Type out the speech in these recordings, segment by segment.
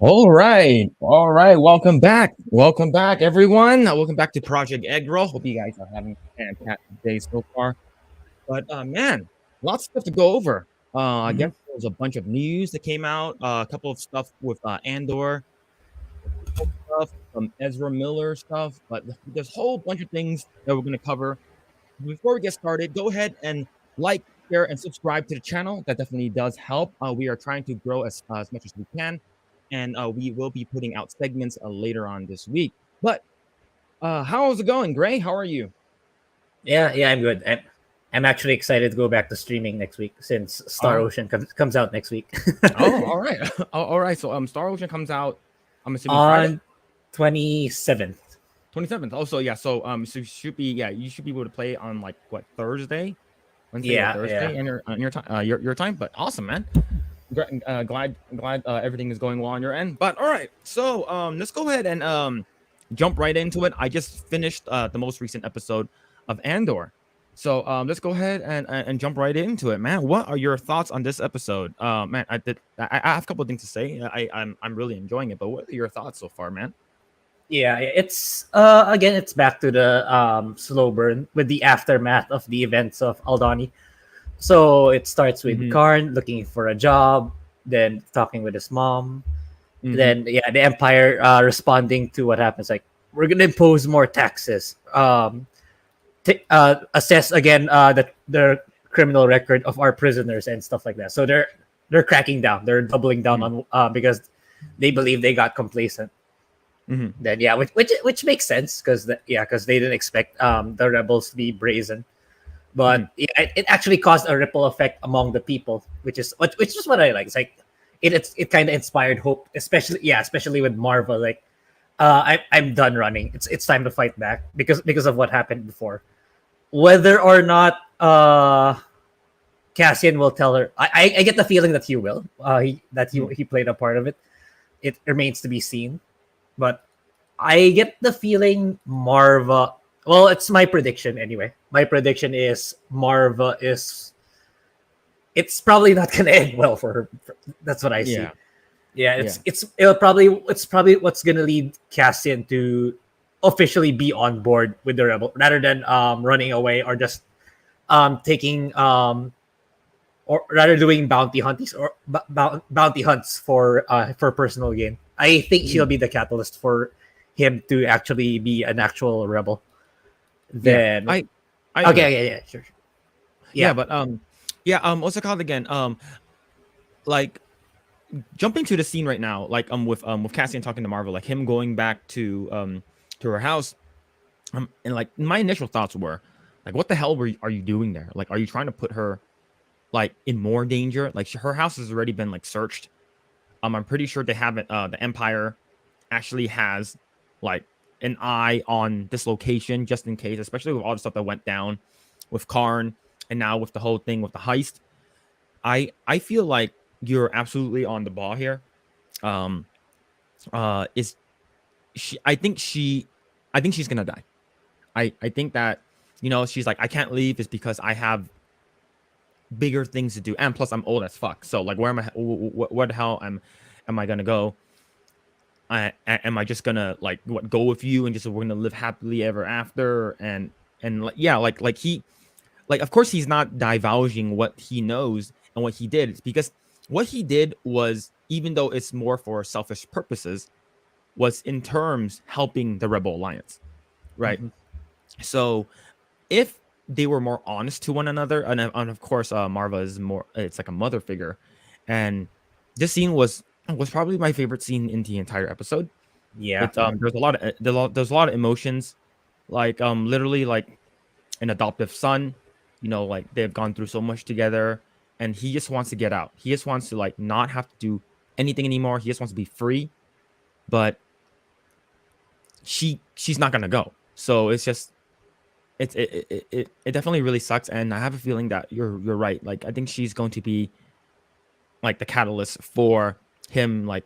All right. Welcome back, everyone. Welcome back to Project Eggroll. Hope you guys are having a fantastic day so far. But man, lots of stuff to go over. I Mhm. guess there was a bunch of news that came out. A couple of stuff with Andor stuff, some Ezra Miller stuff. But there's a whole bunch of things that we're going to cover. Before we get started, go ahead and like, share, and subscribe to the channel. That definitely does help. We are trying to grow as much as we can, and we will be putting out segments later on this week. But how's it going, Grae? How are you? Yeah, I'm good. I'm actually excited to go back to streaming next week since Star Oh, Ocean comes out next week oh, all right, all right. So Star Ocean comes out. I'm assuming Friday, on 27th. 27th. Also, yeah. So you should be you should be able to play on like what Thursday, Wednesday or Yeah. Thursday, and your time, your time. But awesome, man. Glad everything is going well on your end. But all right, so let's go ahead and jump right into it. I just finished the most recent episode of Andor, so let's go ahead and jump right into it, man. What are your thoughts on this episode? Man, I have a couple of things to say. I'm really enjoying it, but what are your thoughts so far, man? Yeah, it's again it's back to the slow burn with the aftermath of the events of Aldani. So it starts with Mm-hmm. Karn looking for a job, then talking with his mom, Mm-hmm. then yeah, the Empire responding to what happens like we're gonna impose more taxes. Assess again the criminal record of our prisoners and stuff like that. So they're cracking down. They're doubling down on because they believe they got complacent. Mm-hmm. Then yeah, which makes sense because they didn't expect the rebels to be brazen. Mm-hmm. But yeah, it actually caused a ripple effect among the people, which is what I like. It's like it kind of inspired hope, especially with Marvel. Like I'm done running. It's time to fight back because of what happened before. Whether or not Cassian will tell her, I get the feeling that he will. He played a part of it. It remains to be seen, but I get the feeling Marva. Well, it's my prediction anyway. My prediction is Marva is. It's probably not gonna end well for her. That's what I see. Yeah, Yeah, yeah. it's probably what's gonna lead Cassian to officially be on board with the rebel rather than running away or just taking or rather doing bounty hunts for personal gain. I think she'll Mm, be the catalyst for him to actually be an actual rebel. yeah. Then I agree. okay, yeah, sure. Yeah, Yeah. but yeah. What's it called again? Like jumping to the scene right now, like with Cassian talking to Marvel, like him going back to her house, and like my initial thoughts were like, what the hell are you doing there? Like, are you trying to put her like in more danger? Like her house has already been like searched. I'm pretty sure they haven't. The Empire actually has like an eye on this location just in case, especially with all the stuff that went down with Karn and now with the whole thing with the heist. I feel like you're absolutely on the ball here. Um, is she? I think she's gonna die. I think that she's like I can't leave is because I have bigger things to do, and plus I'm old as fuck. So like, where am I? Where the hell am I gonna go? Am I just gonna like go with you and just we're gonna live happily ever after? And like, yeah, like he like of course he's not divulging what he knows and what he did. It's because what he did was, even though it's more for selfish purposes, was in terms helping the Rebel Alliance, right? Mhm. So if they were more honest to one another, and of course Marva is more, it's like a mother figure, and this scene was probably my favorite scene in the entire episode. Yeah. It's there's a lot of there's a lot of emotions, like literally like an adoptive son, like they've gone through so much together, and he just wants to get out. He just wants to like not have to do anything anymore. He just wants to be free, but she's not gonna go. So it's just it definitely really sucks, and I have a feeling that you're right. Like I think she's going to be like the catalyst for him. Like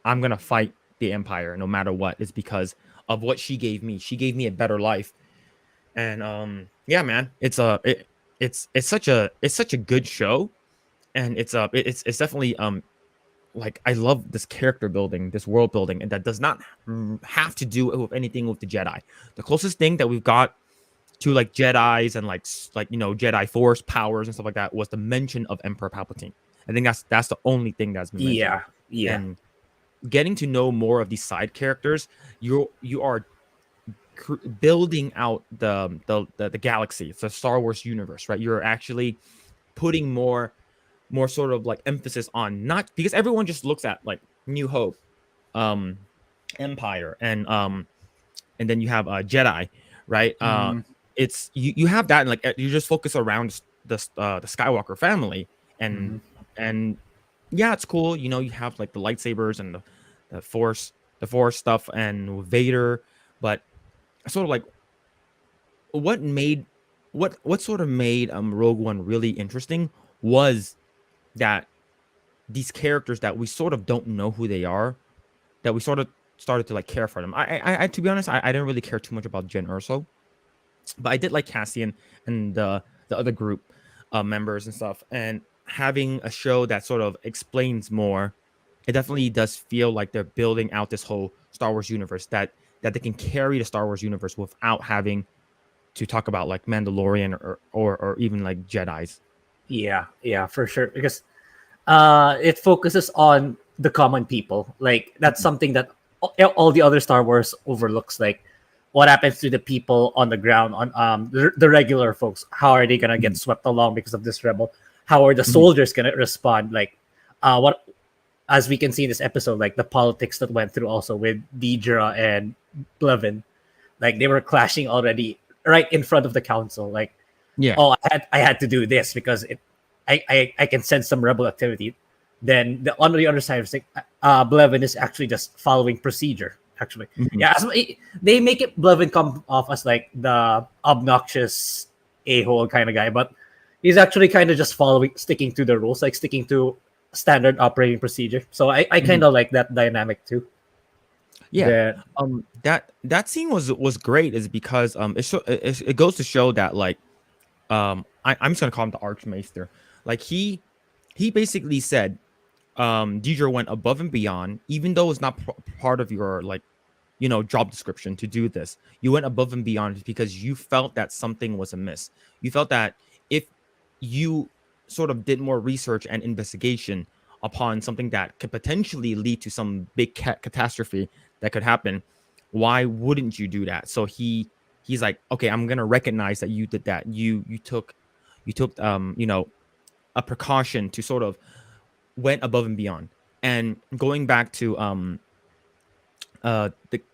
I'm gonna fight the Empire no matter what. It's because of what she gave me. She gave me a better life, and yeah, man, it's such a good show, and it's definitely like I love this character building, this world building, and that does not have to do with anything with the Jedi. The closest thing that we've got to like Jedi's and like Jedi Force powers and stuff like that was the mention of Emperor Palpatine. I think that's the only thing that's been mentioned. Yeah, yeah. And getting to know more of these side characters, you are building out the galaxy, it's a Star Wars universe, right? You're actually putting more sort of like emphasis on, not because everyone just looks at like New Hope, Empire, and then you have Jedi, right? It's you have that, and like you just focus around the Skywalker family, and yeah, it's cool. You have like the lightsabers and the force stuff and Vader, but sort of like what sort of made Rogue One really interesting was that these characters that we sort of don't know who they are, that we sort of started to like care for them. I to be honest, I didn't really care too much about Jen Erso, but I did like Cassian and the other group members and stuff. And having a show that sort of explains more, it definitely does feel like they're building out this whole Star Wars universe, that they can carry the Star Wars universe without having to talk about like Mandalorian or even like Jedis. Yeah, for sure. Because it focuses on the common people. Like that's something that all the other Star Wars overlooks. Like what happens to the people on the ground, on the regular folks? How are they gonna get swept along because of this rebel? How are the soldiers gonna respond? Like what, as we can see in this episode, like the politics that went through also with Deidre and Blevin, like they were clashing already right in front of the council. Like, Yeah. oh, I had to do this because I can sense some rebel activity. Then on the other side, it's like Blevin is actually just following procedure. Actually, yeah, they make it Blevin come off as like the obnoxious a-hole kind of guy, but he's actually kind of just sticking to the rules, like sticking to standard operating procedure. So I kind of like that dynamic too. Yeah. That scene was great, is because it goes to show that like I'm just gonna call him the Archmaester. Like he basically said Deidre went above and beyond, even though it's not part of your like job description to do this. You went above and beyond because you felt that something was amiss. You felt that if you sort of did more research and investigation upon something that could potentially lead to some big catastrophe that could happen, why wouldn't you do that? So he's like, okay, I'm gonna recognize that you did that. You took a precaution to sort of went above and beyond. And going back to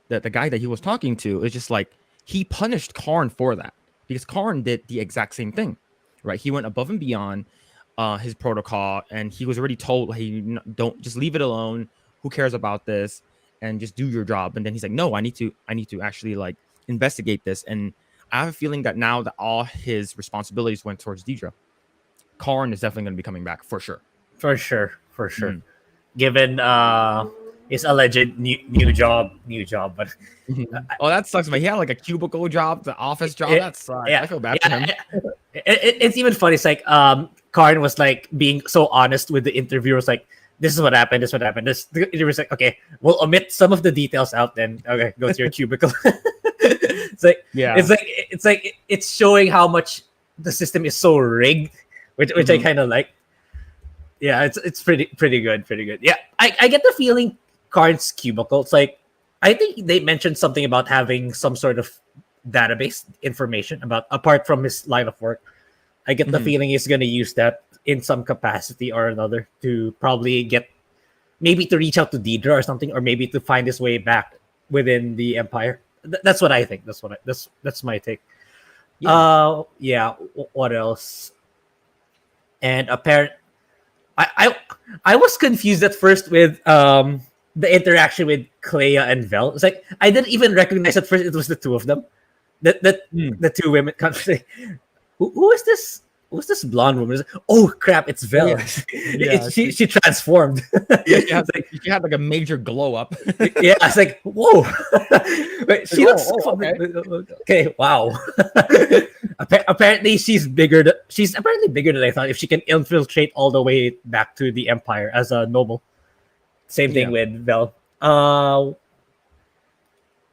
the guy that he was talking to, is just like he punished Karn for that, because Karn did the exact same thing, right? He went above and beyond his protocol, and he was already told, hey, don't, just leave it alone. Who cares about this? And just do your job. And then he's like, no, I need to actually like investigate this. And I have a feeling that now that all his responsibilities went towards Deidre, Karn is definitely going to be coming back for sure. For sure. Given his alleged new job, but oh, that sucks. But he had like a cubicle job, the office job. That sucks. I feel bad for him. It's even funny. It's like Karn was like being so honest with the interviewers, like, this is what happened. The interviewer's like, okay, we'll omit some of the details out. Then okay, go to your cubicle. It's like, yeah, it's showing how much the system is so rigged, which I kind of like. Yeah, it's pretty good. Yeah, I get the feeling Karn's cubicle, it's like, I think they mentioned something about having some sort of database information about, apart from his line of work. I get the feeling he's going to use that in some capacity or another to probably maybe to reach out to Deidre or something, or maybe to find his way back within the Empire. That's what I think. That's my take. Yeah. What else? And I was confused at first with the interaction with Clea and Vel. It's like I didn't even recognize at first it was the two of them. The two women conversation. Who is this? Who's this blonde woman? Oh crap! It's Vel. Yeah. She transformed. Yeah, she had like a major glow up. Yeah, I was like, whoa. Wait, she looks okay. Wow. Apparently, she's bigger. She's apparently bigger than I thought. If she can infiltrate all the way back to the Empire as a noble, Same thing Yeah. with Vel.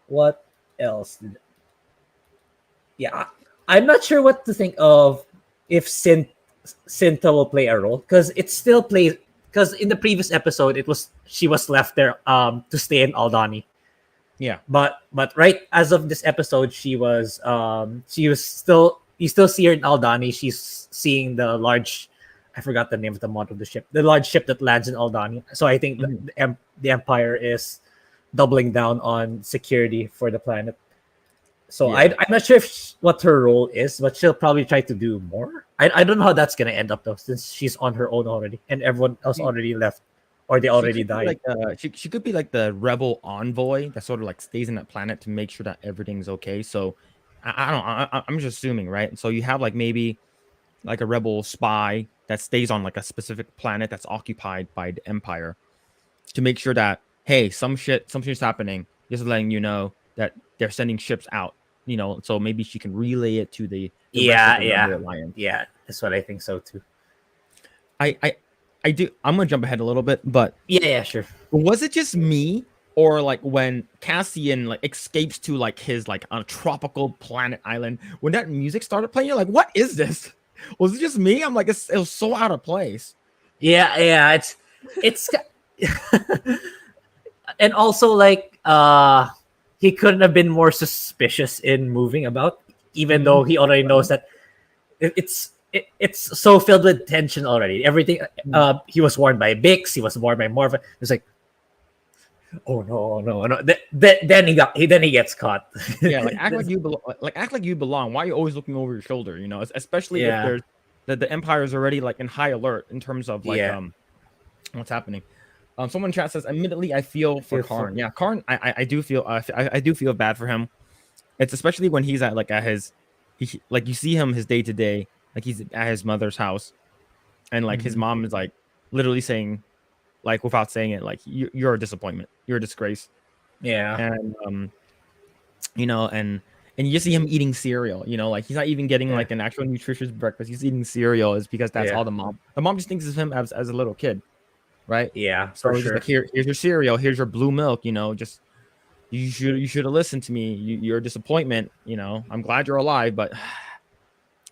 What else? Yeah, I'm not sure what to think of if Cinta will play a role because it still plays. Because in the previous episode, it was she was left there to stay in Aldani. Yeah. But right as of this episode, she was still you still see her in Aldani. She's seeing the large, I forgot the name of the model of the ship, the large ship that lands in Aldani. So I think Mhm. the Empire is doubling down on security for the planet. So Yeah. I'm not sure what her role is, but she'll probably try to do more. I don't know how that's gonna end up though, since she's on her own already and everyone else She, already left or they she already could be died. like she could be like the rebel envoy that sort of like stays in that planet to make sure that everything's okay. So I don't I'm just assuming, right? So you have like maybe like a rebel spy that stays on like a specific planet that's occupied by the Empire to make sure that hey, something's happening. Just letting you know that they're sending ships out. So maybe she can relay it to the rest of Yeah, the yeah, Rebel Alliance. yeah. That's what I think so too. I I I do. I'm gonna jump ahead a little bit, but Yeah, yeah, sure. was it just me or like when Cassian like escapes to like his like on a tropical planet island when that music started playing? You're like, what is this? Was it just me? I'm like, it was so out of place. Yeah, yeah. It's and also like he couldn't have been more suspicious in moving about, even though he already knows that it's so filled with tension already. Everything he was warned by Bix, he was warned by Morva. It's like, oh no, no, no. Then he gets caught. Yeah, like act like you belong. Like act like you belong. Why are you always looking over your shoulder? Especially if Yeah, there's the Empire is already like in high alert in terms of like yeah. what's happening. Someone in chat says, admittedly, I feel for Feel for Karn. Yeah, Karn, I do feel I do feel bad for him. It's especially when he's at his like you see him his day to day, like he's at his mother's house, and like his Mhm. mom is like literally saying, like without saying it, like you're a disappointment, you're a disgrace, Yeah, and and you just see him eating cereal. Like he's not even getting yeah, like an actual nutritious breakfast. He's eating cereal is because that's yeah, all the mom just thinks of him as a little kid, right? yeah, for So he's just sure. like, here's your cereal, here's your blue milk. Just you should have listened to me. You're a disappointment. I'm glad you're alive, but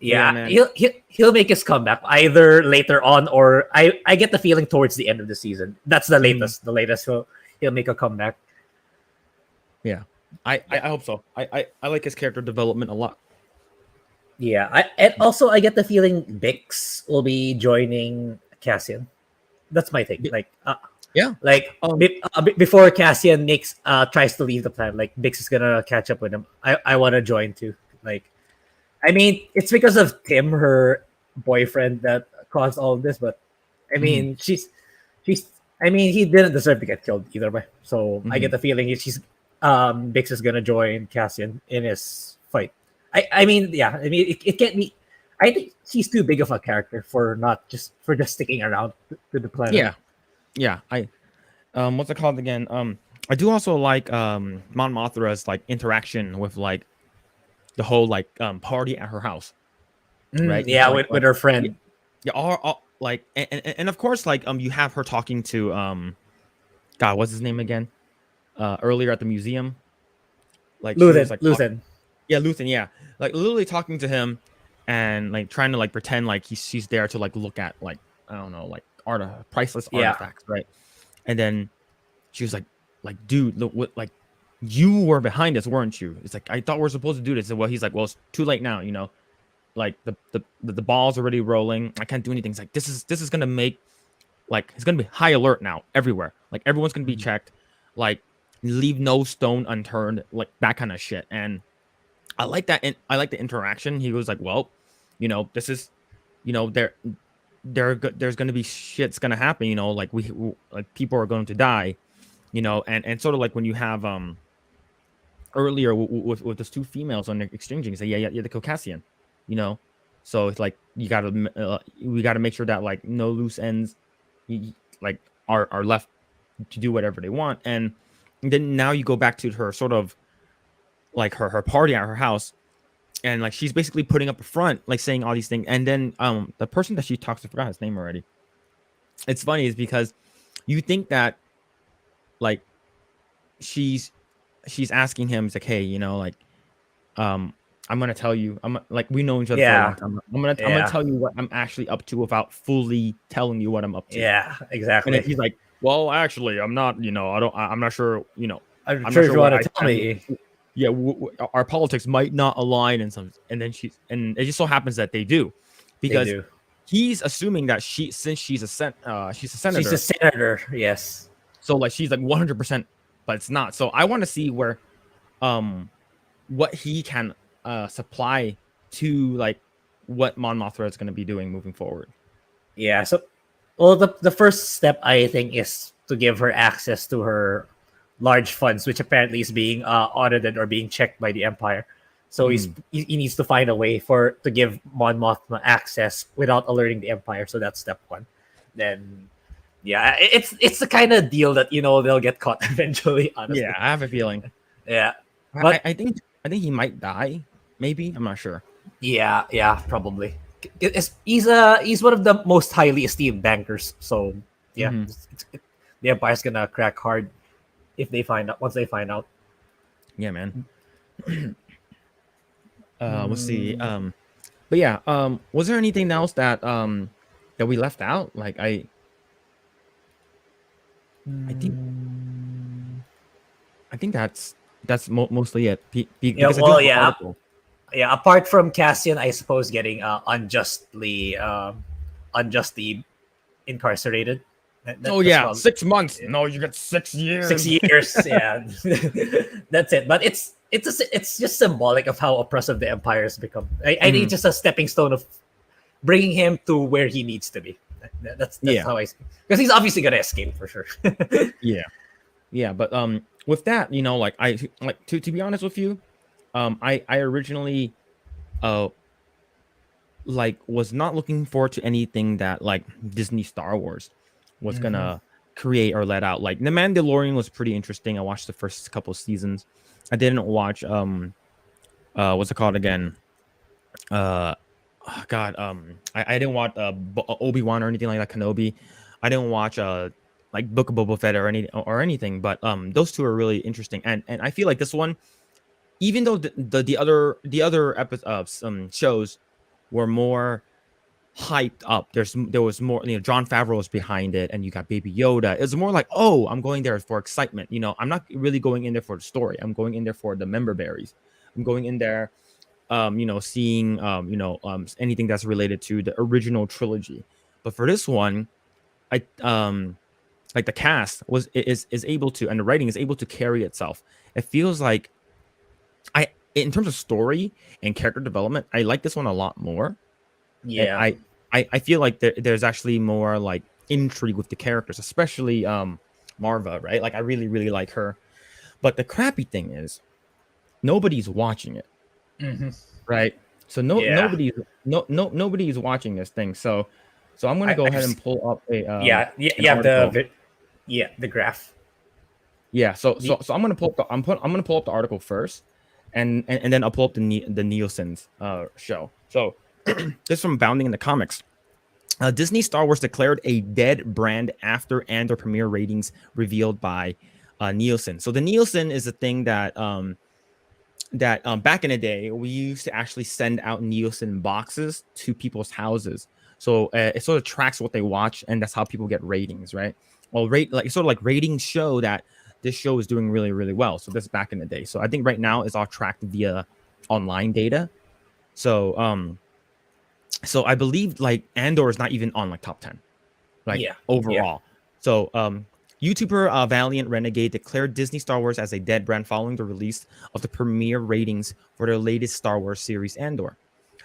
yeah, Yeah, man. he'll make his comeback either later on or I get the feeling towards the end of the season. That's the Mhm. latest. The latest he'll make a comeback. Yeah, I hope so. I like his character development a lot. Yeah, and also I get the feeling Bix will be joining Cassian. That's my take. Y- Yeah. Um. Before Cassian makes tries to leave the planet, like Bix is gonna catch up with him. I want to join too. Like, I mean, it's because of Tim, her boyfriend, that caused all of this. But I Mhm, mean, she's. I mean, he didn't deserve to get killed either way. So I get mhm. the feeling she's Bix is gonna join Cassian in his fight. I mean, yeah. I mean, it can't be. I think she's too big of a character for not just for just sticking around to the planet. Yeah. Yeah. What's it called again? I do also like Mon Mothra's like interaction with like the whole like party at her house, right? Yeah, Like with her yeah, friend yeah, all like and of course like you have her talking to God, what's his name again? Earlier at the museum, like she was like talking. Luthen. Yeah, Luthen. Yeah, like literally talking to him, and like trying to like pretend like she's there to like look at like I don't know like priceless Yeah, artifacts, right? And then she was like, dude, look what like you were behind us, weren't you? It's like I thought we are supposed to do this. And well, he's like, well, it's too late now, Like the ball's already rolling. I can't do anything. It's like this is gonna make like it's gonna be high alert now everywhere. Like everyone's gonna be Mhm. checked. Like leave no stone unturned. Like that kind of shit. And I like that. And I like the interaction. He was like, well, this is, there's gonna be shit's gonna happen. Like like people are going to die. And sort of like when you have earlier with those two females on exchanging, say yeah the Caucasian, you know. So it's like we gotta make sure that like no loose ends, like are left to do whatever they want. And then now you go back to her sort of like her party at her house, and like she's basically putting up a front, like saying all these things. And then the person that she talks to, I forgot his name already. It's funny is because you think that like she's asking him, it's like, hey, like, I'm gonna tell you, I'm like, we know each other for a long time. I'm gonna tell you what I'm actually up to without fully telling you what I'm up to. Yeah, And then exactly. he's like, well, actually, I'm not, I'm not sure, I'm I'm sure not if sure you where want I to tell stand. me. Yeah, our politics might not align in some, and then and it just so happens that they do, They because do. he's assuming that since she's a She's a senator, senator, yes. so like she's like 100%, but it's not. So I want to see where, what he can supply to like what Mon Mothra is going to be doing moving forward. Yeah. So, well, the first step I think is to give her access to her large funds, which apparently is being audited or being checked by the Empire. So he needs to find a way to give Mon Mothma access without alerting the Empire. So that's step one. Then, yeah, it's the kind of deal that they'll get caught eventually. Yeah, Honestly, I have a feeling. yeah, I, but I think I think he might die. Maybe, I'm not sure. yeah, probably. He's one of the most highly esteemed bankers. So yeah, Mm-hmm. the Empire's gonna crack hard if they find out once they find out. Yeah, man. We'll see. But yeah, was there anything else that we left out? Like I think that's mostly it. Yeah, Because I do well, have an yeah, article. yeah. Apart from Cassian, I suppose getting unjustly incarcerated. Oh That's yeah, probably 6 months. No, you get 6 years. 6 years. Yeah, that's it. But it's just symbolic of how oppressive the Empire has become. I think it's just a stepping stone of bringing him to where he needs to be. That's Yeah, how I see. Because he's obviously gonna escape for sure. yeah, yeah. But with that, like I like to be honest with you, I originally like was not looking forward to anything that like Disney Star Wars was Mhm. gonna create or let out. Like The Mandalorian was pretty interesting. I watched the first couple of seasons. I didn't watch what's it called again? Oh God, I didn't watch Obi-Wan or anything like that, Kenobi. I didn't watch like Book of Boba Fett or anything, but those two are really interesting. And I feel like this one, even though the other shows were more hyped up. There was more, John Favreau was behind it, and you got Baby Yoda. It was more like, oh, I'm going there for excitement. I'm not really going in there for the story. I'm going in there for the member berries. I'm going in there, seeing anything that's related to the original trilogy. But for this one, I like the cast is able to, and the writing is able to carry itself. It feels like in terms of story and character development, I like this one a lot more. Yeah. I feel like there's actually more like intrigue with the characters, especially Marva, right? Like I really really like her. But the crappy thing is nobody's watching it, Mhm. right? So Yeah. nobody's watching this thing. So I'm gonna go I've ahead and pull up you an have article. the graph. Yeah, so The, I'm gonna pull up I'm gonna pull up the article first, and then I'll pull up the Nielsen's show. So this from Bounding in the Comics. Disney Star Wars declared a dead brand after Andor premiere ratings revealed by Nielsen. So the Nielsen is a thing that back in the day we used to actually send out Nielsen boxes to people's houses. So it sort of tracks what they watch, and that's how people get ratings, right? Well, sort of like ratings show that this show is doing really really well. So this back in the day. So I think right now it's all tracked via online data. So I believe like Andor is not even on like top 10, like yeah. Yeah. overall. So YouTuber Valiant Renegade declared Disney Star Wars as a dead brand following the release of the premiere ratings for their latest Star Wars series Andor.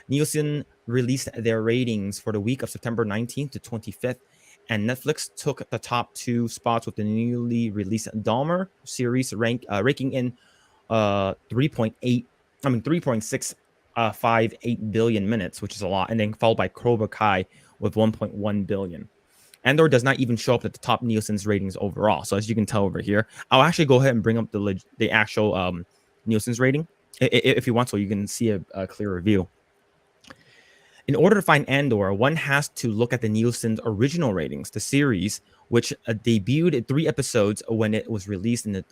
Nielsen released their ratings for the week of September 19th to 25th, and Netflix took the top 2 spots with the newly released Dahmer series ranking in 3.58 billion minutes, which is a lot, and then followed by Cobra Kai with 1.1 billion. Andor does not even show up at the top Nielsen's ratings overall. So as you can tell over here, I'll actually go ahead and bring up the actual Nielsen's rating if you want, so you can see a clear review. In order to find Andor, one has to look at the Nielsen's original ratings, the series, which debuted in 3 episodes when it was released in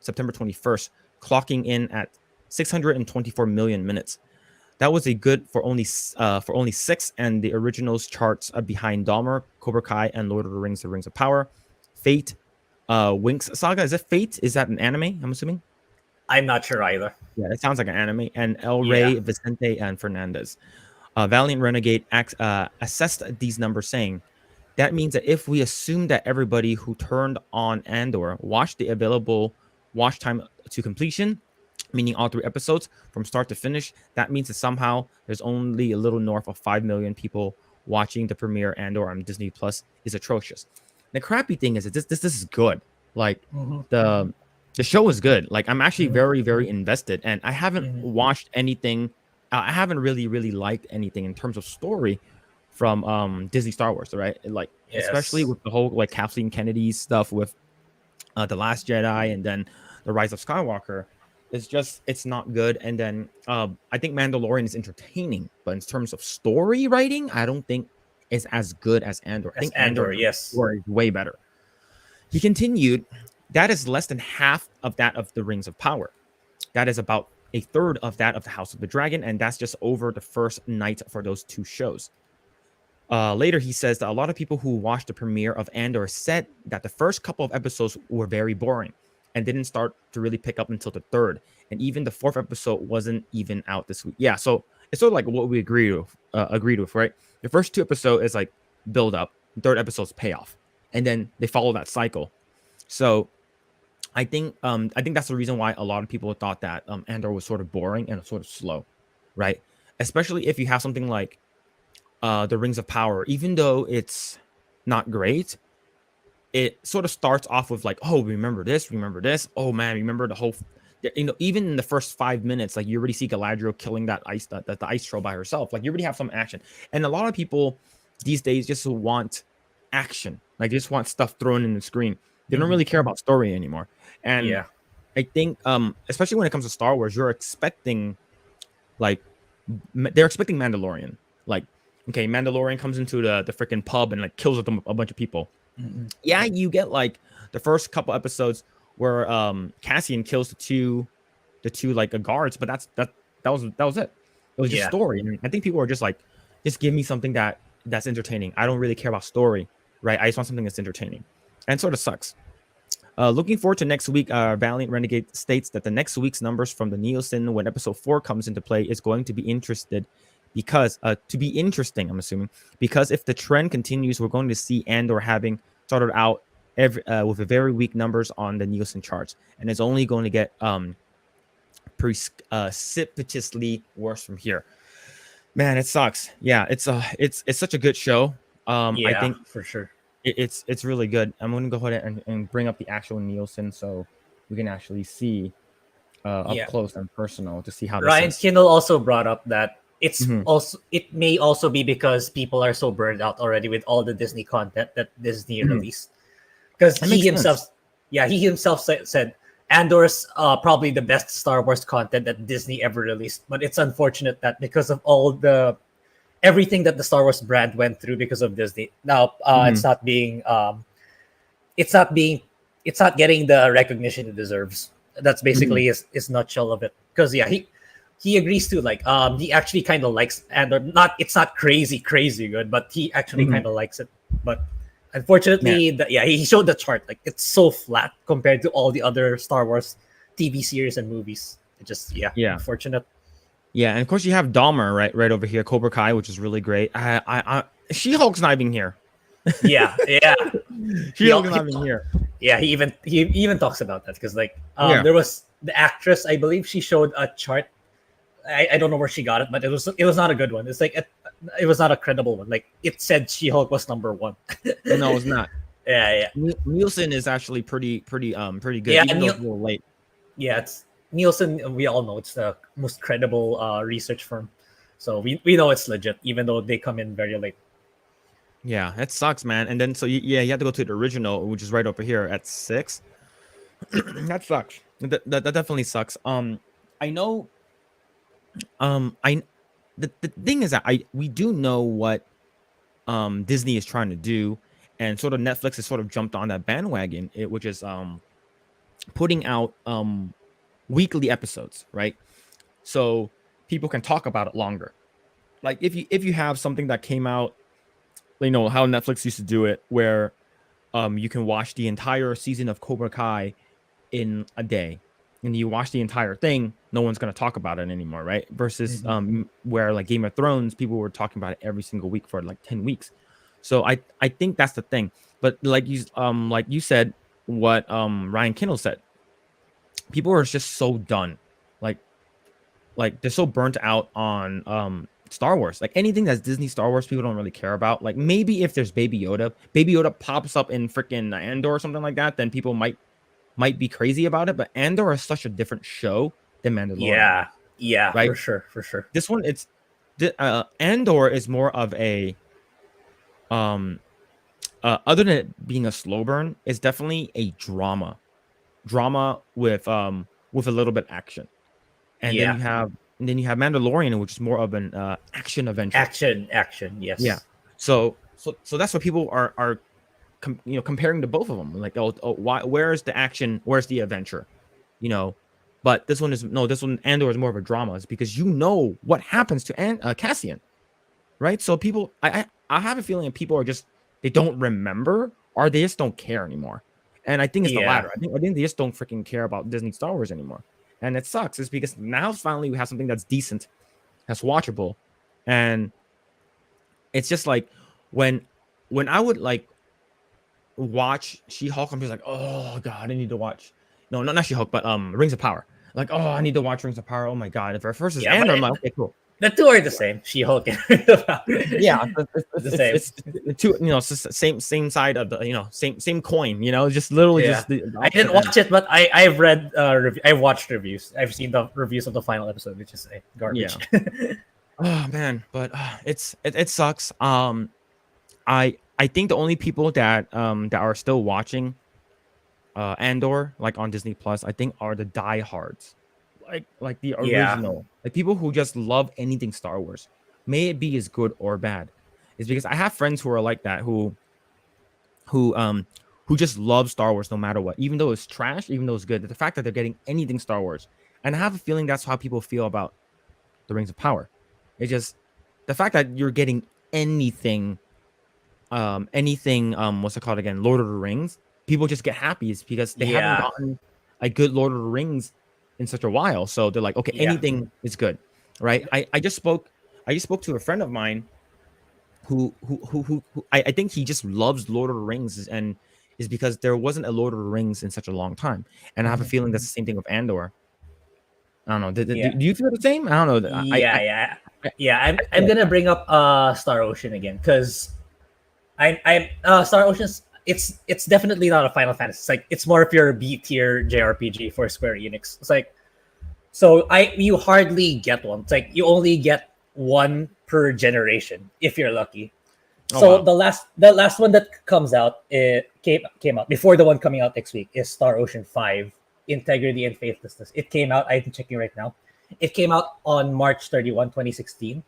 September 21st, clocking in at 624 million minutes. That was a good for only 6, and the originals charts behind Dahmer, Cobra Kai, and Lord of the Rings: The Rings of Power. Fate, Winx Saga. Is it Fate? Is that an anime? I'm assuming. I'm not sure either. Yeah, it sounds like an anime. And El Yeah. Rey, Vicente, and Fernandez. Valiant Renegade assessed these numbers, saying that means that if we assume that everybody who turned on Andor watched the available watch time to completion, meaning all 3 episodes from start to finish, that means that somehow there's only a little north of 5 million people watching the premiere Andor on Disney Plus is atrocious. The crappy thing is that this is good. Like the show is good. Like I'm actually very, very invested, and I haven't watched anything. I haven't really liked anything in terms of story from Disney Star Wars, right? Like especially with the whole like Kathleen Kennedy stuff with The Last Jedi and then The Rise of Skywalker. It's not good. And then I think Mandalorian is entertaining, but in terms of story writing, I don't think is as good as Andor. I think Andor yes, is way better. He continued, that is less than half of that of the Rings of Power. That is about a third of that of the House of the Dragon, and that's just over the first night for those 2 shows. Later, he says that a lot of people who watched the premiere of Andor said that the first couple of episodes were very boring and didn't start to really pick up until the 3rd. And even the 4th episode wasn't even out this week. Yeah, so it's sort of like what we agreed with, right? The first 2 episodes is like build up, 3rd episode's payoff, and then they follow that cycle. So I think that's the reason why a lot of people thought that Andor was sort of boring and sort of slow, right? Especially if you have something like the Rings of Power, even though it's not great, it sort of starts off with like, oh, remember this, oh man, remember the whole, even in the first 5 minutes, like you already see Galadriel killing that the ice troll by herself. Like you already have some action, and a lot of people these days just want action, like they just want stuff thrown in the screen. They don't really care about story anymore. And I think especially when it comes to Star Wars, you're expecting like they're expecting Mandalorian. Like, okay, Mandalorian comes into the freaking pub and like kills a bunch of people. Yeah, you get like the first couple episodes where Cassian kills the two like guards, but that was it. It was just story. And I think people are just like, just give me something that's entertaining. I don't really care about story, right? I just want something that's entertaining, and it sort of sucks. Looking forward to next week. Valiant Renegade states that the next week's numbers from the Nielsen when episode 4 comes into play is going to be interesting. I'm assuming, because if the trend continues, we're going to see Andor having started out with a very weak numbers on the Nielsen charts, and it's only going to get precipitously worse from here. Man, it sucks. Yeah, it's such a good show. I think for sure. It's really good. I'm going to go ahead and bring up the actual Nielsen so we can actually see up close and personal to see how Ryan this is. Kindle also brought up that it may also be because people are so burned out already with all the Disney content that Disney released. Because he himself said Andor's probably the best Star Wars content that Disney ever released. But it's unfortunate that because of all the everything that the Star Wars brand went through because of Disney, now it's not getting the recognition it deserves. That's basically his nutshell of it. Because he agrees too. Like he actually kind of likes Andor. It's not crazy good, but he actually kind of likes it. But unfortunately, he showed the chart. Like it's so flat compared to all the other Star Wars TV series and movies. It just unfortunate. Yeah, and of course you have Dahmer right over here, Cobra Kai, which is really great. She-Hulk's not even here. She-Hulk's not even here. Yeah, he even talks about that because there was the actress, I believe she showed a chart. I don't know where she got it, but it was not a good one. It's like it was not a credible one. Like it said She-Hulk was number 1. No, it's not. Nielsen is actually pretty good. Yeah, even though it's a little late. Yeah, it's Nielsen. We all know it's the most credible research firm, so we know it's legit, even though they come in very late. Yeah, that sucks, man. And then you have to go to the original, which is right over here at 6. That sucks. That definitely sucks. I know. the thing is that we do know what Disney is trying to do, and sort of Netflix has sort of jumped on that bandwagon, which is putting out weekly episodes, right? So people can talk about it longer. Like if you have something that came out, you know how Netflix used to do it, where you can watch the entire season of Cobra Kai in a day, and you watch the entire thing, no one's going to talk about it anymore, right? Versus where like Game of Thrones, people were talking about it every single week for like 10 weeks. So I think that's the thing. But like you said, what Ryan Kindle said, people are just so done. Like they're so burnt out on Star Wars. Like anything that's Disney Star Wars, people don't really care about. Like maybe if there's Baby Yoda pops up in freaking Andor or something like that, then people might be crazy about it. But Andor is such a different show than Mandalorian. Yeah, Right? for sure. This one, Andor is more of a other than it being a slow burn, it's definitely a drama with a little bit action. And then you have Mandalorian, which is more of an action adventure. Action, yes. Yeah. So that's what people are comparing to both of them. Like, why? Where's the action? Where's the adventure? But this one Andor is more of a drama. It's because what happens to Cassian, right? So people, I have a feeling that people are just, they don't remember, or they just don't care anymore. And I think it's the latter. I think they just don't freaking care about Disney Star Wars anymore. And it sucks. It's because now finally we have something that's decent, that's watchable. And it's just like when I would like watch She-Hulk, I'm just like, oh god, I need to watch. No, not She-Hulk, but Rings of Power. Like, oh, I need to watch Rings of Power. Oh my god. If first is Andor, I'm like, okay, cool. The two are the same. She-Hulk and yeah, the same. It's two, same side of the, same coin. Just literally just. I didn't watch it, but I've read I've watched reviews. I've seen the reviews of the final episode, which is garbage. Yeah. Oh man, but it sucks. I think the only people that are still watching Andor like on Disney Plus, I think, are the diehards. Like the original, like people who just love anything Star Wars, may it be as good or bad. It's because I have friends who are like that, who just love Star Wars no matter what, even though it's trash, even though it's good. The fact that they're getting anything Star Wars, and I have a feeling that's how people feel about the Rings of Power. It's just the fact that you're getting anything, what's it called again? Lord of the Rings. People just get happy is because they haven't gotten a good Lord of the Rings in such a while, so they're like, okay, anything is good, right? I just spoke to a friend of mine who I think he just loves Lord of the Rings, and is because there wasn't a Lord of the Rings in such a long time, and I have a feeling that's the same thing with Andor. I don't know. Do you feel the same? I don't know. I'm gonna bring up Star Ocean again because I Star Ocean's. It's definitely not a Final Fantasy. It's like it's more of your B tier JRPG for Square Enix. It's like, so you hardly get one. It's like you only get one per generation if you're lucky. So the last one that comes out, it came out before the one coming out next week, is Star Ocean 5, Integrity and Faithlessness. It came out, I'm checking right now. It came out on March 31, 2016.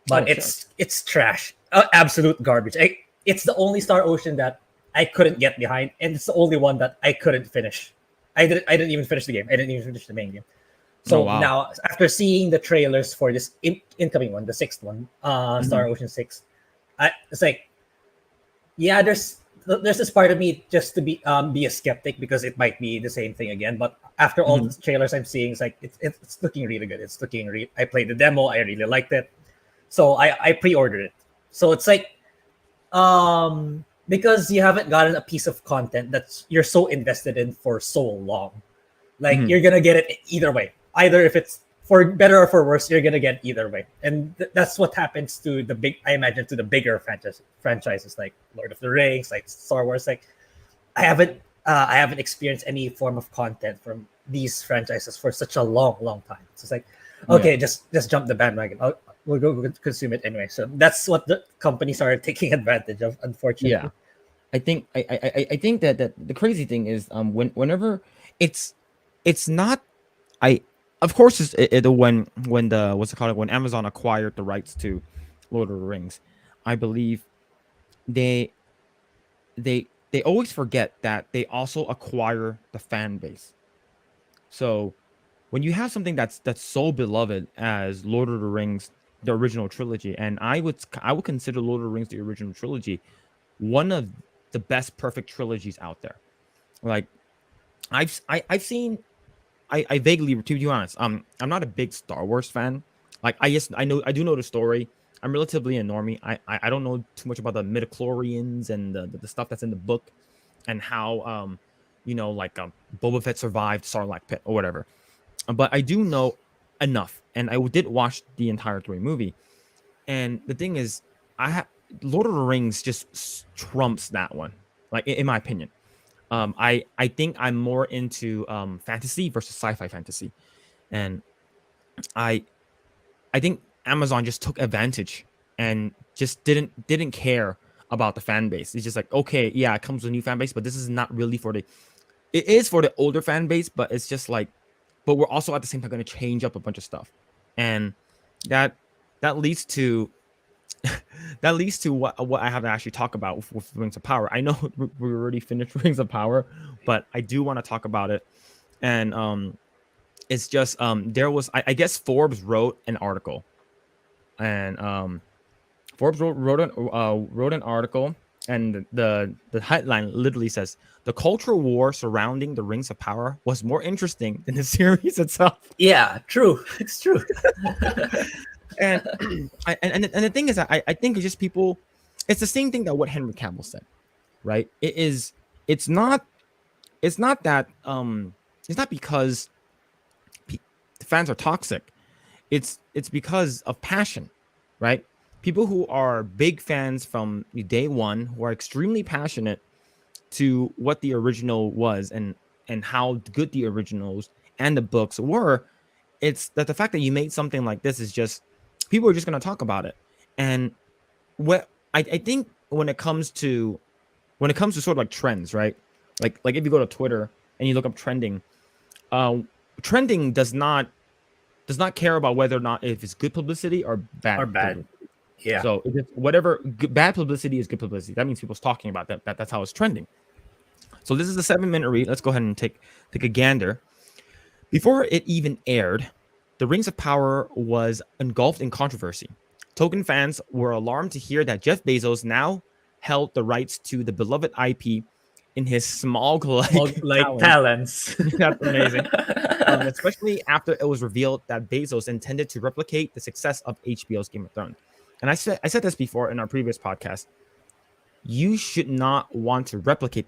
But it's trash. Absolute garbage. It's the only Star Ocean that I couldn't get behind, and it's the only one that I couldn't finish. I didn't even finish the game. I didn't even finish the main game. So now, after seeing the trailers for this incoming one, the sixth one, Star Ocean 6, it's like, there's this part of me just to be a skeptic because it might be the same thing again. But after all the trailers I'm seeing, it's like it's looking really good. I played the demo. I really liked it, so I pre-ordered it. So it's like, because you haven't gotten a piece of content that you're so invested in for so long, like you're gonna get it either way. Either if it's for better or for worse, you're gonna get either way, and that's what happens to the bigger franchises like Lord of the Rings, like Star Wars. Like I haven't experienced any form of content from these franchises for such a long time. So it's like, okay, just jump the bandwagon. We'll go consume it anyway. So that's what the companies are taking advantage of, unfortunately. Yeah, I think that the crazy thing is whenever it's not of course, when the what's it called, when Amazon acquired the rights to Lord of the Rings, I believe they they always forget that they also acquire the fan base. So when you have something that's so beloved as Lord of the Rings, the original trilogy, and I would consider Lord of the Rings, the original trilogy, one of the best perfect trilogies out there. Like I've seen, I vaguely, to be honest, I'm not a big Star Wars fan. Like I do know the story. I'm relatively a normie. I don't know too much about the midichlorians and the stuff that's in the book, and how like Boba Fett survived Sarlacc pit or whatever. But I do know enough, and I did watch the entire three movie. And the thing is, Lord of the Rings just trumps that one, like in my opinion. I think I'm more into fantasy versus sci-fi fantasy, and I I think Amazon just took advantage and just didn't care about the fan base. It's just like, okay, yeah, it comes with a new fan base, but this is not really for the. It is for the older fan base, but it's just like, but we're also at the same time going to change up a bunch of stuff, and that that leads to that leads to what I have to actually talk about with Rings of Power. I know we already finished Rings of Power, but I do want to talk about it. And it's just there was I guess Forbes wrote an article, and Forbes wrote an article, and the headline literally says the cultural war surrounding the Rings of Power was more interesting than the series itself. Yeah, true. It's true. And and the thing is, I think it's just people. It's the same thing that what Henry Cavill said, right? It's not that it's not because the fans are toxic. It's because of passion, right? People who are big fans from day one, who are extremely passionate to what the original was, and how good the originals and the books were. It's that the fact that you made something like this is just, people are just going to talk about it. And what I think when it comes to sort of like trends, right? Like if you go to Twitter and you look up trending, trending does not care about whether or not if it's good publicity or bad. Or bad. Publicity. Yeah. So whatever bad publicity is good publicity. That means people's talking about that. That's how it's trending. So this is a 7-minute read. Let's go ahead and take a gander. Before it even aired, the Rings of Power was engulfed in controversy. Tolkien fans were alarmed to hear that Jeff Bezos now held the rights to the beloved IP in his small talents. That's amazing. Especially after it was revealed that Bezos intended to replicate the success of HBO's Game of Thrones. And I said this before in our previous podcast. You should not want to replicate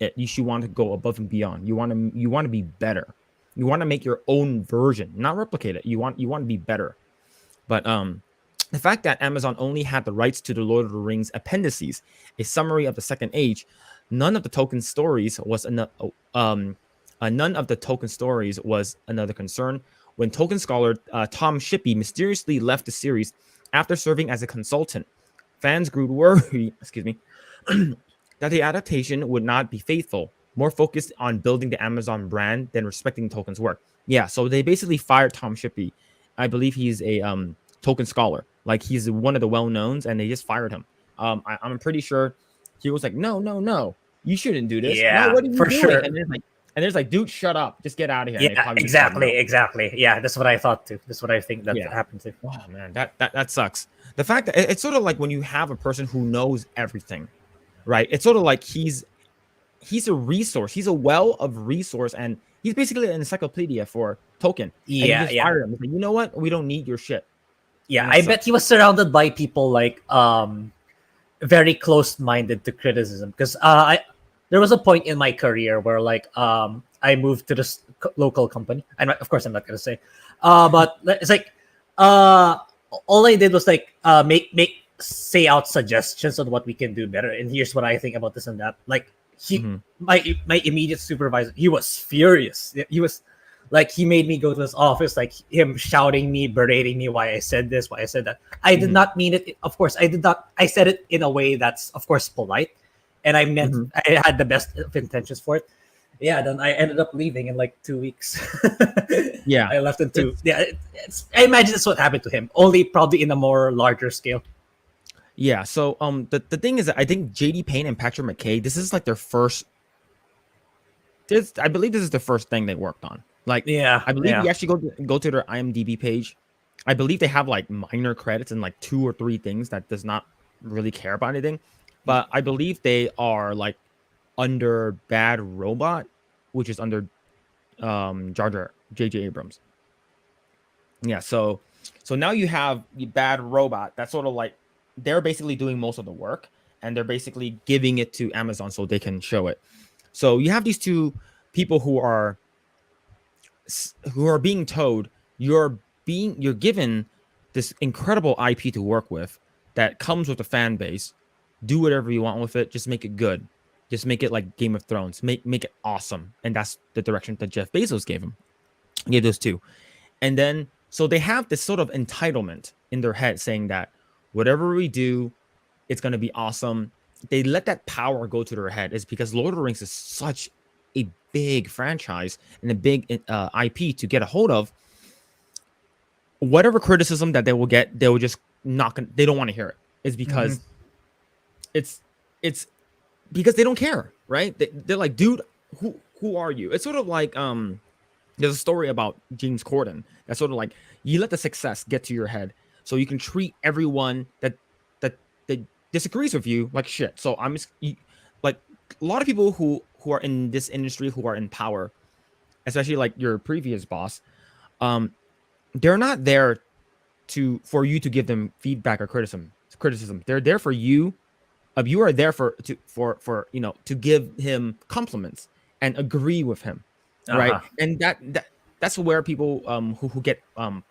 it. You should want to go above and beyond. You want to be better. You want to make your own version, not replicate it. You want to be better. But the fact that Amazon only had the rights to the Lord of the Rings appendices, a summary of the Second Age, none of the Tolkien stories was another concern when Tolkien scholar Tom Shippey mysteriously left the series after serving as a consultant. Fans grew worried, that the adaptation would not be faithful, more focused on building the Amazon brand than respecting Tolkien's work. Yeah, so they basically fired Tom Shippey. I believe he's a Tolkien scholar. Like, he's one of the well-knowns, and they just fired him. I'm pretty sure he was like, no, you shouldn't do this. Yeah, no, what are you for doing? sure. And there's like, dude, shut up. Just get out of here. Yeah, exactly. Yeah, that's what I thought too. That's what I think that happened too. Oh, man, that sucks. The fact that it's sort of like when you have a person who knows everything, right? It's sort of like he's a resource. He's a well of resource, and he's basically an encyclopedia for Tolkien. Yeah, and you fire him. Like, you know what? We don't need your shit. Yeah, I bet he was surrounded by people like very close-minded to criticism, because there was a point in my career where like I moved to this local company. Of course I'm not gonna say, but it's like all I did was like say out suggestions on what we can do better, and here's what I think about this and that. Like my immediate supervisor, he was furious. He was like, he made me go to his office, like him shouting me, berating me why I said this, why I said that. I did not mean it. Of course, I did not. I said it in a way that's, of course, polite, and I meant I had the best of intentions for it. Yeah, then I ended up leaving in like 2 weeks. Yeah, I left in two. it's Yeah, I imagine that's what happened to him. Only probably in a more larger scale. yeah. So the thing is that I think JD Payne and Patrick McKay, this is like their first. This I believe this is the first thing they worked on. Like Yeah, I believe yeah. you actually go to their IMDb page. I believe they have like minor credits and like two or three things that does not really care about anything. But I believe they are like under Bad Robot, which is under Jar Jar JJ Abrams. Yeah, so now you have the Bad Robot. That's sort of like they're basically doing most of the work and they're basically giving it to Amazon so they can show it. So you have these two people who are being told you're given this incredible IP to work with that comes with a fan base. Do whatever you want with it. Just make it good. Just make it like Game of Thrones. Make it awesome. And that's the direction that Jeff Bezos gave him. Gave those two. And then so they have this sort of entitlement in their head saying that whatever we do, it's gonna be awesome. They let that power go to their head is because Lord of the Rings is such a big franchise and a big IP to get a hold of. Whatever criticism that they will get, they will just not. They don't want to hear it. It's because it's because they don't care, right? They're like, dude, who are you? It's sort of like there's a story about James Corden that's sort of like you let the success get to your head, so you can treat everyone that disagrees with you like shit. So I'm just like a lot of people who are in this industry who are in power, especially like your previous boss, they're not there for you to give them feedback or criticism. They're there for you. You are there for to give him compliments and agree with him, right? Uh-huh. And that's where people who get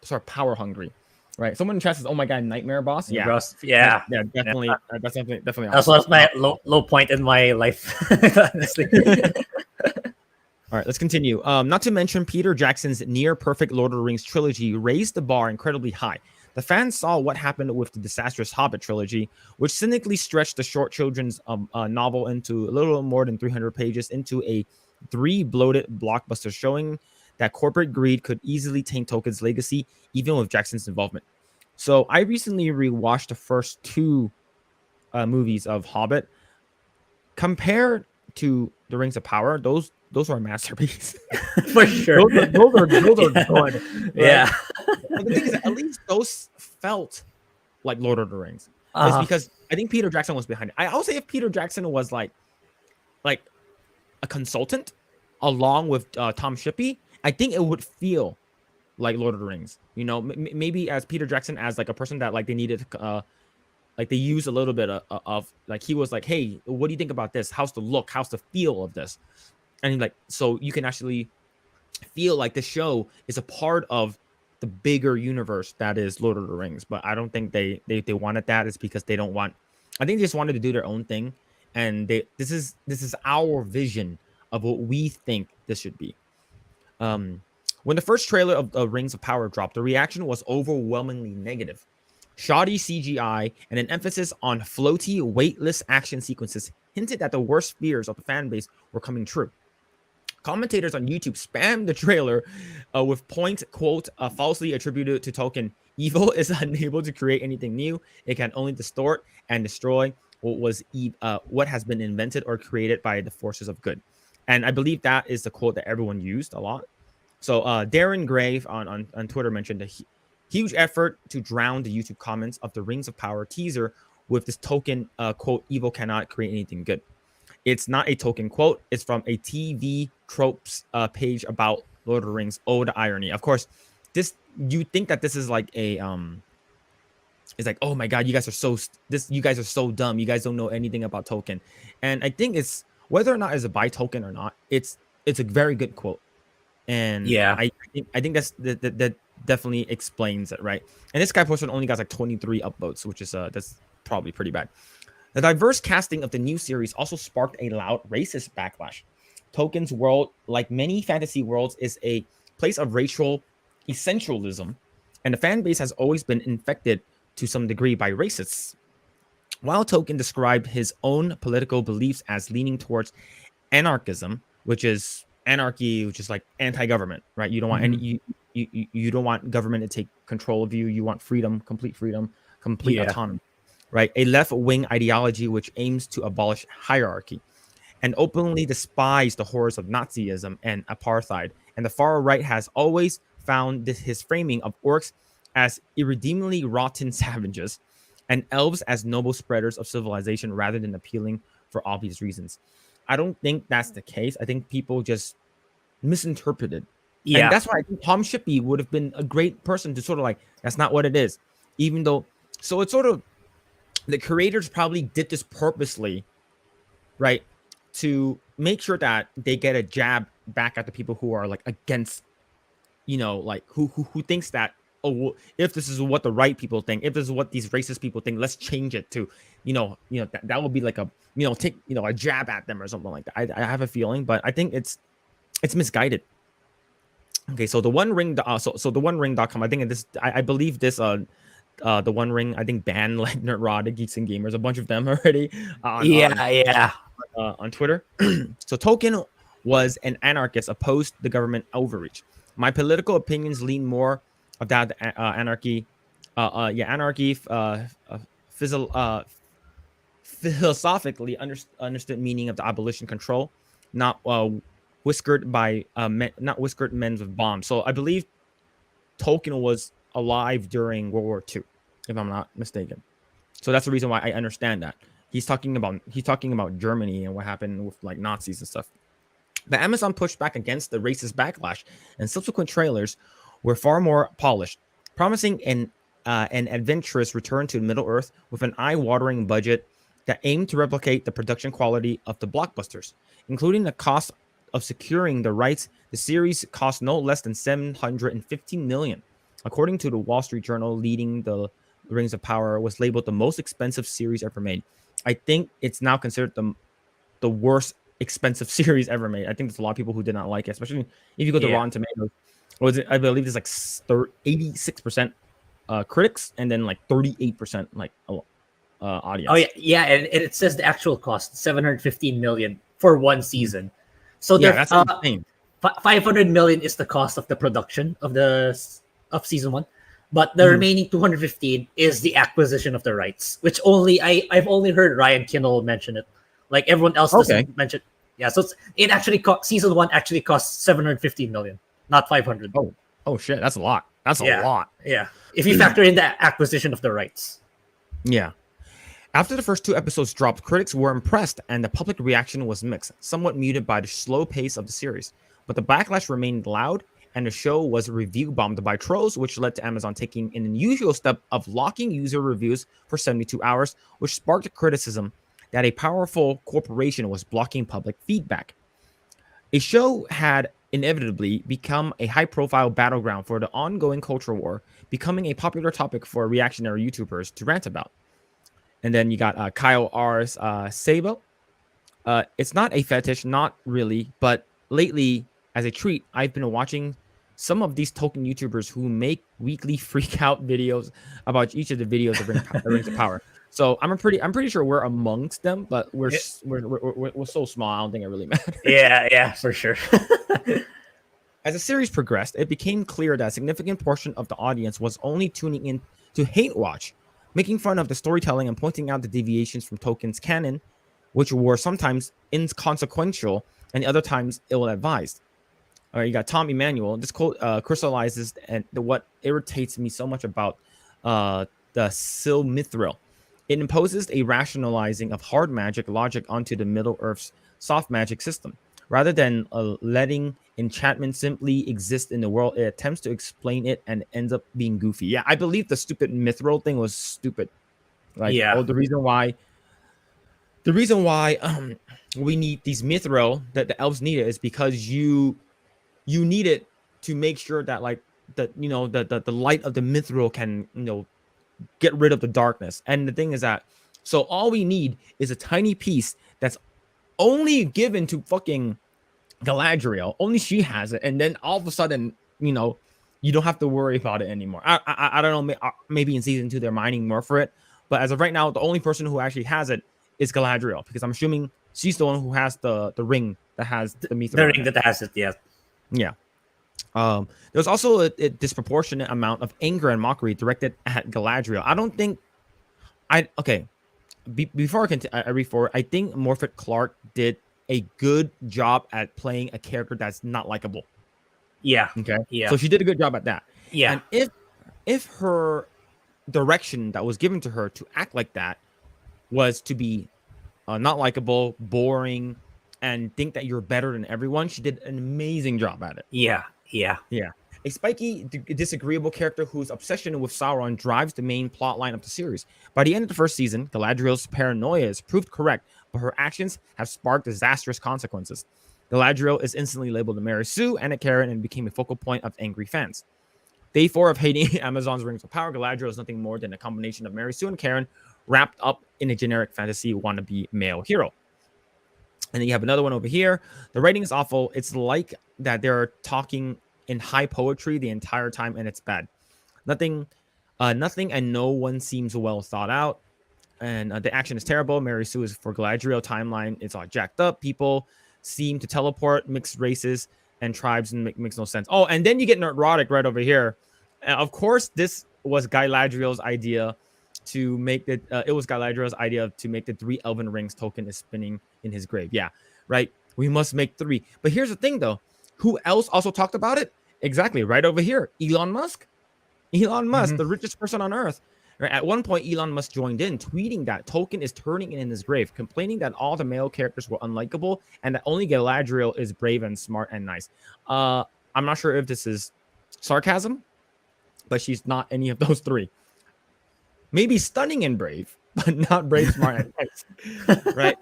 sort of power hungry, right? Someone in chat says, "Oh my god, nightmare boss." Yeah, Yeah, bros. Yeah. yeah, definitely. Yeah. That's definitely That awesome. was my low point in my life, honestly. All right, let's continue. Not to mention, Peter Jackson's near perfect Lord of the Rings trilogy raised the bar incredibly high. The fans saw what happened with the disastrous Hobbit trilogy, which cynically stretched the short children's novel into a little more than 300 pages into a three bloated blockbusters, showing that corporate greed could easily taint Tolkien's legacy, even with Jackson's involvement. So I recently rewatched the first two movies of Hobbit. Compared to the Rings of Power, those are a masterpiece. For sure. Those are Yeah. good. Right? Yeah. But the thing is, at least those felt like Lord of the Rings. It's Uh-huh. because I think Peter Jackson was behind it. I'll say if Peter Jackson was like a consultant along with Tom Shippey, I think it would feel like Lord of the Rings. You know, maybe as Peter Jackson as like a person that like they needed like they used a little bit of like he was like, hey, what do you think about this? How's the look? How's the feel of this? And he's like, so you can actually feel like the show is a part of the bigger universe that is Lord of the Rings. But I don't think they wanted that. It's because they don't want. I think they just wanted to do their own thing, and this is our vision of what we think this should be. When the first trailer of Rings of Power dropped, the reaction was overwhelmingly negative. Shoddy CGI and an emphasis on floaty, weightless action sequences hinted that the worst fears of the fan base were coming true. Commentators on YouTube spammed the trailer with point, quote, falsely attributed to Tolkien. Evil is unable to create anything new. It can only distort and destroy what has been invented or created by the forces of good. And I believe that is the quote that everyone used a lot. So Darren Grae on Twitter mentioned a huge effort to drown the YouTube comments of the Rings of Power teaser with this Tolkien quote, evil cannot create anything good. It's not a Tolkien quote. It's from a TV tropes page about Lord of the Rings. Oh, the irony. Of course, you think that this is like a it's like, oh my god, you guys are so dumb. You guys don't know anything about Tolkien. And I think it's whether or not it's a by Tolkien or not, it's a very good quote. And Yeah. I think that definitely explains it, right? And this guy posted only got like 23 upvotes, which is that's probably pretty bad. The diverse casting of the new series also sparked a loud racist backlash. Tolkien's world, like many fantasy worlds, is a place of racial essentialism, and the fan base has always been infected to some degree by racists. While Tolkien described his own political beliefs as leaning towards anarchism, which is anarchy, which is like anti-government, right? You don't want any you don't want government to take control of you. You want freedom, complete Yeah. autonomy, right? A left-wing ideology which aims to abolish hierarchy and openly despise the horrors of Nazism and apartheid. And the far right has always found his framing of orcs as irredeemably rotten savages and elves as noble spreaders of civilization rather than appealing for obvious reasons. I don't think that's the case. I think people just misinterpreted. And Yeah. that's why I think Tom Shippey would have been a great person to sort of like, that's not what it is. Even though, so it's sort of, the creators probably did this purposely, right? To make sure that they get a jab back at the people who are like against, like who thinks that, oh, well, if this is what the right people think, if this is what these racist people think, let's change it to, that will be like a, take, a jab at them or something like that. I have a feeling, but I think it's misguided. Okay, so the One Ring, so the One Ring.com, I think I believe this, the One Ring, I think banned like Nerdrod, Geeks and Gamers, a bunch of them already on Twitter. So Tolkien was an anarchist opposed to the government overreach. My political opinions lean more of that anarchy, philosophically understood meaning of the abolition control, not whiskered by not whiskered men with bombs. So I believe Tolkien was alive during World War II, if I'm not mistaken. So that's the reason why I understand that. He's talking about Germany and what happened with like Nazis and stuff. The Amazon pushed back against the racist backlash, and subsequent trailers were far more polished, promising an adventurous return to Middle Earth with an eye-watering budget that aimed to replicate the production quality of the blockbusters, including the cost of securing the rights. The series cost no less than $750 million, according to the Wall Street Journal. Leading the Rings of Power was labeled the most expensive series ever made. I think it's now considered the worst expensive series ever made. I think there's a lot of people who did not like it, especially if you go to Rotten Tomatoes. I believe there's like 86% critics and then like 38% like audience. Oh yeah, and it says the actual cost $715 million for one season. So yeah, that's insane. 500 million is the cost of the production of season 1, but the remaining 215 is the acquisition of the rights, which I've only heard Ryan Kinnell mention it. Like everyone else doesn't mention. Yeah, so it actually season 1 actually costs 715 million, not 500. Oh shit, that's a lot. That's a lot. Yeah, if you factor in the acquisition of the rights. Yeah. After the first 2 episodes dropped, critics were impressed and the public reaction was mixed, somewhat muted by the slow pace of the series. But the backlash remained loud, and the show was review bombed by trolls, which led to Amazon taking an unusual step of locking user reviews for 72 hours, which sparked criticism that a powerful corporation was blocking public feedback. A show had inevitably become a high-profile battleground for the ongoing culture war, becoming a popular topic for reactionary YouTubers to rant about. And then you got Kyle R's Sabo. It's not a fetish, not really, but lately, as a treat, I've been watching some of these Tolkien YouTubers who make weekly freak out videos about each of the videos of Rings of Power. So I'm pretty sure we're amongst them, but we're so small. I don't think it really matters. Yeah, for sure. As the series progressed, it became clear that a significant portion of the audience was only tuning in to hate watch, making fun of the storytelling and pointing out the deviations from Tolkien's canon, which were sometimes inconsequential and other times ill-advised. All right, you got Tom Emanuel. This quote crystallizes and what irritates me so much about the Silmithril. It imposes a rationalizing of hard magic logic onto the Middle Earth's soft magic system. Rather than letting enchantment simply exist in the world, it attempts to explain it and ends up being goofy. Yeah, I believe the stupid mithril thing was stupid. Like, the reason why we need these mithril, that the elves need it, is because you need it to make sure that like the light of the mithril can get rid of the darkness. And the thing is that, so all we need is a tiny piece that's only given to fucking Galadriel. Only she has it, and then all of a sudden, you don't have to worry about it anymore. I don't know. Maybe in season 2 they're mining more for it, but as of right now, the only person who actually has it is Galadriel, because I'm assuming she's the one who has the ring that has the mithril. The ring that has it, yeah. Yeah. There's also a disproportionate amount of anger and mockery directed at Galadriel. I don't think before I read forward, I think Morfydd Clark did a good job at playing a character that's not likable. Yeah. Okay. Yeah. So she did a good job at that. Yeah. And if her direction that was given to her to act like that was to be not likable, boring, and think that you're better than everyone, she did an amazing job at it. Yeah. Yeah. Yeah. A spiky, disagreeable character whose obsession with Sauron drives the main plot line of the series. By the end of the first season, Galadriel's paranoia is proved correct, but her actions have sparked disastrous consequences. Galadriel is instantly labeled a Mary Sue and a Karen and became a focal point of angry fans. Day 4 of hating Amazon's Rings of Power, Galadriel is nothing more than a combination of Mary Sue and Karen wrapped up in a generic fantasy wannabe male hero. And then you have another one over here. The writing is awful. It's like that they're talking in high poetry the entire time, and it's bad. Nothing, and no one seems well thought out. And the action is terrible. Mary Sue is for Galadriel timeline. It's all jacked up. People seem to teleport, mixed races and tribes, and makes no sense. Oh, and then you get neurotic right over here. Of course, this was Galadriel's idea to make it. It was Galadriel's idea to make the 3 Elven Rings token is spinning in his grave. Yeah, right. We must make 3. But here's the thing, though. Who else also talked about it? Exactly, right over here. Elon Musk. Elon Musk, the richest person on Earth. Right? At one point, Elon Musk joined in, tweeting that Tolkien is turning in his grave, complaining that all the male characters were unlikable and that only Galadriel is brave and smart and nice. I'm not sure if this is sarcasm, but she's not any of those 3. Maybe stunning and brave, but not brave, smart, and nice. Right?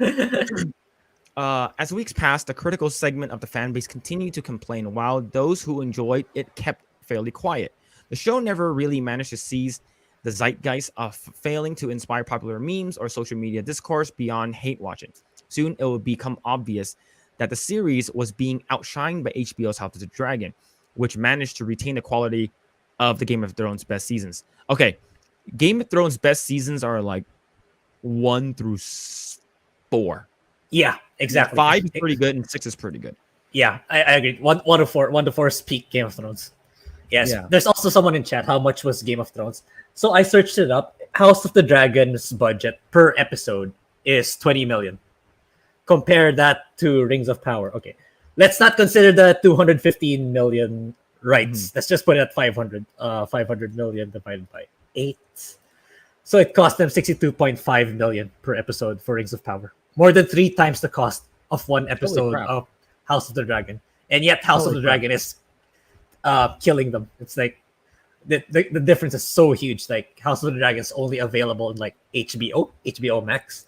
As weeks passed, the critical segment of the fan base continued to complain, while those who enjoyed it kept fairly quiet. The show never really managed to seize the zeitgeist of failing to inspire popular memes or social media discourse beyond hate watching. Soon, it would become obvious that the series was being outshined by HBO's House of the Dragon, which managed to retain the quality of the Game of Thrones best seasons. Okay, Game of Thrones best seasons are like 1 through 4. Yeah, exactly. 5 is pretty good and 6 is pretty good. Yeah, I agree. 1 to 4, 1 to 4 is peak Game of Thrones. Yes. Yeah. There's also someone in chat. How much was Game of Thrones? So I searched it up. House of the Dragon's budget per episode is 20 million. Compare that to Rings of Power. Okay, let's not consider the 215 million rights. Let's just put it at 500. 500 million divided by 8. So it cost them 62.5 million per episode for Rings of Power. More than 3 times the cost of one episode of House of the Dragon. And yet House of the Dragon is killing them. It's like the difference is so huge. Like House of the Dragon is only available in like HBO Max,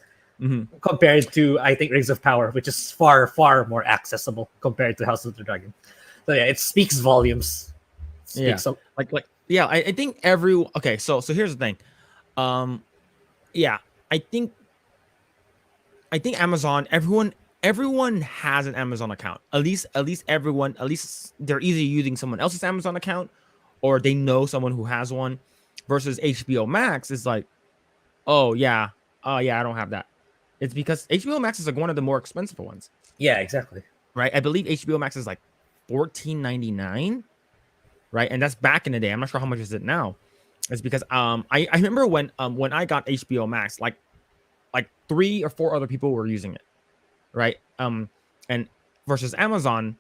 compared to I think Rings of Power, which is far more accessible compared to House of the Dragon. So yeah, it speaks volumes. I think okay. So here's the thing. I think Amazon. Everyone has an Amazon account. At least everyone. At least they're either using someone else's Amazon account, or they know someone who has one. Versus HBO Max is like, oh yeah, I don't have that. It's because HBO Max is like one of the more expensive ones. Yeah, exactly. Right. I believe HBO Max is like $14.99. Right, and that's back in the day. I'm not sure how much is it now. It's because I remember when I got HBO Max, like 3 or 4 other people were using it. Right. And versus Amazon,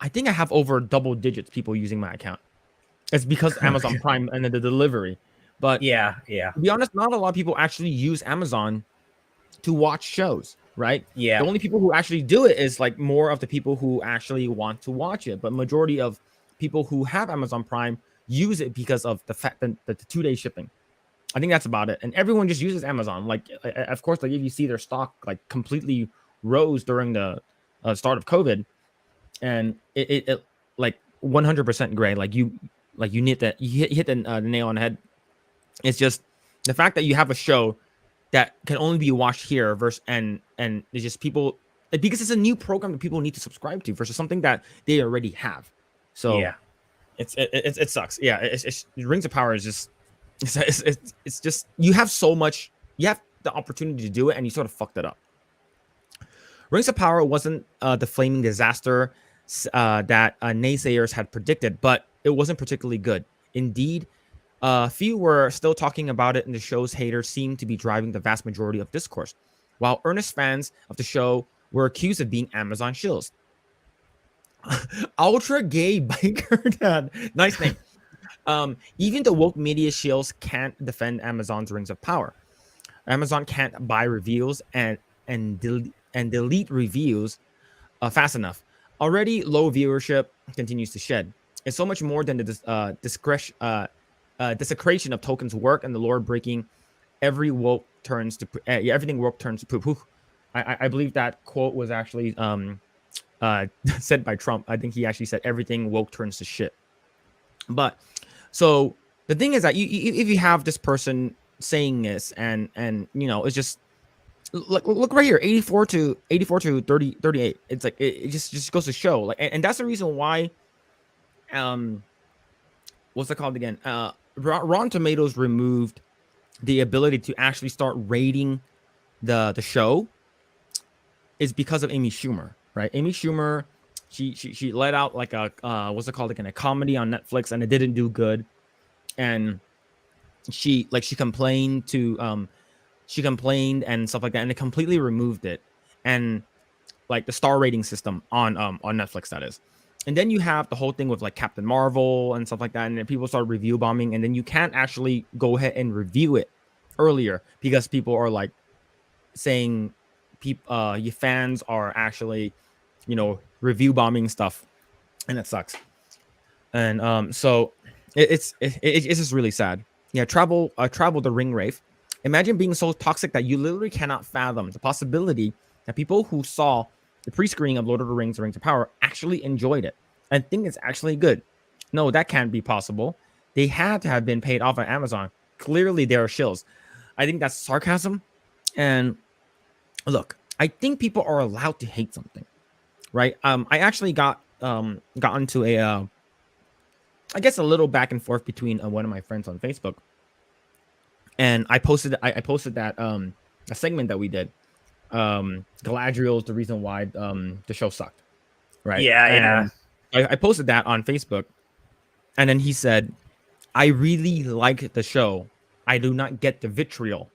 I think I have over double digits people using my account. It's because Amazon Prime and the delivery. But yeah. To be honest, not a lot of people actually use Amazon to watch shows, right? Yeah. The only people who actually do it is like more of the people who actually want to watch it. But majority of people who have Amazon Prime use it because of the fact that the 2-day shipping. I think that's about it. And everyone just uses Amazon. Like, of course, like if you see their stock like completely rose during the start of COVID, and it like 100% Grae. Like you hit that, you hit the nail on the head. It's just the fact that you have a show that can only be watched here versus and it's just people because it's a new program that people need to subscribe to versus something that they already have. So yeah, it sucks. Yeah, it's Rings of Power is just it's just you have so much, you have the opportunity to do it and you sort of fucked it up. Rings of Power wasn't the flaming disaster that naysayers had predicted, but it wasn't particularly good. Indeed, few were still talking about it, and the show's haters seemed to be driving the vast majority of discourse, while earnest fans of the show were accused of being Amazon shills. Ultra gay biker dad. Nice name. Even the woke media shills can't defend Amazon's Rings of Power. Amazon can't buy reviews and delete reviews fast enough. Already low viewership continues to shed. It's so much more than the desecration of Tolkien's work and the lore breaking. Everything woke turns to poop. I believe that quote was actually said by Trump. I think he actually said everything woke turns to shit. But so the thing is that if you have this person saying this and it's just look right here, 84 to 38. It's like it just goes to show, like, and that's the reason why what's it called again? Rotten Tomatoes removed the ability to actually start rating the show is because of Amy Schumer, right? Amy Schumer, she let out like a what's it called again? A comedy on Netflix, and it didn't do good, and she complained to she complained and stuff like that, and it completely removed it, and like the star rating system on Netflix, that is. And then you have the whole thing with like Captain Marvel and stuff like that, and then people start review bombing, and then you can't actually go ahead and review it earlier because people are like saying your fans are actually review bombing stuff, and it sucks. And so it's just really sad. Yeah, travel the ring wraith. Imagine being so toxic that you literally cannot fathom the possibility that people who saw the pre-screening of Lord of the Rings of Power actually enjoyed it and think it's actually good. No, that can't be possible. They had to have been paid off on Amazon. Clearly, they are shills. I think that's sarcasm. And look, I think people are allowed to hate something, right? I actually got into a I guess a little back and forth between one of my friends on Facebook, and I posted that a segment that we did. Galadriel is the reason why the show sucked, right? Yeah. I posted that on Facebook, and then he said, "I really like the show. I do not get the vitriol,"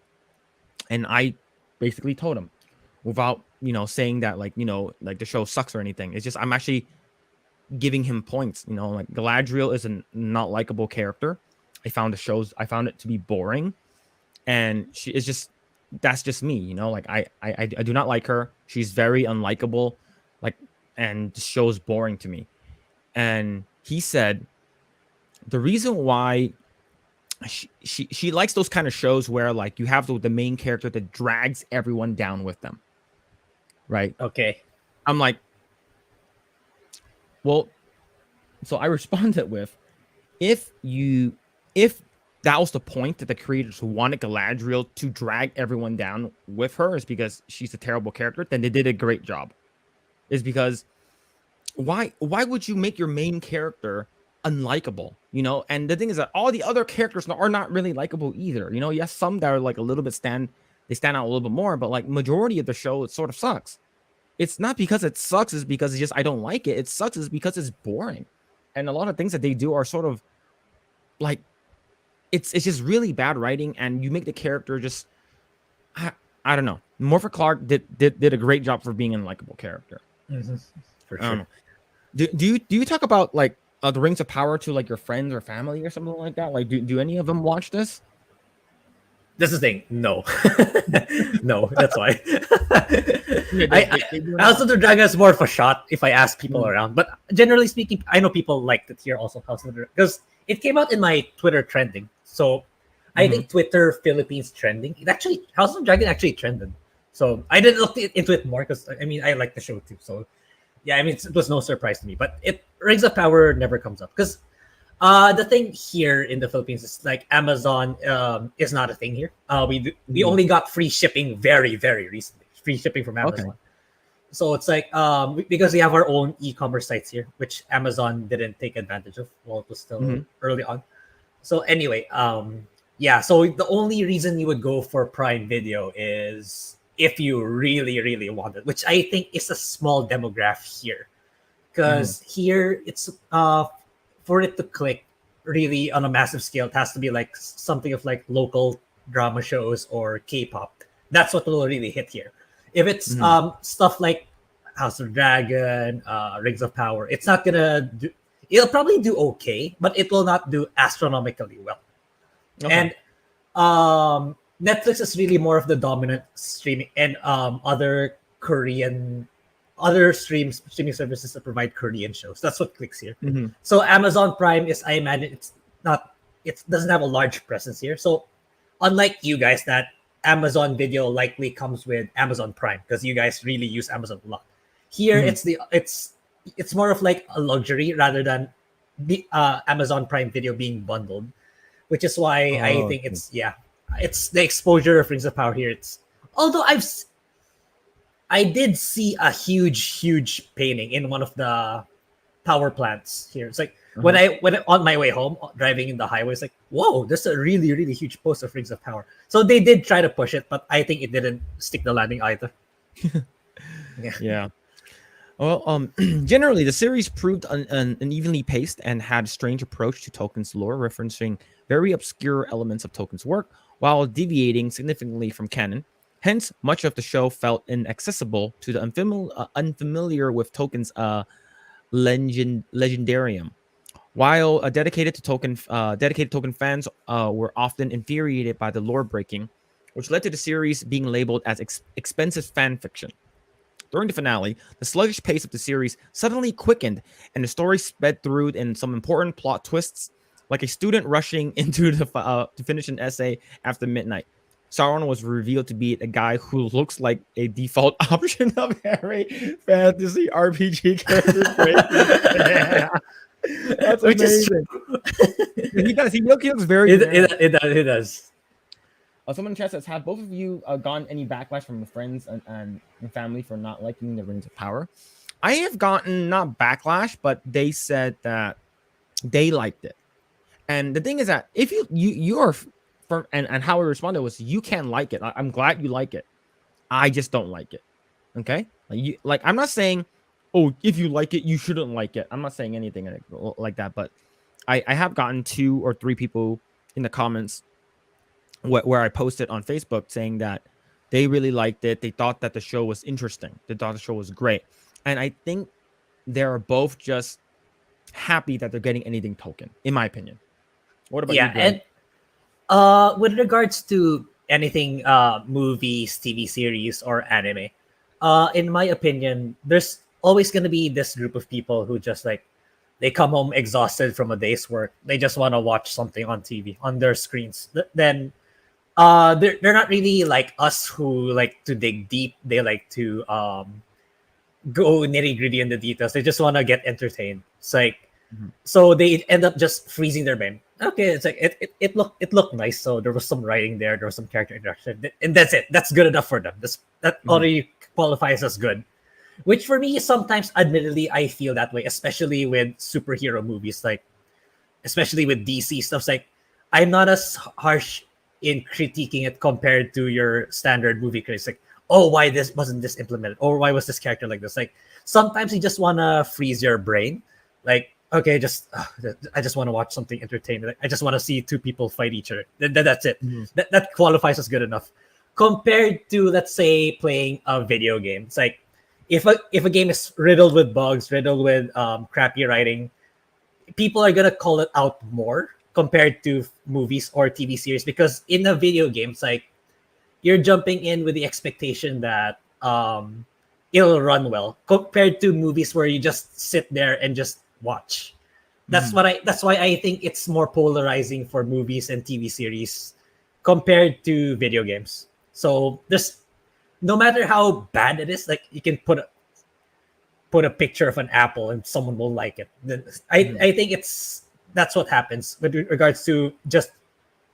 and I basically told him, without saying that like the show sucks or anything. It's just I'm actually giving him points. Like Galadriel is a not likable character. I found it to be boring, and she is just. That's just me, like I do not like her. She's very unlikable, like, and the show's boring to me. And he said the reason why she likes those kind of shows where like you have the main character that drags everyone down with them, right? Okay. I'm like, well, so I responded with, if that was the point, that the creators wanted Galadriel to drag everyone down with her, is because she's a terrible character, then they did a great job. Is because why would you make your main character unlikable? And the thing is that all the other characters are not really likable either. Yes, some that are like a little bit stand out a little bit more, but like majority of the show, it sort of sucks. It's not because it sucks, it's because it's just I don't like it. It sucks is because it's boring. And a lot of things that they do are sort of like it's just really bad writing, and you make the character just I don't know. Morpher Clark did a great job for being an unlikable character. Mm-hmm. For sure. Do you talk about like the Rings of Power to like your friends or family or something like that? Like do any of them watch this? This is the thing. No. No, that's why. House of the Dragon is more of a shot if I ask people around. But generally speaking, I know people liked it here also, House of the Dragon, because it came out in my Twitter trending. So I think Twitter Philippines trending. It actually, House of the Dragon actually trended. So I didn't look into it more because I like the show too. So yeah, it was no surprise to me. But Rings of Power never comes up because the thing here in the Philippines is like Amazon is not a thing here. We only got free shipping very, very recently. Free shipping from Amazon. Okay. So it's like because we have our own e-commerce sites here, which Amazon didn't take advantage of while it was still early on. So anyway, yeah. So the only reason you would go for Prime Video is if you really want it, which I think is a small demographic here. Because here it's for it to click really on a massive scale, it has to be like something of like local drama shows or K-pop. That's what will really hit here. If it's stuff like House of Dragon, Rings of Power, it's not gonna do. It'll probably do okay, but it will not do astronomically well. Okay. And Netflix is really more of the dominant streaming, and other streaming services that provide Korean shows. That's what clicks here. So Amazon Prime is, I imagine, it doesn't have a large presence here. So unlike you guys, that Amazon Video likely comes with Amazon Prime because you guys really use Amazon a lot. Here, it's more of like a luxury rather than the Amazon Prime Video being bundled, which is why I think it's the exposure of Rings of Power here. Although I did see a huge painting in one of the power plants here. It's like when I on my way home driving in the highway, it's like, whoa, there's a really huge poster of Rings of Power. So they did try to push it, but I think it didn't stick the landing either. Yeah. Well, generally, the series proved unevenly paced and had a strange approach to Tolkien's lore, referencing very obscure elements of Tolkien's work while deviating significantly from canon. Hence, much of the show felt inaccessible to the unfamiliar with Tolkien's legendarium. While dedicated Tolkien fans were often infuriated by the lore breaking, which led to the series being labeled as expensive fan fiction. During the finale, the sluggish pace of the series suddenly quickened, and the story sped through in some important plot twists, like a student rushing into to finish an essay after midnight. Sauron was revealed to be a guy who looks like a default option of Harry fantasy RPG character. That's amazing. He does. He looks very. It does. Someone in chat says, have both of you gotten any backlash from friends and family for not liking the Rings of Power? I have gotten not backlash, but they said that they liked it. And the thing is that if you're from and how I responded was, you can like it. I'm glad you like it. I just don't like it. Okay, I'm not saying, oh, if you like it, you shouldn't like it. I'm not saying anything like that. But I have gotten 2 or 3 people in the comments where I posted on Facebook saying that they really liked it. They thought that the show was interesting. They thought the show was great. And I think they're both just happy that they're getting anything Tolkien, in my opinion. What about you, Grae? And with regards to anything movies, TV series, or anime, in my opinion, there's always going to be this group of people who just like, they come home exhausted from a day's work. They just want to watch something on TV, on their screens. Then they're not really like us who like to dig deep. They like to go nitty gritty in the details. They just want to get entertained. It's like, so they end up just freezing their brain. Okay, it's like it looked nice. So there was some writing there. There was some character interaction, and that's it. That's good enough for them. That already qualifies as good. Which for me, sometimes, admittedly, I feel that way, especially with superhero movies, like especially with DC stuff. It's like, I'm not as harsh in critiquing it compared to your standard movie critics. Like, oh, why wasn't this implemented? Or why was this character like this? Like, sometimes you just want to freeze your brain. Like, okay, I just want to watch something entertaining. Like, I just want to see 2 people fight each other. That's it. That qualifies as good enough. Compared to, let's say, playing a video game. It's like, if a game is riddled with bugs, riddled with crappy writing, people are gonna call it out more compared to movies or TV series, because in a video game, it's like you're jumping in with the expectation that it'll run well, compared to movies where you just sit there and just watch. That's why I think it's more polarizing for movies and TV series compared to video games. So there's, no matter how bad it is, like you can put a picture of an apple and someone will like it. I think that's what happens with regards to just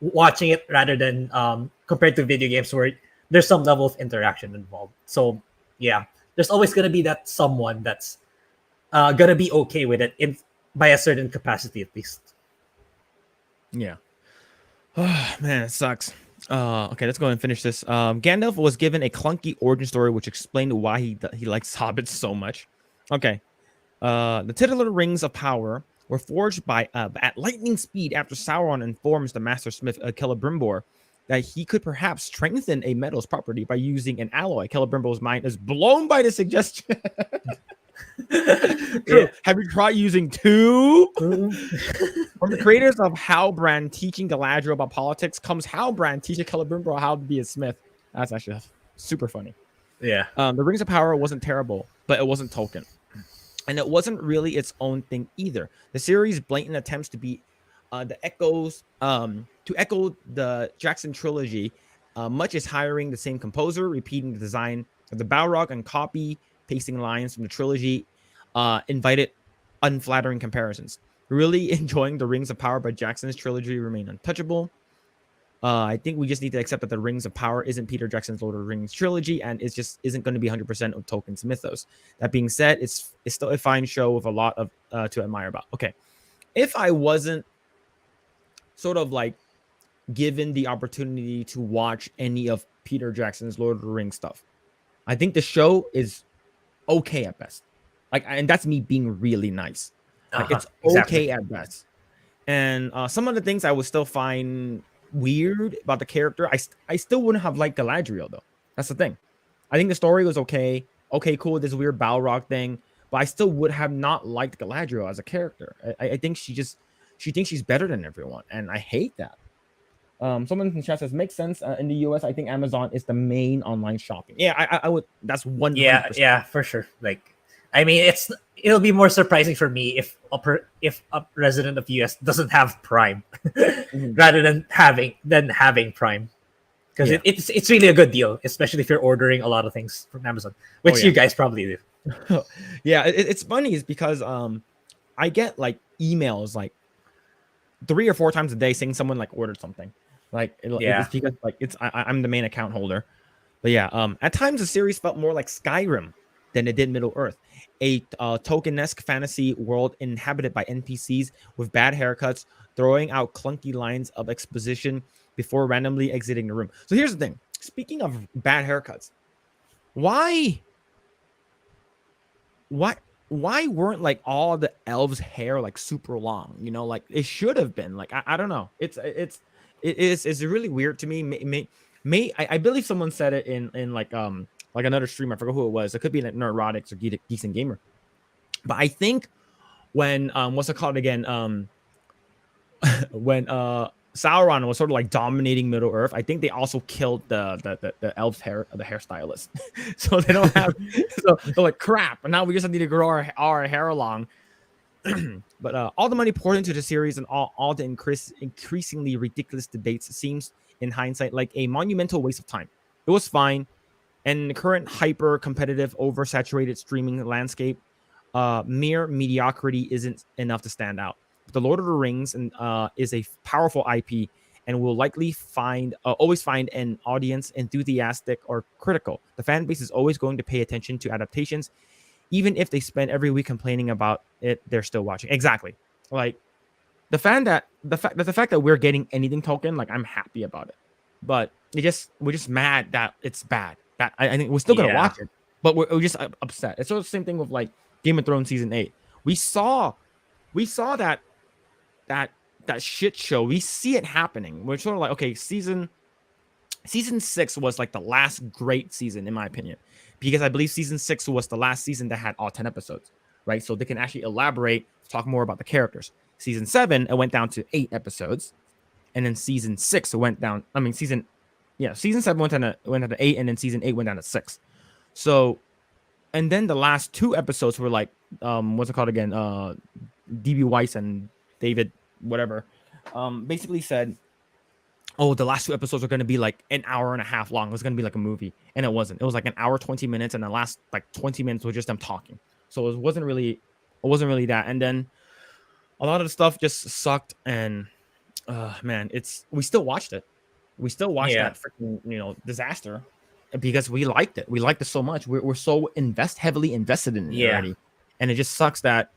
watching it rather than compared to video games where there's some level of interaction involved. So yeah, there's always gonna be that someone that's gonna be okay with it by a certain capacity at least. Yeah. Oh man, it sucks. Okay, let's go and finish this. Gandalf was given a clunky origin story, which explained why he likes hobbits so much. Okay, the titular rings of power were forged by at lightning speed after Sauron informs the master smith Celebrimbor that he could perhaps strengthen a metal's property by using an alloy. Celebrimbor's mind is blown by the suggestion. True. Yeah. Have you tried using two? From the creators of Halbrand teaching Galadriel about politics comes Halbrand teaching Celebrimbor how to be a smith. That's actually super funny. Yeah. The Rings of Power wasn't terrible, but it wasn't Tolkien. And it wasn't really its own thing either. The series' blatant attempts to be to echo the Jackson trilogy, much as hiring the same composer, repeating the design of the Balrog, and copy pasting lines from the trilogy, invited unflattering comparisons. Really enjoying the Rings of Power, but Jackson's trilogy remain untouchable. I think we just need to accept that the Rings of Power isn't Peter Jackson's Lord of the Rings trilogy, and it just isn't going to be 100% of Tolkien's mythos. That being said, it's still a fine show with a lot of to admire about. Okay, if I wasn't sort of like given the opportunity to watch any of Peter Jackson's Lord of the Rings stuff, I think the show is okay at best. Like, and that's me being really nice. Like, it's okay at best. And some of the things I would still find weird about the character. I still wouldn't have liked Galadriel though. That's the thing. I think the story was okay. Okay, cool. This weird Balrog thing, but I still would have not liked Galadriel as a character. I think she thinks she's better than everyone, and I hate that. Someone in the chat says makes sense. In the US, I think Amazon is the main online shopping. Yeah, I would. That's 100%. Yeah, for sure. Like, I mean, it'll be more surprising for me if a resident of US doesn't have Prime, rather than having Prime, because it's really a good deal, especially if you're ordering a lot of things from Amazon, which you guys probably do. Yeah, it's funny is because I get like emails like 3 or 4 times a day saying someone like ordered something. Like it's because like I'm the main account holder. But yeah, at times the series felt more like Skyrim than it did Middle Earth, a Tolkien-esque fantasy world inhabited by NPCs with bad haircuts, throwing out clunky lines of exposition before randomly exiting the room. So here's the thing. Speaking of bad haircuts, why weren't like all the elves' hair like super long? You know, like it should have been. Like I don't know. It's really weird to me. I believe someone said it in like another stream. I forgot who it was. It could be like Neurotics or Geeks and Gamer. But I think when what's it called again? When Sauron was sort of like dominating Middle Earth, I think they also killed the elf's hairstylist. So they don't have. So they're like crap, and now we just need to grow our hair along. But all the money poured into the series and all the increasingly ridiculous debates seems, in hindsight, like a monumental waste of time. It was fine, and the current hyper-competitive, oversaturated streaming landscape, mere mediocrity isn't enough to stand out. But the Lord of the Rings is a powerful IP and will likely always find an audience enthusiastic or critical. The fan base is always going to pay attention to adaptations. Even if they spend every week complaining about it, they're still watching. Exactly. Like the fact that we're getting anything Tolkien, like I'm happy about it. But we're just mad that it's bad. That I think we're still gonna watch it, but we're just upset. It's sort of the same thing with like Game of Thrones season 8. We saw that shit show. We see it happening. We're sort of like, okay, season 6 was like the last great season in my opinion, because I believe season 6 was the last season that had all 10 episodes, right? So they can actually elaborate, talk more about the characters. Season 7, it went down to 8 episodes, and then season 6 went down. I mean, season 7 went down to 8, and then season 8 went down to 6. So, and then the last 2 episodes were like, what's it called again? DB Weiss and David, whatever, basically said, oh, the last 2 episodes are going to be like an hour and a half long. It was going to be like a movie. And it wasn't. It was like an hour, 20 minutes. And the last like 20 minutes was just them talking. So it wasn't really that. And then a lot of the stuff just sucked. And man, we still watched it. We still watched that freaking, disaster because we liked it. We liked it so much. We're so heavily invested in it already. And it just sucks that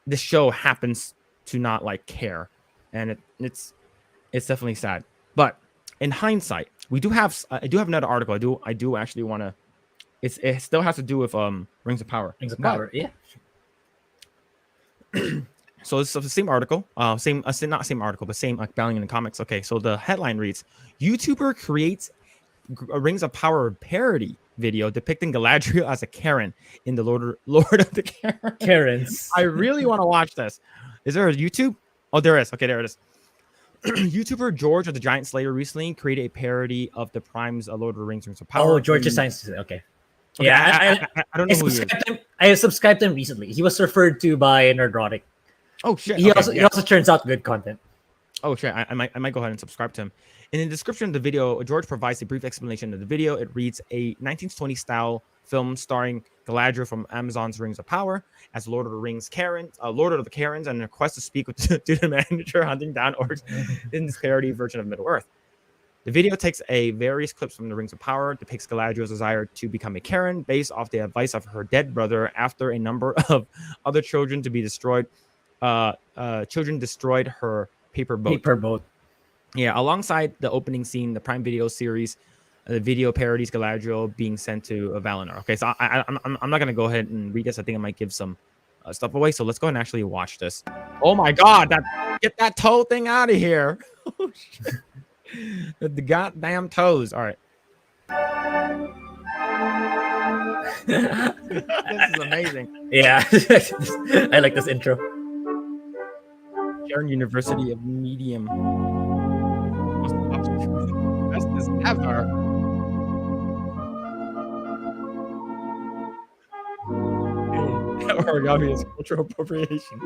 this show happens to not like care. And it's definitely sad. But in hindsight, we do have I do have another article. I do actually want to. It still has to do with Rings of Power. Rings of But- Power. Yeah. So it's the same article, same not same article, but same like Bowling in the comics. Okay, so the headline reads: YouTuber creates a Rings of Power parody video depicting Galadriel as a Karen in the Lord of the Karen. Karens. I really want to watch this. Is there a YouTube? Oh, there is. Okay, there it is. YouTuber George of the Giant Slayer recently created a parody of the Prime's Lord of the Rings of Power. Oh, George is Science. Okay. Okay, Yeah, I don't know who he is. I subscribed to him recently. He was referred to by Nerdrotic. Oh shit! He Okay, also turns out good content. Oh shit! I might go ahead and subscribe to him. In the description of the video, George provides a brief explanation of the video. It reads: a 1920 style film starring Galadriel from Amazon's Rings of Power as Lord of the Rings Karen, Lord of the Karens, and a request to speak with to the manager hunting down orcs in this parody version of Middle Earth. The video takes various clips from the Rings of Power, depicts Galadriel's desire to become a Karen based off the advice of her dead brother after a number of other children to be destroyed. Children destroyed her paper boat. Yeah, alongside the opening scene, the Prime Video series, the video parodies Galadriel being sent to Valinor. Okay, so I'm not gonna go ahead and read this. I think I might give some stuff away. So let's go ahead and actually watch this. Oh my god, get that toe thing out of here! Oh, shit. The goddamn toes. All right. This is amazing. Yeah, I like this intro. Karen University of Medium. Best is ever. Origami is cultural appropriation.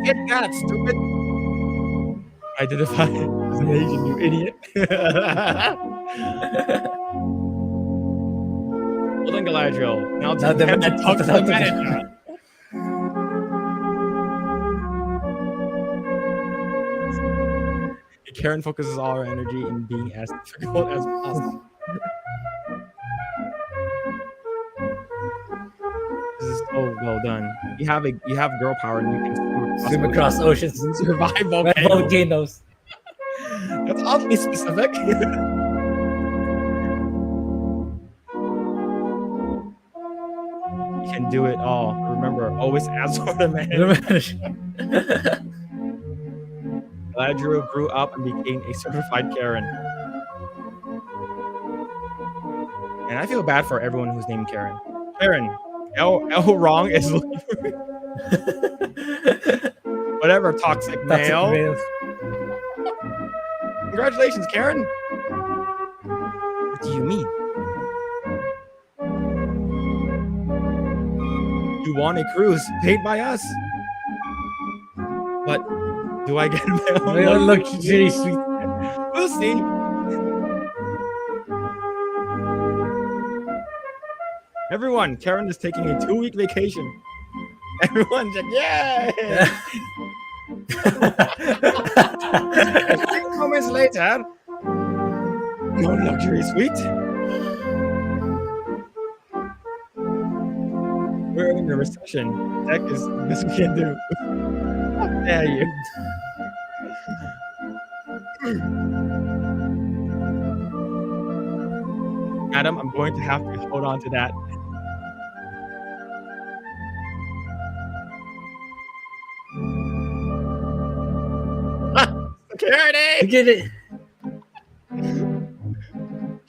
Get that, stupid. Identify as an Asian, you idiot. Well then, Galadriel. Now Now the time to talk to the man- manager. Karen focuses all her energy in being as difficult as possible. This is so well done. You have girl power and you can Swim across oceans and survive with volcanoes. That's oddly specific. You can do it all. Remember, always ask for the man. Galadriel grew up and became a certified Karen. And I feel bad for everyone who's named Karen. Karen, L wrong is whatever, toxic male. Congratulations, Karen. What do you mean? You want a cruise paid by us. But do I get my own luxury suite? We'll see. Everyone, Karen is taking a 2-week vacation. Everyone's like, yay! 6 moments later, no luxury suite. We're in a recession. Tech is this we can do. How dare you? Adam, I'm going to have to hold on to that. Security! Get it?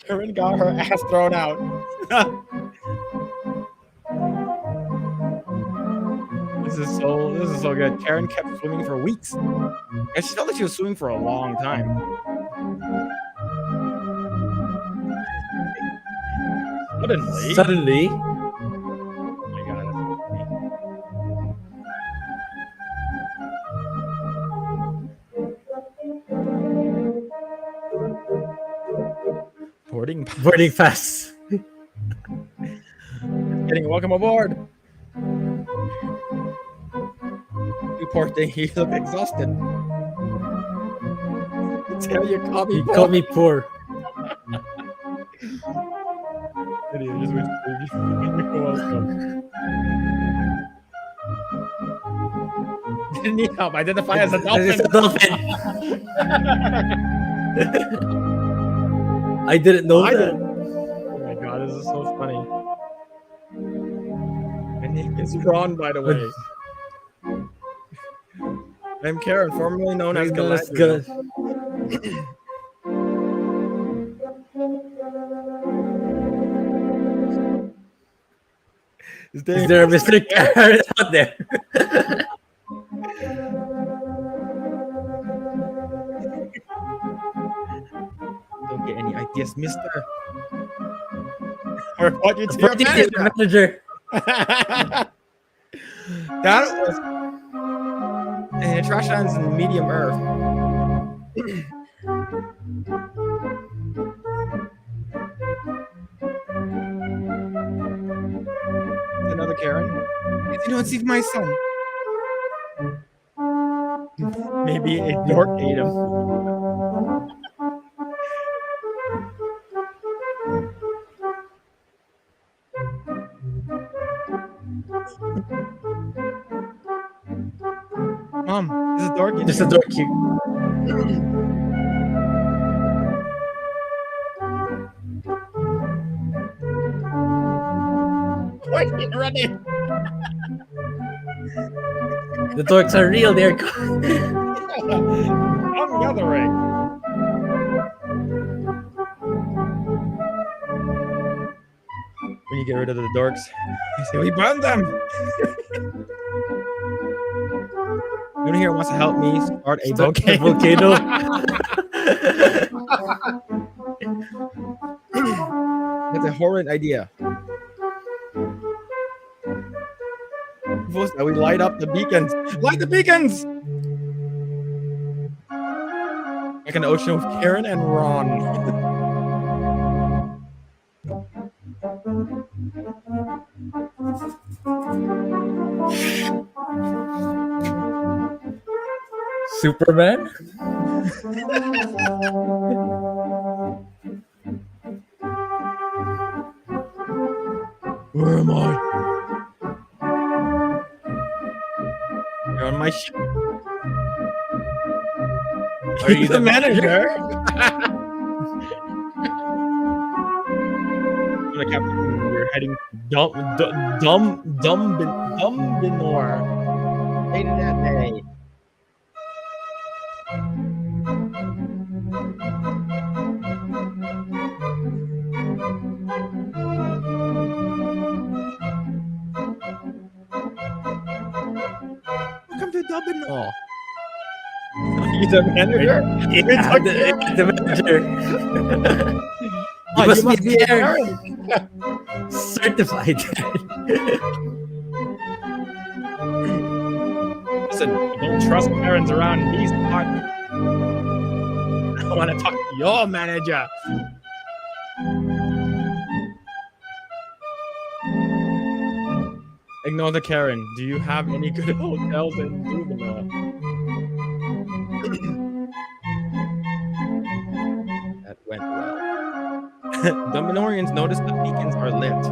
Karen got her ass thrown out. This is so good. Karen kept swimming for weeks. And she felt like she was swimming for a long time. Suddenly. Oh my god, that's so funny. Boarding pass. Getting welcome aboard. You poor thing, he looked exhausted. Tell you call me poor. Call me poor. Idiot, just wait to leave you. You're welcome. didn't need help. Identify as a It's a dolphin. dolphin. I didn't know I that. didn't. Oh my god, this is so funny. My name is Ron, by the way. I'm Karen, formerly known as That's Galadriel. good. Is Is there a Mr. Karen out there? Don't get any ideas, mister. I report you to Report your you to the manager. That was and trash lands in medium earth. Another Karen. If you don't see my son, maybe a dork ate him. Mom, there's a dork in Just here. a dork cute. Why are you running? The dorks are real. They're I'm gathering. When you get rid of the dorks, you say, we burn them. Anyone here wants to help me start a volcano? That's a horrid idea. That we light up the beacons. Light the beacons! Like an ocean of Karen and Ron. Superman? Where am I? You're on my ship. Are you the manager? Captain, we're heading to Dumbinor. Later that day. Welcome to Dumbinor. You the manager? Yeah, the manager. You must be there. Certified. Listen, you don't trust Karens around these parts. I want to talk to your manager. Ignore the Karen. Do you have any good hotels in Dubenor? That went well. Dumbinorians notice the beacons are lit.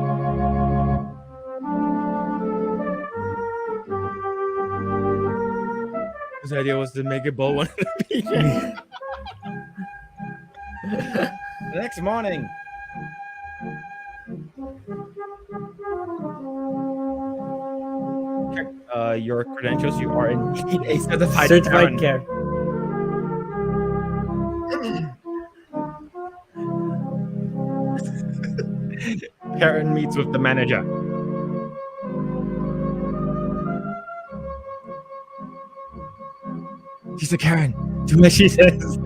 His idea was to make a bow one of the beacons. The next morning. Check your credentials. You are indeed a certified Karen. Karen meets with the manager. She's a Karen. Do as she says.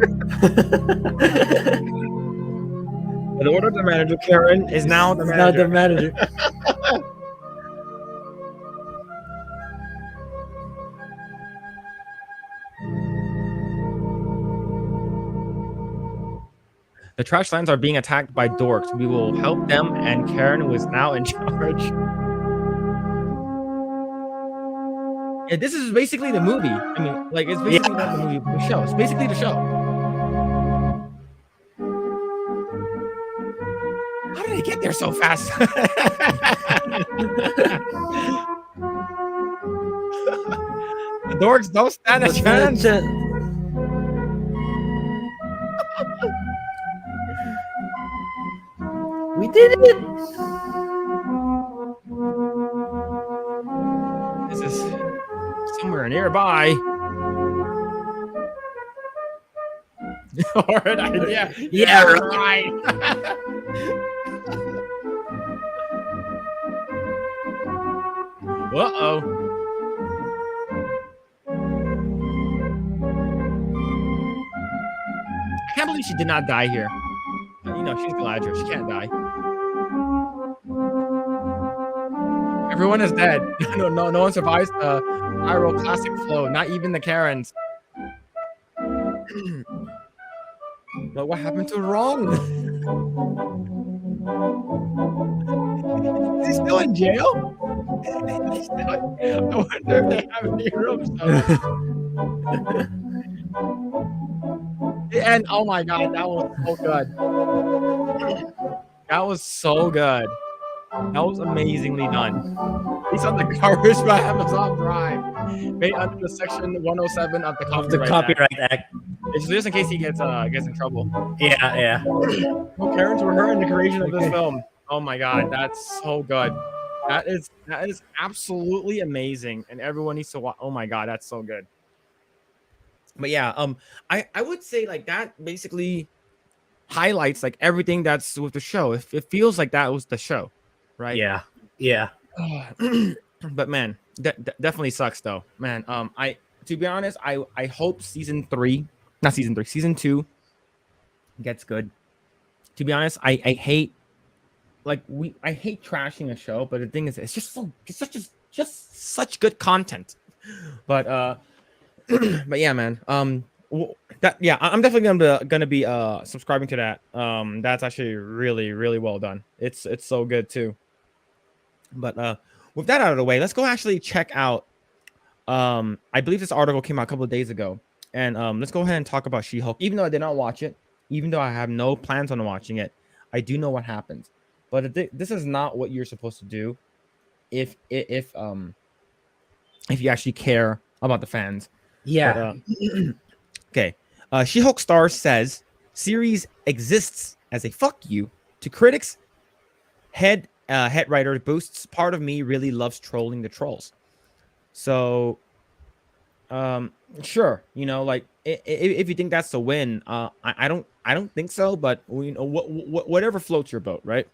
The order of the manager, Karen is now the manager. Now the manager. The trash lands are being attacked by dorks. We will help them, and Karen, who is now in charge. Yeah, this is basically the movie. I mean, like, it's basically not the movie, but the show. It's basically the show. How did they get there so fast? The dorks don't stand a chance. We did it. This is somewhere nearby. Hard idea. Yeah, right. Uh-oh. I can't believe she did not die here. You know, she's Galadriel. She can't die. Everyone is dead. No one survives the viral classic flow. Not even the Karens. But what happened to Wrong? Is he still in jail? I wonder if they have any rooms. And oh my god, that was so good. That was so good. That was amazingly done. He's on the garbage by Amazon Prime. Made under the section 107 of the Copyright Act. It's just in case he gets in trouble. Yeah. Well, parents were her in the creation of this film. Oh my god, that's so good. That is absolutely amazing, and everyone needs to watch. Oh my god, that's so good. But yeah, I would say like that basically highlights like everything that's with the show. It feels like that was the show, right? Yeah. But man, definitely sucks though, man. To be honest, I hope season 2 gets good. To be honest, I hate trashing a show, but the thing is, it's such good content. But but yeah, man. I'm definitely gonna be subscribing to that. That's actually really well done. It's so good too. But with that out of the way, let's go actually check out. I believe this article came out a couple of days ago, and let's go ahead and talk about She-Hulk. Even though I did not watch it, even though I have no plans on watching it, I do know what happens. But this is not what you're supposed to do if you actually care about the fans. Yeah. But, okay. She-Hulk star says series exists as a fuck you to critics. Head writer boosts. Part of me really loves trolling the trolls. So, sure, you know, like if you think that's the win, I don't think so. But you know, whatever floats your boat, right?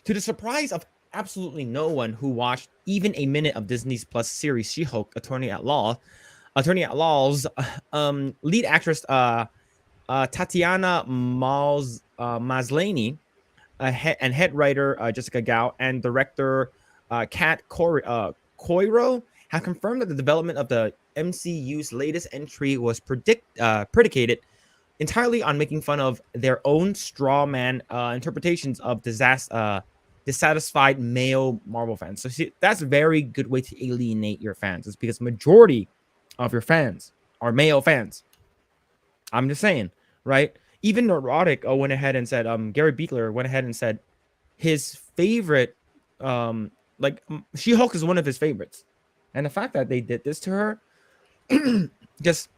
To the surprise of absolutely no one who watched even a minute of Disney's Plus series She-Hulk: Attorney at Law's lead actress Tatiana Maslany, and head writer Jessica Gao, and director Kat Coiro have confirmed that the development of the MCU's latest entry was predicated entirely on making fun of their own straw man interpretations of dissatisfied male Marvel fans. So see, that's a very good way to alienate your fans. It's because majority of your fans are male fans. I'm just saying, right? Even Neurotic went ahead and said, Gary Beekler went ahead and said his favorite, She-Hulk is one of his favorites. And the fact that they did this to her, just,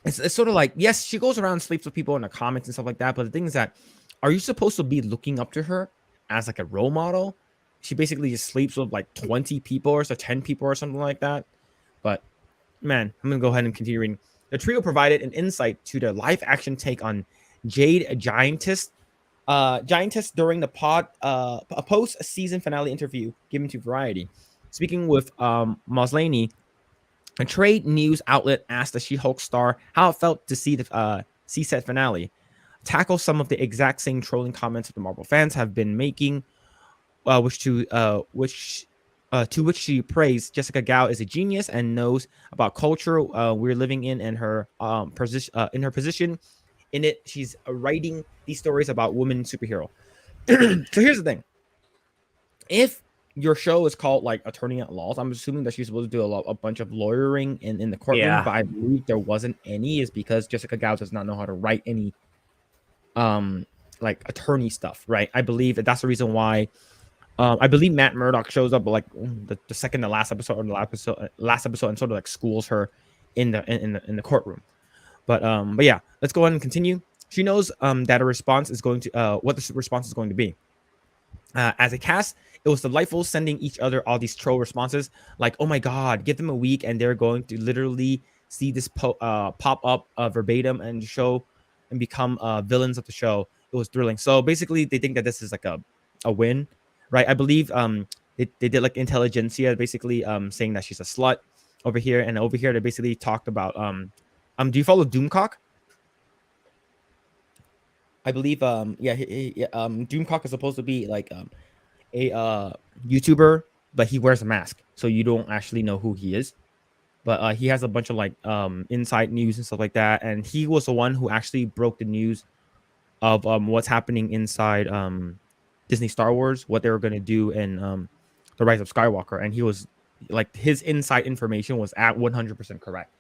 it's sort of like, yes, she goes around and sleeps with people in the comments and stuff like that. But the thing is that, are you supposed to be looking up to her as like a role model? She basically just sleeps with like 20 people or so, 10 people or something like that. But man, I'm going to go ahead and continue reading. The trio provided an insight to their live action take on Jade Giantess during the a post season finale interview given to Variety. Speaking with Maslany, a trade news outlet asked the She-Hulk star how it felt to see the set finale, tackle some of the exact same trolling comments that the Marvel fans have been making, to which she praised Jessica Gao is a genius and knows about culture we're living in, and her position in it. She's writing these stories about women superhero. So here's the thing: if your show is called like Attorney at Law, I'm assuming that she's supposed to do a bunch of lawyering in the courtroom. Yeah. But I believe there wasn't any, is because Jessica Gao does not know how to write any like attorney stuff, right? I believe that's the reason why I believe Matt Murdock shows up like the second to last episode or the last episode and sort of like schools her in the courtroom. But yeah, let's go ahead and continue. She knows that a response is going to what the response is going to be. As a cast, it was delightful sending each other all these troll responses like, oh my god, give them a week and they're going to literally see this pop up verbatim and show and become villains of the show. It was thrilling. So basically they think that this is like a win, right? I believe they did like intelligentsia, basically saying that she's a slut over here, and over here they basically talked about do you follow Doomcock? I believe Doomcock is supposed to be like a YouTuber, but he wears a mask, so you don't actually know who he is. But he has a bunch of like inside news and stuff like that, and he was the one who actually broke the news of what's happening inside Disney Star Wars, what they were going to do in the Rise of Skywalker, and he was like his inside information was at 100% correct.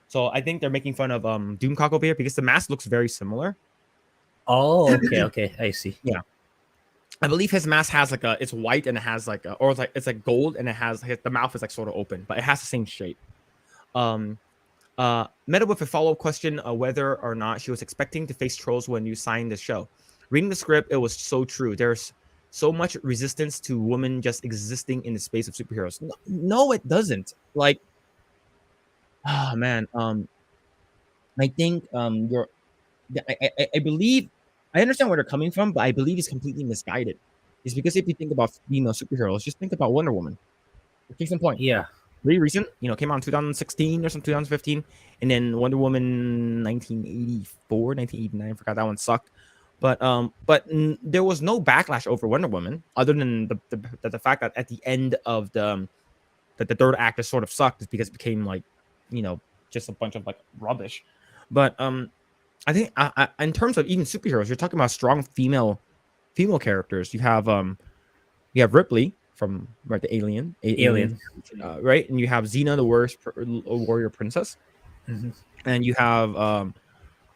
So I think they're making fun of Doomcock over here because the mask looks very similar. Oh, okay, I see. Yeah, I believe his mask has like it's white and it has like or it's like gold and it has the mouth is like sort of open, but it has the same shape. Met with a follow-up question whether or not she was expecting to face trolls when you signed the show. Reading the script, it was so true. There's so much resistance to women just existing in the space of superheroes. No, it doesn't. Like, man, I think I believe I understand where they're coming from, but I believe it's completely misguided. It's because if you think about female superheroes, just think about Wonder Woman. Case in point. Yeah. Really recent, came out in 2016 or some 2015, and then Wonder Woman 1984, 1989. I forgot that one sucked, but there was no backlash over Wonder Woman other than the fact that at the end of the third act just sort of sucked, is because it became like, just a bunch of like rubbish. But I think in terms of even superheroes, you're talking about strong female characters. You have Ripley from the Alien, right? And you have Xena, the warrior princess, and you have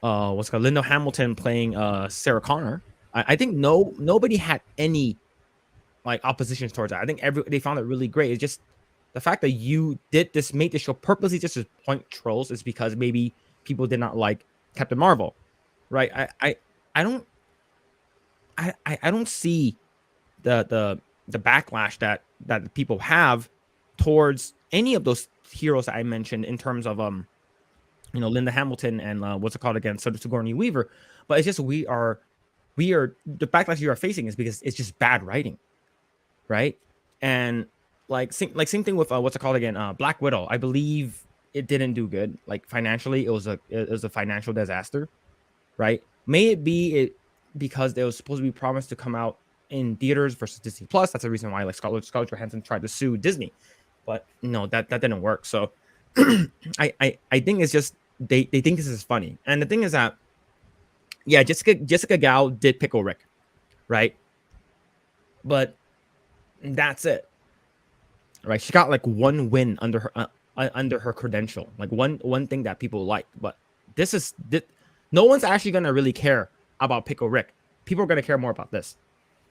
what's called Linda Hamilton playing Sarah Connor. I think nobody had any like oppositions towards that. I think they found it really great. It's just the fact that you made this show purposely just to point trolls is because maybe people did not like Captain Marvel, right? I don't see the backlash that people have towards any of those heroes that I mentioned in terms of Linda Hamilton and what's it called again, Sigourney Weaver. But it's just we are the backlash you are facing is because it's just bad writing, right? And same thing with what's it called again, Black Widow. I believe it didn't do good, like financially. It was a financial disaster, right? May it be because it was supposed to be promised to come out in theaters versus Disney Plus. That's the reason why like Scarlett Johansson tried to sue Disney, but no, that didn't work. So I think it's just they think this is funny, and the thing is that Jessica Gal did pickle Rick, right? But that's it, right? She got like one win under her credential, like one thing that people like. But no one's actually gonna really care about Pickle Rick. People are gonna care more about this.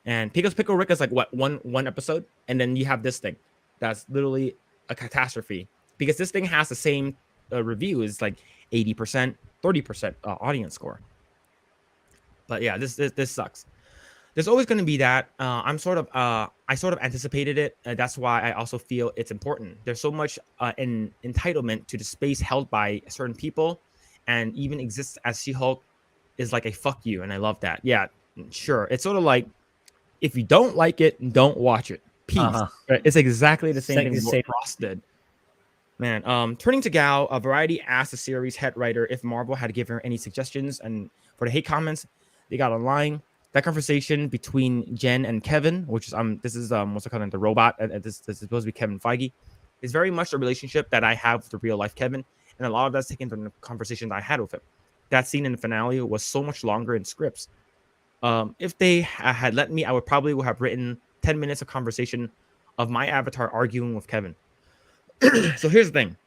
And because Pickle Rick is like what one episode, and then you have this thing that's literally a catastrophe because this thing has the same review as like 80%, 30% audience score. But yeah, this sucks. There's always going to be that. I sort of anticipated it. That's why I also feel it's important. There's so much entitlement to the space held by certain people, and even exists as She-Hulk is like a fuck you, and I love that. Yeah, sure. It's sort of like, if you don't like it, don't watch it. Peace. Right? It's exactly the same thing what Ross did. Man, turning to Gal, Variety asked the series head writer if Marvel had given her any suggestions, and for the hate comments they got online. That conversation between Jen and Kevin, which is this is what's it called, the robot, this is supposed to be Kevin Feige, is very much the relationship that I have with the real life Kevin, and a lot of that's taken from the conversations I had with him. That scene in the finale was so much longer in scripts. If they had let me, I would probably have written 10 minutes of conversation of my avatar arguing with Kevin. So here's the thing.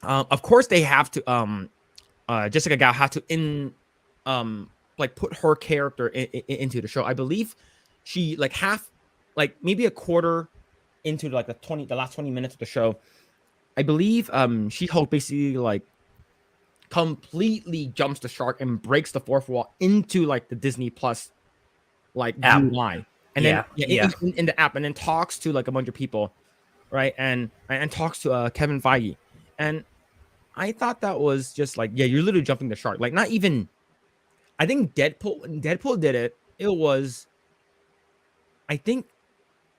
Of course, they have to. Jessica Gal had to put her character into the show. I believe she like half like maybe a quarter into like the last 20 minutes of the show, I believe She-Hulk basically like completely jumps the shark and breaks the fourth wall into like the Disney Plus like App. UI, and then Yeah, yeah. in the app, and then talks to like a bunch of people, right? And talks to Kevin Feige, and I thought that was just like, yeah, you're literally jumping the shark. Like, not even. I think when Deadpool did it, it was. I think,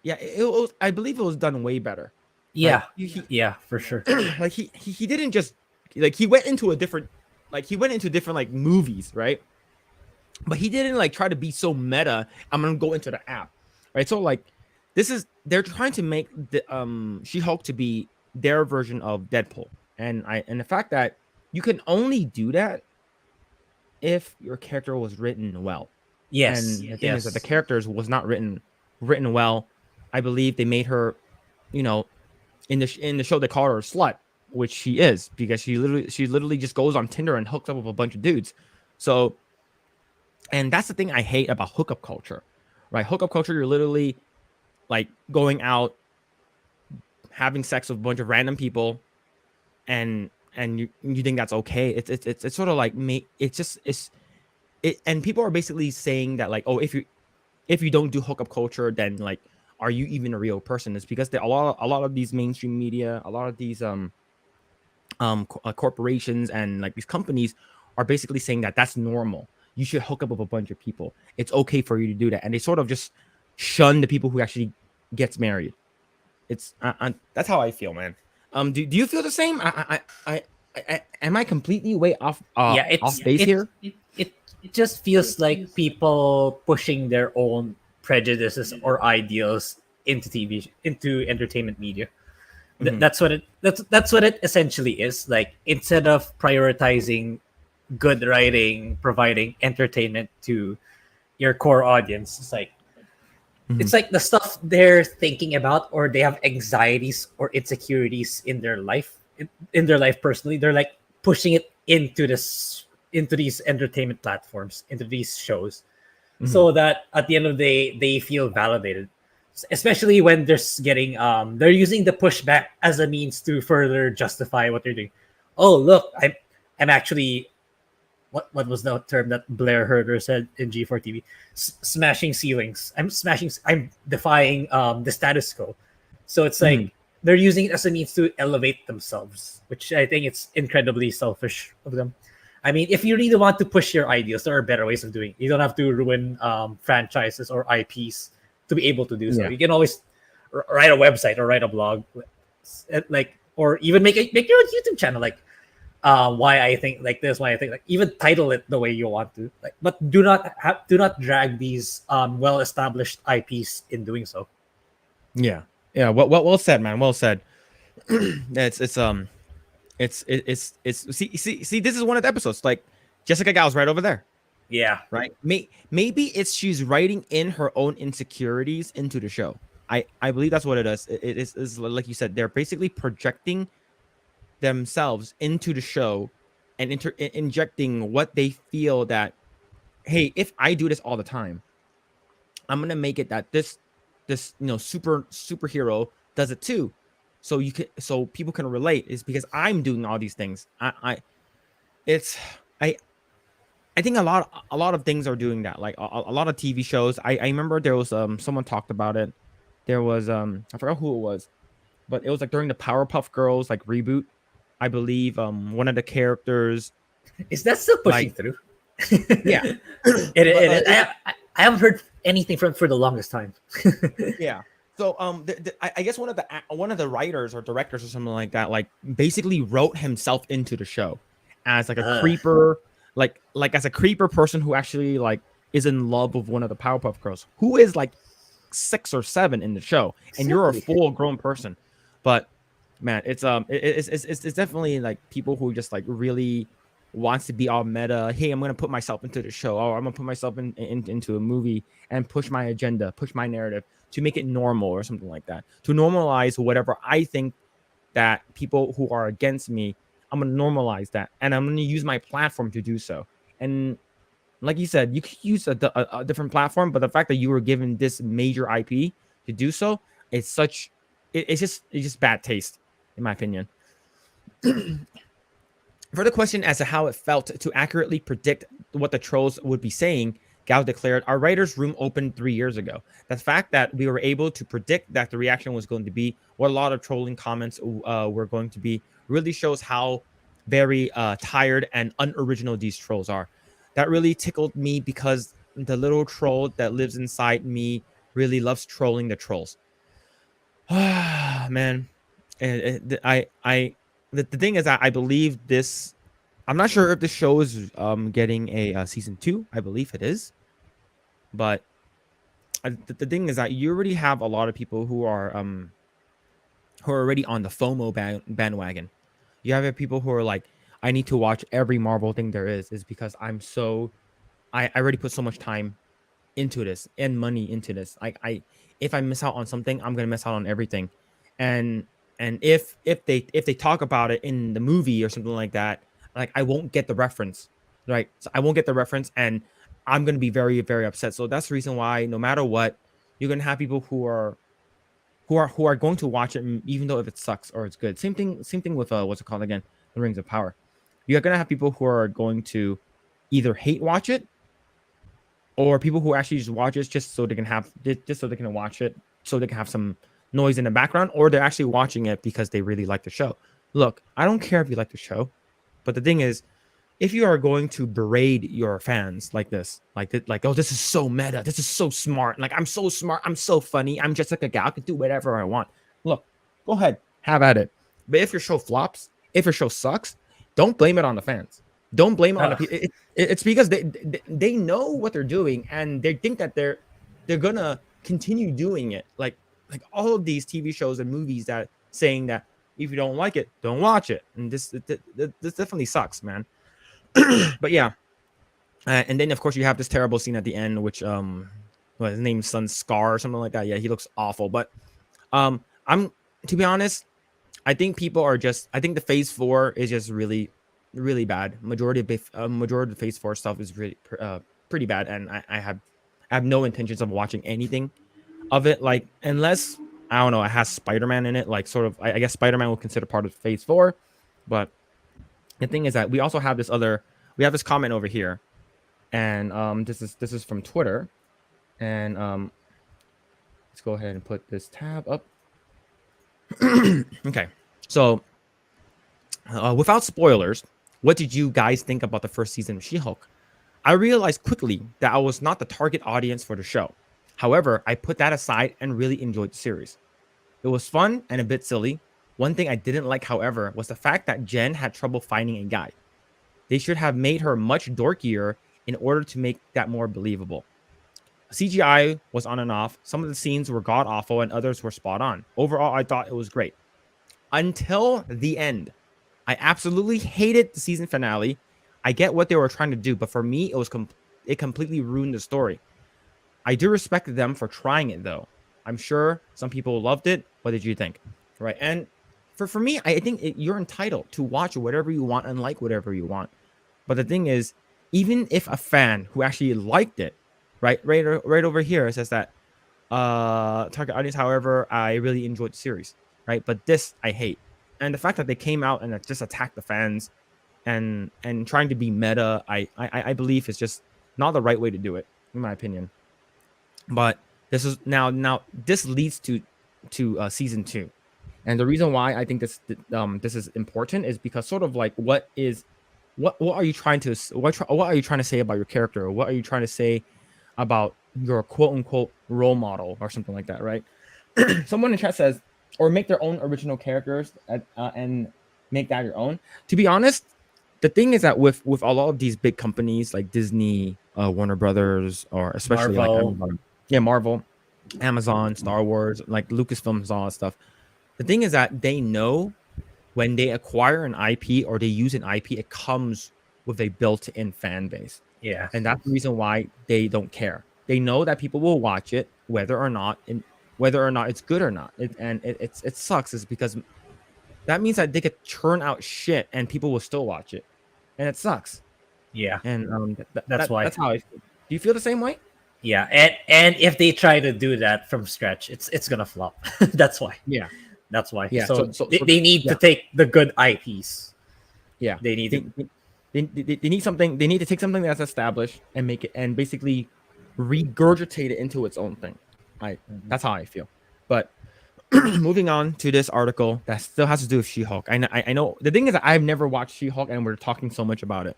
yeah, it was. I believe it was done way better. Like Yeah, yeah, for sure. like he didn't just like he went into a different like movies, right? But he didn't like try to be so meta. I'm gonna go into the app, right? So like they're trying to make the She-Hulk to be their version of Deadpool, and the fact that you can only do that if your character was written well. Yes, And the thing is that the yes. characters was not written well. I believe they made her, you know, in the show they call her a slut, which she is, because she literally just goes on Tinder and hooks up with a bunch of dudes. So, and that's the thing I hate about hookup culture, right? Hookup culture, you're literally like going out, having sex with a bunch of random people, and you think that's okay. It's sort of like and people are basically saying that like, oh, if you don't do hookup culture, then like, are you even a real person? It's because a lot of these mainstream media, a lot of these corporations and like these companies are basically saying that that's normal. You should hook up with a bunch of people. It's okay for you to do that, and they sort of just shun the people who actually gets married. It's that's how I feel, man. Do you feel the same? Am I completely way off Yeah, off base here? it just feels like people pushing their own prejudices or ideals into TV, into entertainment media. Mm-hmm. That's what it essentially is. Like, instead of prioritizing good writing, providing entertainment to your core audience, it's like the stuff they're thinking about, or they have anxieties or insecurities in their life, in their life personally. They're like pushing it into these entertainment platforms, into these shows, Mm-hmm. so that at the end of the day they feel validated. Especially when they're using the pushback as a means to further justify what they're doing. Oh, look, I'm actually, what was the term that Blair Herder said in G4 TV? Smashing ceilings. I'm defying the status quo. So it's Mm-hmm. like they're using it as a means to elevate themselves, which I think it's incredibly selfish of them. I mean, if you really want to push your ideas, there are better ways of doing it. You don't have to ruin franchises or IPs to be able to do so. Yeah. You can always write a website or write a blog, like, or even make your own YouTube channel. Like, why I think like this, why I think like, even title it the way you want to. Like, but do not drag these well established IPs in doing so. Yeah. Yeah. Well said, man. Well said. It's see. This is one of the episodes. Like, Jessica Gal's right over there, Yeah, right? Maybe it's she's writing in her own insecurities into the show. I believe that's what it is. It is like you said. They're basically projecting themselves into the show and injecting what they feel that, hey, if I do this all the time, I'm gonna make it that this superhero does it too, so people can relate. Is because I'm doing all these things. It's I I think a lot of things are doing that. Like a lot of TV shows. I remember there was someone talked about it. There was I forgot who it was, but it was like during the Powerpuff Girls like reboot. I believe one of the characters, is that still pushing like, through? yeah. I haven't heard anything from for the longest time. Yeah. So I guess one of the writers or directors or something like that, like, basically wrote himself into the show as like a creeper, like as a creeper person who actually like is in love with one of the Powerpuff Girls, who is like 6 or 7 in the show, and you're a Exactly. full grown person. But man, it's definitely like people who just like really wants to be all meta. Hey, I'm gonna put myself into the show. Oh, I'm gonna put myself into a movie and push my agenda, push my narrative to make it normal or something like that. To normalize whatever I think that people who are against me, I'm gonna normalize that, and I'm gonna use my platform to do so. And like you said, you could use a different platform, but the fact that you were given this major IP to do so, it's just bad taste, in my opinion. For the question as to how it felt to accurately predict what the trolls would be saying, Gao declared, "Our writers' room opened 3 years ago. The fact that we were able to predict that the reaction was going to be what a lot of trolling comments were going to be really shows how very tired and unoriginal these trolls are." That really tickled me because the little troll that lives inside me really loves trolling the trolls. Man, the thing is that I believe this. I'm not sure if the show is getting a season 2. I believe it is, but the thing is that you already have a lot of people who are already on the FOMO bandwagon. You have people who are like, I need to watch every Marvel thing there is because I already put so much time into this and money into this. If I miss out on something, I'm gonna miss out on everything. And if they talk about it in the movie or something like that, like I won't get the reference, right? So I won't get the reference, and I'm gonna be very very upset. So that's the reason why no matter what, you're gonna have people who are going to watch it, even though if it sucks or it's good. Same thing with what's it called again? The Rings of Power. You're gonna have people who are going to either hate watch it or people who actually just watch it just so they can watch it so they can have some noise in the background, or they're actually watching it because they really like the show. Look, I don't care if you like the show, but the thing is, if you are going to berate your fans like this, like oh, this is so meta, this is so smart, like I'm so smart, I'm so funny, I'm just like a guy, I can do whatever I want. Look, go ahead, have at it. But if your show flops, if your show sucks, don't blame it on the fans. Don't blame it on the people. It's because they know what they're doing, and they think that they're gonna continue doing it. Like all of these TV shows and movies that saying that if you don't like it, don't watch it. And this definitely sucks, man. But yeah, and then of course you have this terrible scene at the end, which his name's Son Scar or something like that. Yeah, he looks awful. But I'm to be honest, I think people are just. I think the Phase 4 is just really, really bad. Majority of the Phase 4 stuff is really pretty bad, and I have no intentions of watching anything of it. Like unless I don't know, it has Spider-Man in it. Like sort of, I guess Spider-Man will consider part of Phase 4. But the thing is that we also have this comment over here, and this is from Twitter, and let's go ahead and put this tab up. Okay, so without spoilers, what did you guys think about the first season of She-Hulk? I realized quickly that I was not the target audience for the show. However, I put that aside and really enjoyed the series. It was fun and a bit silly. One thing I didn't like, however, was the fact that Jen had trouble finding a guy. They should have made her much dorkier in order to make that more believable. CGI was on and off. Some of the scenes were god awful and others were spot on. Overall, I thought it was great. Until the end. I absolutely hated the season finale. I get what they were trying to do, but for me, it completely ruined the story. I do respect them for trying it, though. I'm sure some people loved it. What did you think? Right. And for me, I think you're entitled to watch whatever you want and like whatever you want. But the thing is, even if a fan who actually liked it, right over here, it says that target audience, however, I really enjoyed the series, right? But this I hate. And the fact that they came out and just attacked the fans and trying to be meta, I believe is just not the right way to do it, in my opinion. But this is now this leads to season 2, and the reason why I think this is important is because sort of like what are you trying to what are you trying to say about your character, or what are you trying to say about your quote unquote role model or something like that, right? Someone in chat says, or make their own original characters and make that your own. To be honest, the thing is that with a lot of these big companies like Disney, Warner Brothers, or especially Marvel. like Marvel, Amazon, Star Wars, like Lucasfilms, all that stuff. The thing is that they know when they acquire an IP or they use an IP, it comes with a built-in fan base. Yeah. And that's the reason why they don't care. They know that people will watch it whether or not it's good or not. It sucks is because that means that they could churn out shit and people will still watch it. And it sucks. Yeah. And That's why. that's how I feel. Do you feel the same way? Yeah, and if they try to do that from scratch, it's gonna flop. That's why. Yeah, That's why. yeah. So they, So they need to yeah, take the good IPs. yeah. They need to. They need something. They need to take something that's established and make it and basically regurgitate it into its own thing. Mhm. That's how I feel. But moving on to this article that still has to do with She-Hulk. I know the thing is that I've never watched She-Hulk and we're talking so much about it,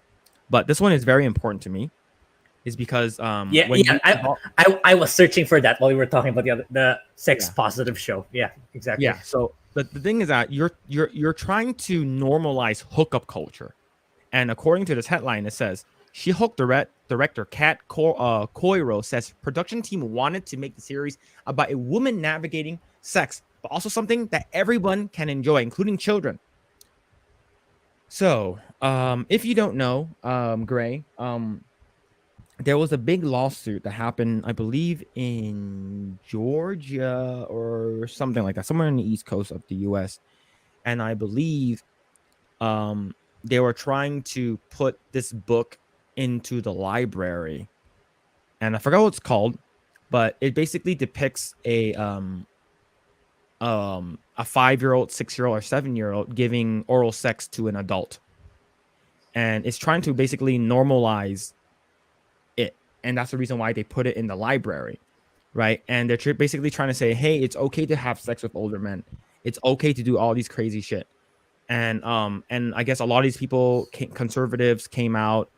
but this one is very important to me. Is because Yeah, when yeah. you involve, I was searching for that while we were talking about the sex yeah, positive show. Yeah, exactly. yeah. So the thing is that you're trying to normalize hookup culture. And according to this headline, it says She-Hulk director Coiro says production team wanted to make the series about a woman navigating sex, but also something that everyone can enjoy, including children. So, if you don't know, Grae, there was a big lawsuit that happened, I believe, in Georgia or something like that, somewhere in the East Coast of the U.S. And I believe um they were trying to put this book into the library, and I forgot what it's called, but it basically depicts a 5-year-old, 6-year-old, or 7-year-old giving oral sex to an adult, and it's trying to basically normalize it, and that's the reason why they put it in the library, right? And they're basically trying to say, hey, it's okay to have sex with older men, it's okay to do all these crazy shit. And I guess a lot of these people conservatives came out,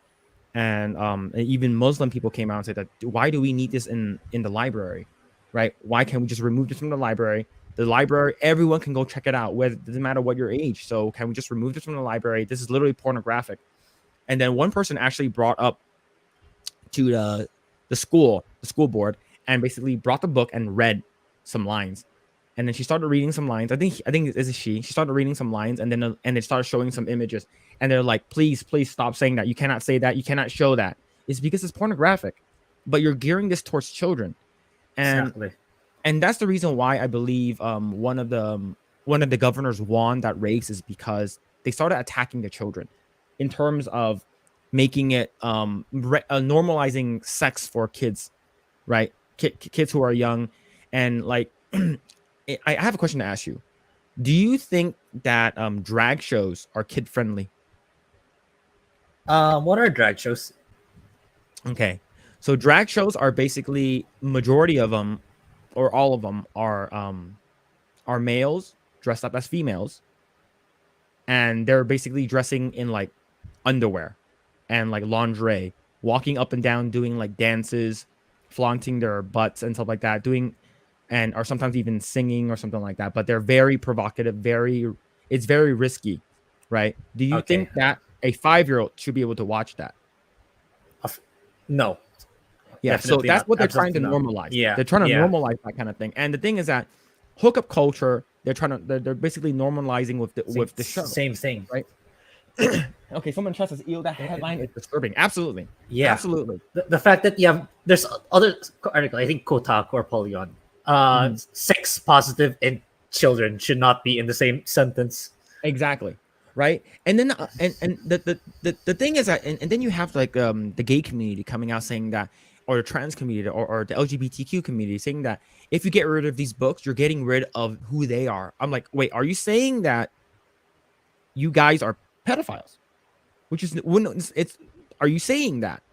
and even Muslim people came out and said that why do we need this in the library, right? Why can't we just remove this from the library? The library, everyone can go check it out, whether it doesn't matter what your age. So can we just remove this from the library? This is literally pornographic. And then one person actually brought up to the school board, and basically brought the book and read some lines. And then she started reading some lines. I think this is she. She started reading some lines, and then and it started showing some images. And they're like, please, please stop saying that. You cannot say that. You cannot show that. It's because it's pornographic. But you're gearing this towards children, and Exactly. that's the reason why I believe one of the governors won that race, is because they started attacking the children in terms of making it normalizing sex for kids, right? Kids who are young, and like I have a question to ask you. Do you think that drag shows are kid friendly? What are drag shows? Okay, so drag shows are basically, majority of them or all of them are males dressed up as females, and they're basically dressing in like underwear and like lingerie, walking up and down, doing like dances, flaunting their butts and stuff like that, doing, and or sometimes even singing or something like that. But they're very provocative, it's very risky, right? Do you Okay. think that a 5-year-old should be able to watch that? Of- No, Yeah, so definitely that's not. what they're trying to Absolutely not. normalize. Yeah, They're trying to yeah. normalize that kind of thing. And the thing is that hookup culture, they're basically normalizing Same, with the show, same thing. right? Okay, someone trusts us. Ew, that headline is disturbing. Absolutely, Yeah. absolutely. The fact that you have there's other article, I think Kotaku or Polygon. Mhm. Sex positive and children should not be in the same sentence. Exactly, right. And then and the thing is that, and then you have like the gay community coming out saying that, or the trans community, or the LGBTQ community saying that if you get rid of these books, you're getting rid of who they are. I'm like, wait, are you saying that you guys are pedophiles? Which is, when it's are you saying that?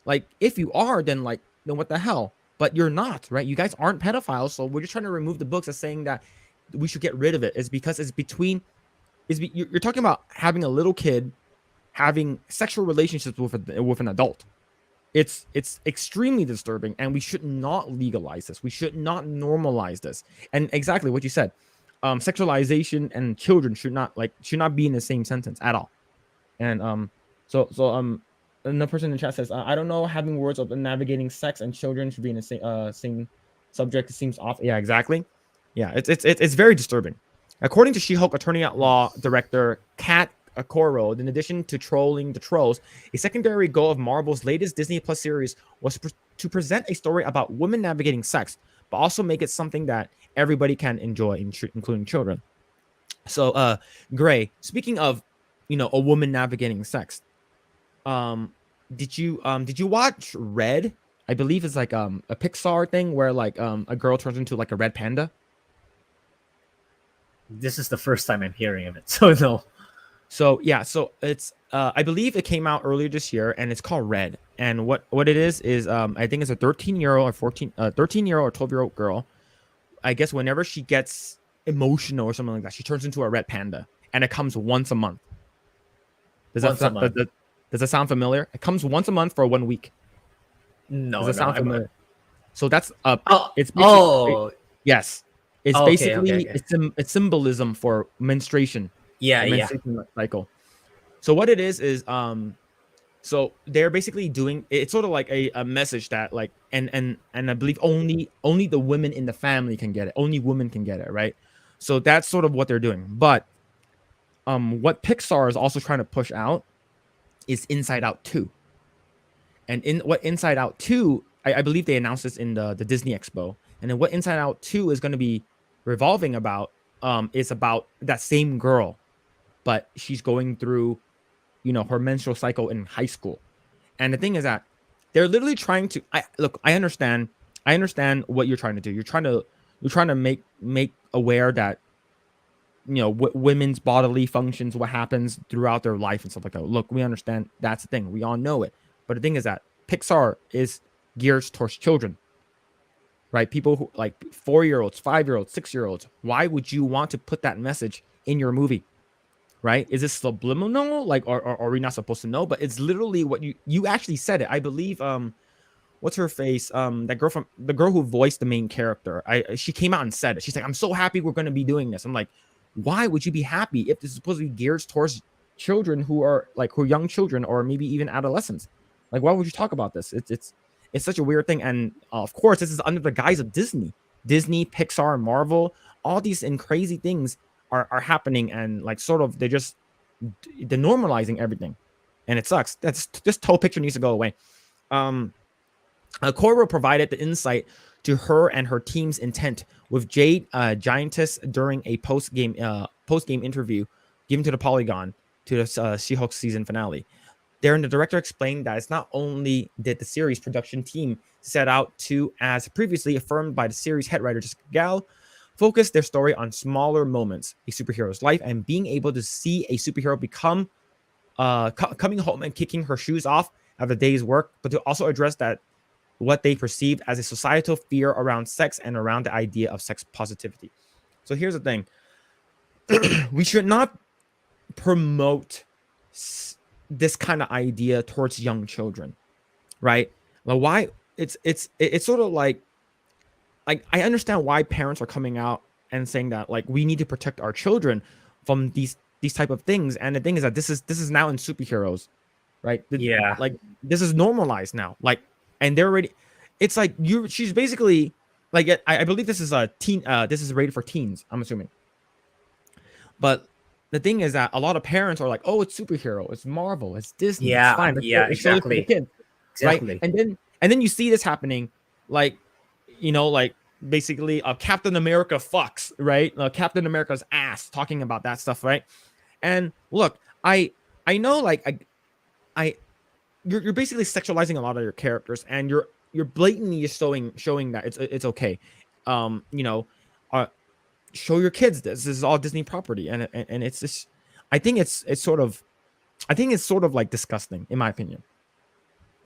Like, if you are, then what the hell? But you're not, right? You guys aren't pedophiles, so we're just trying to remove the books as saying that we should get rid of it. It's because it's between you're talking about having a little kid having sexual relationships with an adult. It's extremely disturbing, and we should not legalize this. We should not normalize this. And exactly what you said, sexualization and children should not be in the same sentence at all. And another person in the chat says, I don't know, having words of navigating sex and children should be in the same subject. It seems off. Yeah, exactly. Yeah, it's very disturbing. According to She-Hulk attorney at law director Kat Coro, in addition to trolling the trolls, a secondary goal of Marvel's latest Disney Plus series was to present a story about women navigating sex, but also make it something that everybody can enjoy, including children. So, Grae, speaking of, a woman navigating sex, um, did you watch Red? I believe it's like a Pixar thing where like a girl turns into like a red panda. This is the first time I'm hearing of it, so no. So yeah, so it's I believe it came out earlier this year, and it's called Red. And what it is I think it's a 13-year-old or 13-year-old or 12-year-old girl. I guess whenever she gets emotional or something like that, she turns into a red panda, and it comes once a month. Once a month. Does that sound familiar? It comes once a month for 1 week. Does No, that no. sound familiar? So that's Oh, it's basically oh, yes. It's oh, okay, okay, basically okay. it's symbolism for menstruation, Yeah, the yeah. menstruation cycle. So what it is so they're basically doing it's sort of like a message that like and I believe only the women in the family can get it. Only women can get it, right? So that's sort of what they're doing. But what Pixar is also trying to push out is Inside Out 2. And in what Inside Out 2, I believe they announced this in the Disney Expo. And then what Inside Out 2 is going to be revolving about is about that same girl, but she's going through, her menstrual cycle in high school. And the thing is that they're literally trying to I understand what you're trying to do. You're trying to make aware that women's bodily functions, what happens throughout their life and stuff like that. Look, we understand that's the thing. We all know it. But the thing is that Pixar is geared towards children, right? People who like 4-year-olds, 5-year-olds, 6-year-olds. Why would you want to put that message in your movie? Right? Is this subliminal? Like, or are we not supposed to know? But it's literally what you actually said it. I believe what's her face? That girl from the girl who voiced the main character. She came out and said it. She's like, I'm so happy we're gonna be doing this. I'm like, why would you be happy if this is supposed to be geared towards children who are young children or maybe even adolescents? Like, why would you talk about this? It's such a weird thing. And of course, this is under the guise of Disney, Pixar, Marvel. All these and crazy things are happening, and like sort of they're normalizing everything, and it sucks. This whole picture needs to go away. Cora provided the insight to her and her team's intent with Jade Giantess during a post game interview given to the Polygon to the She-Hulk season finale. Therein, the director explained that it's not only did the series production team set out to, as previously affirmed by the series head writer Jessica Gao, focus their story on smaller moments, a superhero's life, and being able to see a superhero become coming home and kicking her shoes off after the day's work, but to also address that what they perceived as a societal fear around sex and around the idea of sex positivity. So here's the thing. We should not promote this kind of idea towards young children, right? Well, why it's sort of like I understand why parents are coming out and saying that like we need to protect our children from these type of things. And the thing is that this is now in superheroes, right? Yeah. Like this is normalized now. Like, and they're already. It's like she's basically like I believe this is a teen. This is rated for teens. I'm assuming. But the thing is that a lot of parents are like, "Oh, it's superhero, it's Marvel, it's Disney, it's Yeah, fine, yeah, let's show this to the exactly. kids," right? Exactly. And then you see this happening, like like basically Captain America fucks, right? Captain America's ass talking about that stuff, right? And look, I know like I you're basically sexualizing a lot of your characters, and you're blatantly showing that it's okay. You know, show your kids this is all Disney property, and it's just I think it's sort of like disgusting in my opinion.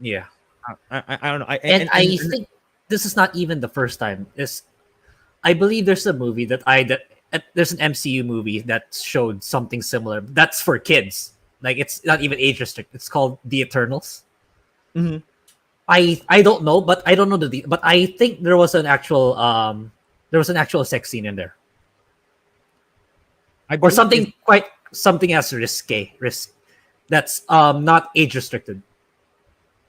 Yeah. I don't know. And I think this is not even the first time. I believe there's a movie there's an MCU movie that showed something similar. That's for kids. Like it's not even age restricted. It's called The Eternals. Mhm. I don't know, but I don't know but I think there was an actual sex scene in there, I or believe something as risk that's not age restricted.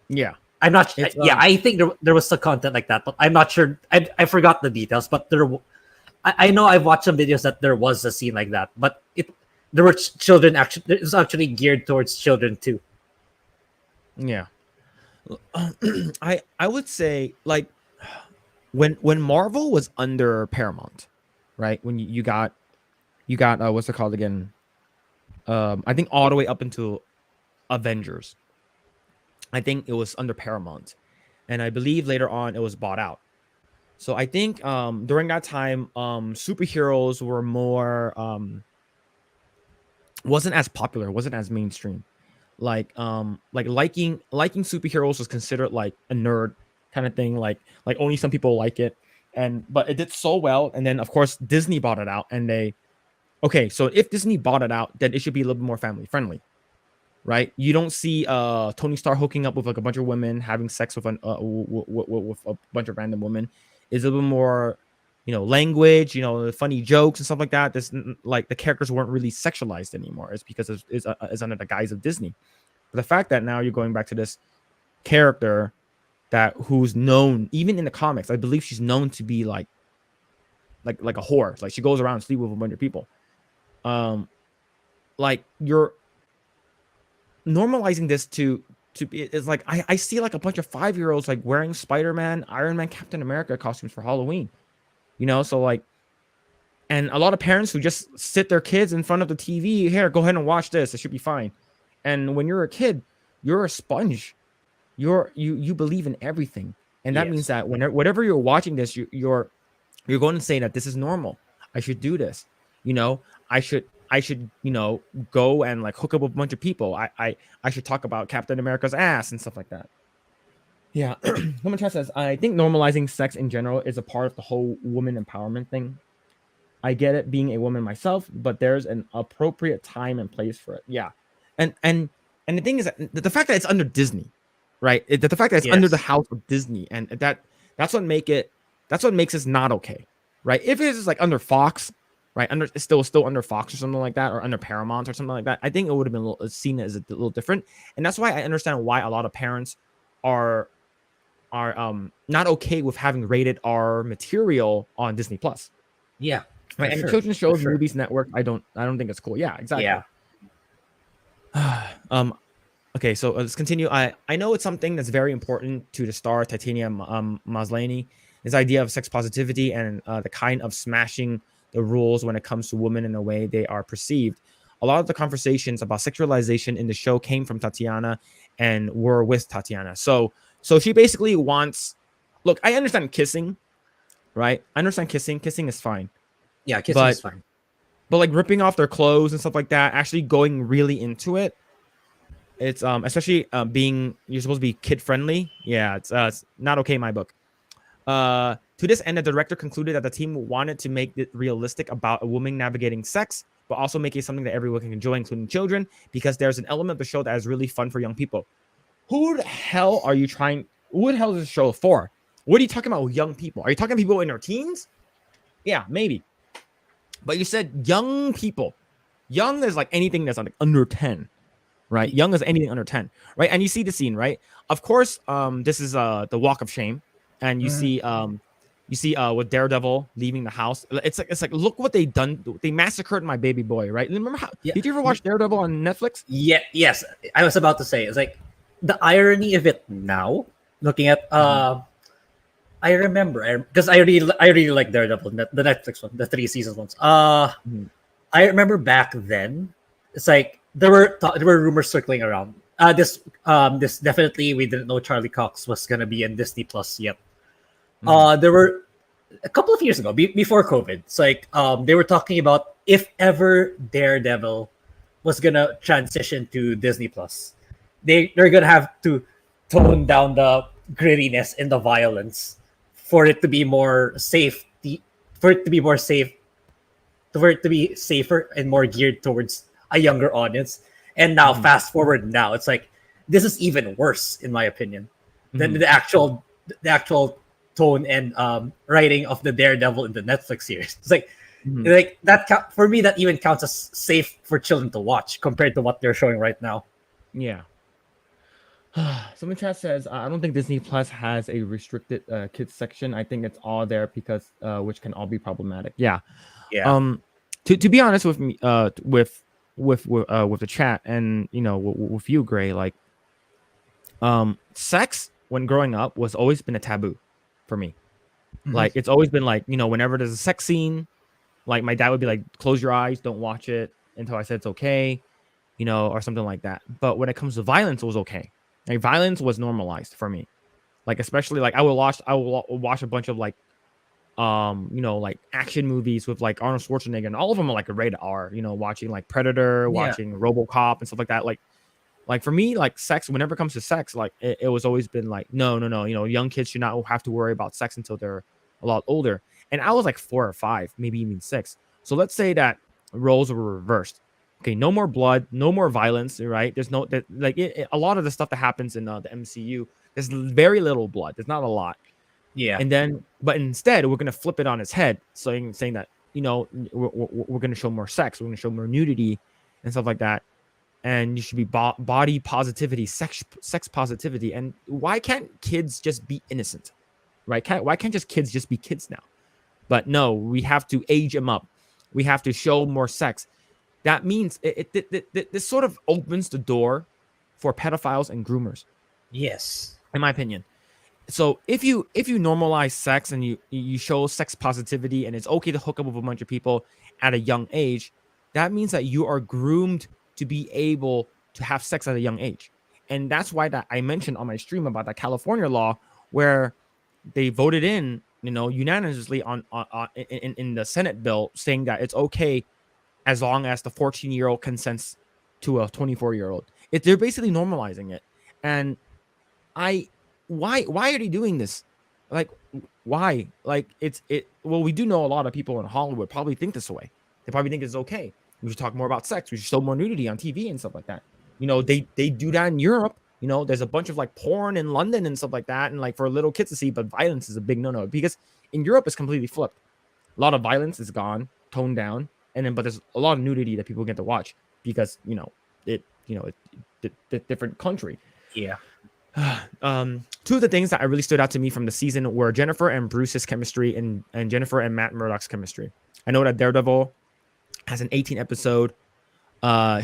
yeah. I'm not. It's Yeah, I think there was some content like that, but I'm not sure. I forgot the details, but I know I've watched some videos that there was a scene like that, but there were children actually. It was actually geared towards children too. Yeah. I would say like when Marvel was under Paramount, right? When you got what's it called again? I think all the way up until Avengers. I think it was under Paramount. and I believe later on it was bought out. So I think during that time, superheroes were more wasn't as popular, wasn't as mainstream. Like liking superheroes was considered like a nerd kind of thing. Like only some people like it, and but it did so well. And then of course Disney bought it out, and they okay. So if Disney bought it out, then it should be a little bit more family friendly, right? You don't see Tony Stark hooking up with like a bunch of women, having sex with with a bunch of random women. Is a little more, language, funny jokes and stuff like that. This like the characters weren't really sexualized anymore. It's because it's under the guise of Disney. But the fact that now you're going back to this character that who's known even in the comics, I believe she's known to be like a whore. Like she goes around and sleep with a bunch of people. Like you're normalizing this to be, it's like I see like a bunch of 5-year-olds like wearing Spider-Man, Iron Man, Captain America costumes for Halloween. So like, and a lot of parents who just sit their kids in front of the TV, here, go ahead and watch this. It should be fine. And when you're a kid, you're a sponge. You believe in everything, and that means that whatever you're watching this, you're going to say that this is normal. I should do this. I should go and like hook up with a bunch of people. I should talk about Captain America's ass and stuff like that. Yeah. Woman Chat says, I think normalizing sex in general is a part of the whole woman empowerment thing. I get it being a woman myself, but there's an appropriate time and place for it. Yeah. And the thing is that the fact that it's under Disney, right? The fact that it's under the house of Disney, and that's what makes it not okay. Right? If it's like under Fox, right? It's still under Fox or something like that, or under Paramount or something like that, I think it would have been seen as a little different. And that's why I understand why a lot of parents are not okay with having rated R material on Disney Plus. Yeah. Right. And children's shows, movies, network, I don't think it's cool. Yeah, exactly. Yeah. Okay, so let's continue. I know it's something that's very important to the star Titania Maslany, this idea of sex positivity and the kind of smashing the rules when it comes to women in the way they are perceived. A lot of the conversations about sexualization in the show came from Tatiana and were with Tatiana. So she basically wants, look, I understand kissing, right? I understand kissing. Kissing is fine. Yeah, kissing is fine. But like ripping off their clothes and stuff like that, actually going really into it, it's especially being, you're supposed to be kid friendly. Yeah, it's not okay in my book. To this end, the director concluded that the team wanted to make it realistic about a woman navigating sex, but also make it something that everyone can enjoy, including children, because there's an element of the show that is really fun for young people. Who the hell are you trying? Who the hell is this show for? What are you talking about with young people? Are you talking people in their teens? Yeah, maybe. But you said young people. Young is like anything that's like under 10, right? Young is anything under 10, right? And you see the scene, right? Of course, this is the walk of shame, and you see with Daredevil leaving the house. It's like look what they done. They massacred my baby boy, right? Remember how? Yeah. Did you ever watch Daredevil on Netflix? Yeah. Yes, I was about to say it's like the irony of it now. Looking at I remember because I really like Daredevil, the Netflix one, the 3 seasons ones. I remember back then, it's like there were rumors circling around. This definitely, we didn't know Charlie Cox was gonna be in Disney Plus yet. There were a couple of years ago, before COVID. It's like they were talking about if ever Daredevil was gonna transition to Disney Plus, they're gonna have to tone down the grittiness and the violence for it to be more safe, for it to be safer and more geared towards a younger audience. And now, fast forward now, it's like this is even worse, in my opinion, than the actual tone and writing of the Daredevil in the Netflix series. It's like that for me, that even counts as safe for children to watch compared to what they're showing right now. Yeah. Someone chat says, I don't think Disney Plus has a restricted kids section. I think it's all there because which can all be problematic. Yeah. To be honest with me, with the chat and with you, Grae, like sex when growing up was always been a taboo for me. Like it's always been like, whenever there's a sex scene, like my dad would be like, close your eyes, don't watch it until I said it's okay, or something like that. But when it comes to violence, it was okay. Like violence was normalized for me. Like especially like I will watch a bunch of like like action movies with like Arnold Schwarzenegger, and all of them are like a rated R. Watching like Predator, Yeah. watching RoboCop and stuff like that. Like for me, like sex, whenever it comes to sex, like it was always been like, no, no, no. Young kids should not have to worry about sex until they're a lot older. And I was like 4 or 5, maybe even 6. So let's say that roles were reversed. Okay, no more blood, no more violence, right? There's no that like a lot of the stuff that happens in the MCU. There's very little blood. There's not a lot. Yeah. And then, but instead, we're gonna flip it on its head, saying that we're gonna show more sex, we're gonna show more nudity and stuff like that, and you should be body positivity, sex positivity. And why can't kids just be innocent, right? Why can't just kids just be kids now? But no, we have to age them up. We have to show more sex. That means this sort of opens the door for pedophiles and groomers, Yes. in my opinion. So if you normalize sex and you show sex positivity, and it's okay to hook up with a bunch of people at a young age, that means that you are groomed to be able to have sex at a young age. And that's why that I mentioned on my stream about the California law, where they voted in unanimously in the Senate bill, saying that it's okay as long as the 14-year-old consents to a 24-year-old. They're basically normalizing it. And I why are they doing this? Like, why? Like, well, we do know a lot of people in Hollywood probably think this way. They probably think it's okay. We should talk more about sex. We should show more nudity on TV and stuff like that. They do that in Europe. There's a bunch of like porn in London and stuff like that, and like for little kids to see, but violence is a big no-no, because in Europe it's completely flipped. A lot of violence is gone, toned down, and then but there's a lot of nudity that people get to watch because it's different country. Yeah. Two of the things that I really stood out to me from the season were Jennifer and Bruce's chemistry, and Jennifer and Matt Murdock's chemistry. I know that Daredevil has an 18-episode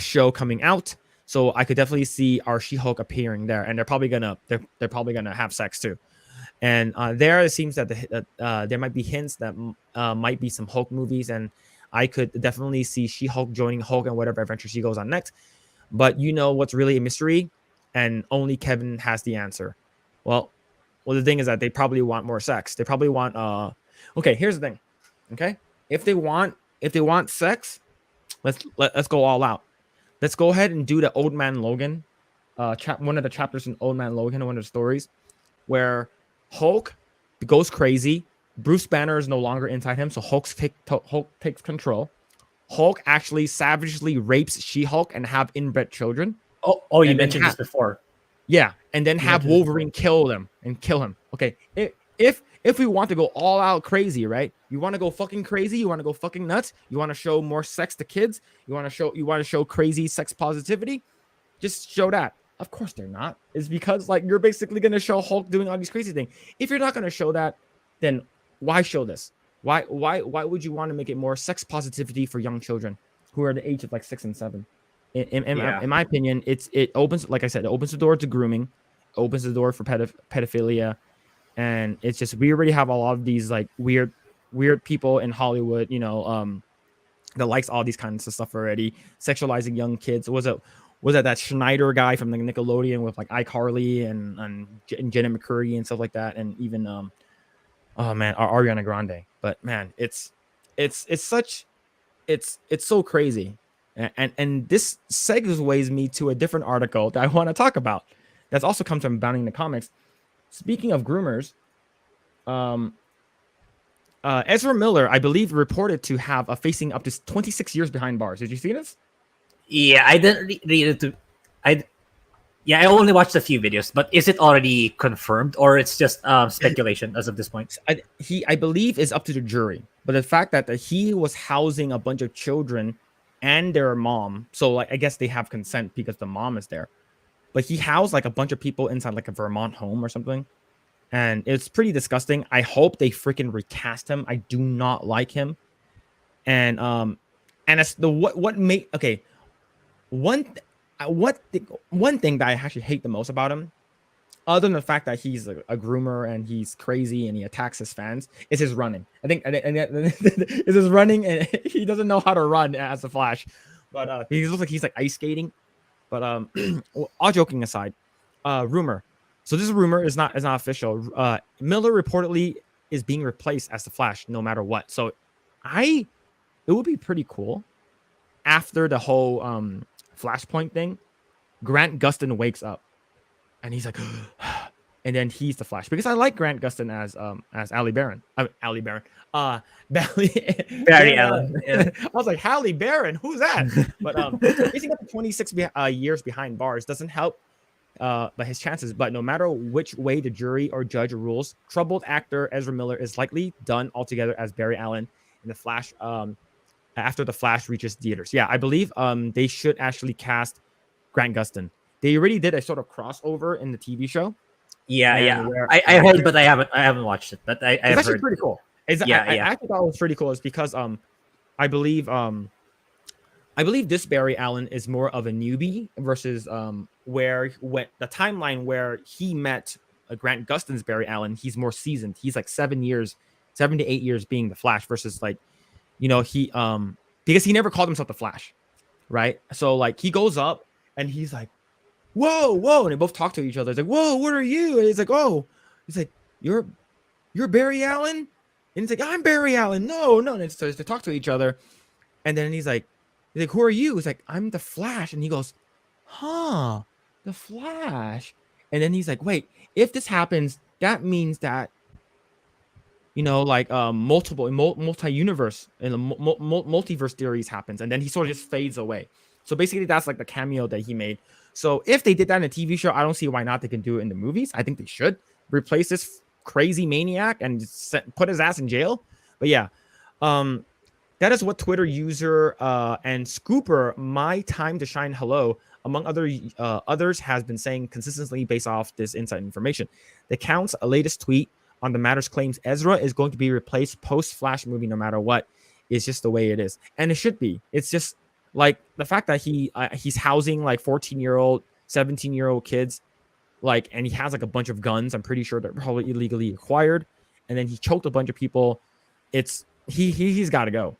show coming out, so I could definitely see our She-Hulk appearing there, and they're probably gonna have sex too. And there it seems that there might be hints that might be some Hulk movies, and I could definitely see She-Hulk joining Hulk and whatever adventure she goes on next. But what's really a mystery, and only Kevin has the answer. Well, the thing is that they probably want more sex. They probably want okay, here's the thing. Okay? If they want sex, let's go all out. Let's go ahead and do the Old Man Logan one of the chapters in Old Man Logan, one of the stories where Hulk goes crazy. Bruce Banner is no longer inside him, so Hulk takes control. Hulk actually savagely rapes She-Hulk and have inbred children. Oh, you mentioned this before. Yeah, and then have Wolverine kill him. Okay, if we want to go all out crazy, right? You want to go fucking crazy. You want to go fucking nuts. You want to show more sex to kids. You want to show crazy sex positivity. Just show that. Of course they're not. It's because like you're basically gonna show Hulk doing all these crazy things. If you're not gonna show that, then why show this? Why would you want to make it more sex positivity for young children who are the age of like 6 and 7? In my opinion, it opens, like I said, it opens the door to grooming, opens the door for pedophilia, and it's just we already have a lot of these like weird people in Hollywood, that likes all these kinds of stuff already, sexualizing young kids. Was it that Schneider guy from the Nickelodeon with like iCarly and Jenna McCurry and stuff like that, and even Ariana Grande. But man, it's so crazy. And this segues me to a different article that I want to talk about. That's also comes from Bounding the Comics. Speaking of groomers, Ezra Miller, I believe, reported to have facing up to 26 years behind bars. Did you see this? Yeah, I didn't read it. I only watched a few videos, but is it already confirmed or it's just speculation as of this point? I believe is up to the jury, but the fact that he was housing a bunch of children and their mom, so like I guess they have consent because the mom is there, but he housed like a bunch of people inside like a Vermont home or something, and it's pretty disgusting. I hope they freaking recast him. I do not like him, and it's the what made okay one thing that I actually hate the most about him, other than the fact that he's a groomer and he's crazy and he attacks his fans, is his running. I think is his running, and he doesn't know how to run as a Flash. But he looks like he's like ice skating. But all joking aside, rumor, So this rumor is not official. Miller reportedly is being replaced as the Flash no matter what. So it would be pretty cool after the whole Flashpoint thing. Grant Gustin wakes up and he's like, and then he's the Flash, because I like Grant Gustin as Ali Baron. Ali Baron. Barry Allen. Yeah. I was like, Halle Baron, who's that? But facing up to 26 years behind bars doesn't help but his chances. But no matter which way the jury or judge rules, troubled actor Ezra Miller is likely done altogether as Barry Allen in the Flash. After the Flash reaches theaters, yeah, I believe they should actually cast Grant Gustin. They already did a sort of crossover in the TV show. Yeah. I heard, but I haven't watched it. But I have heard. Pretty cool. I actually thought it was pretty cool. Is because I believe this Barry Allen is more of a newbie versus where the timeline where he met Grant Gustin's Barry Allen, he's more seasoned. He's like 7 to 8 years being the Flash versus like, he because he never called himself the Flash, right? So like he goes up and he's like, whoa, and they both talk to each other. It's like, whoa, what are you? And he's like, oh, he's like, you're Barry Allen, and he's like, I'm Barry Allen. No, and it starts to talk to each other, and then he's like, who are you? He's like, I'm the Flash, and he goes, huh, the Flash, and then he's like, wait, if this happens, that means that multi-universe and multiverse theories happens, and then he sort of just fades away. So basically, that's like the cameo that he made. So if they did that in a TV show, I don't see why not they can do it in the movies. I think they should replace this crazy maniac and put his ass in jail. But yeah, that is what Twitter user and Scooper, My Time to Shine Hello, among others, has been saying consistently based off this inside information. The account's latest tweet on the matters claims Ezra is going to be replaced post-Flash movie no matter what. It's just the way it is. And it should be. It's just like the fact that he's housing like 14-year-old, 17-year-old kids, like, and he has like a bunch of guns. I'm pretty sure they're probably illegally acquired. And then he choked a bunch of people. He's got to go.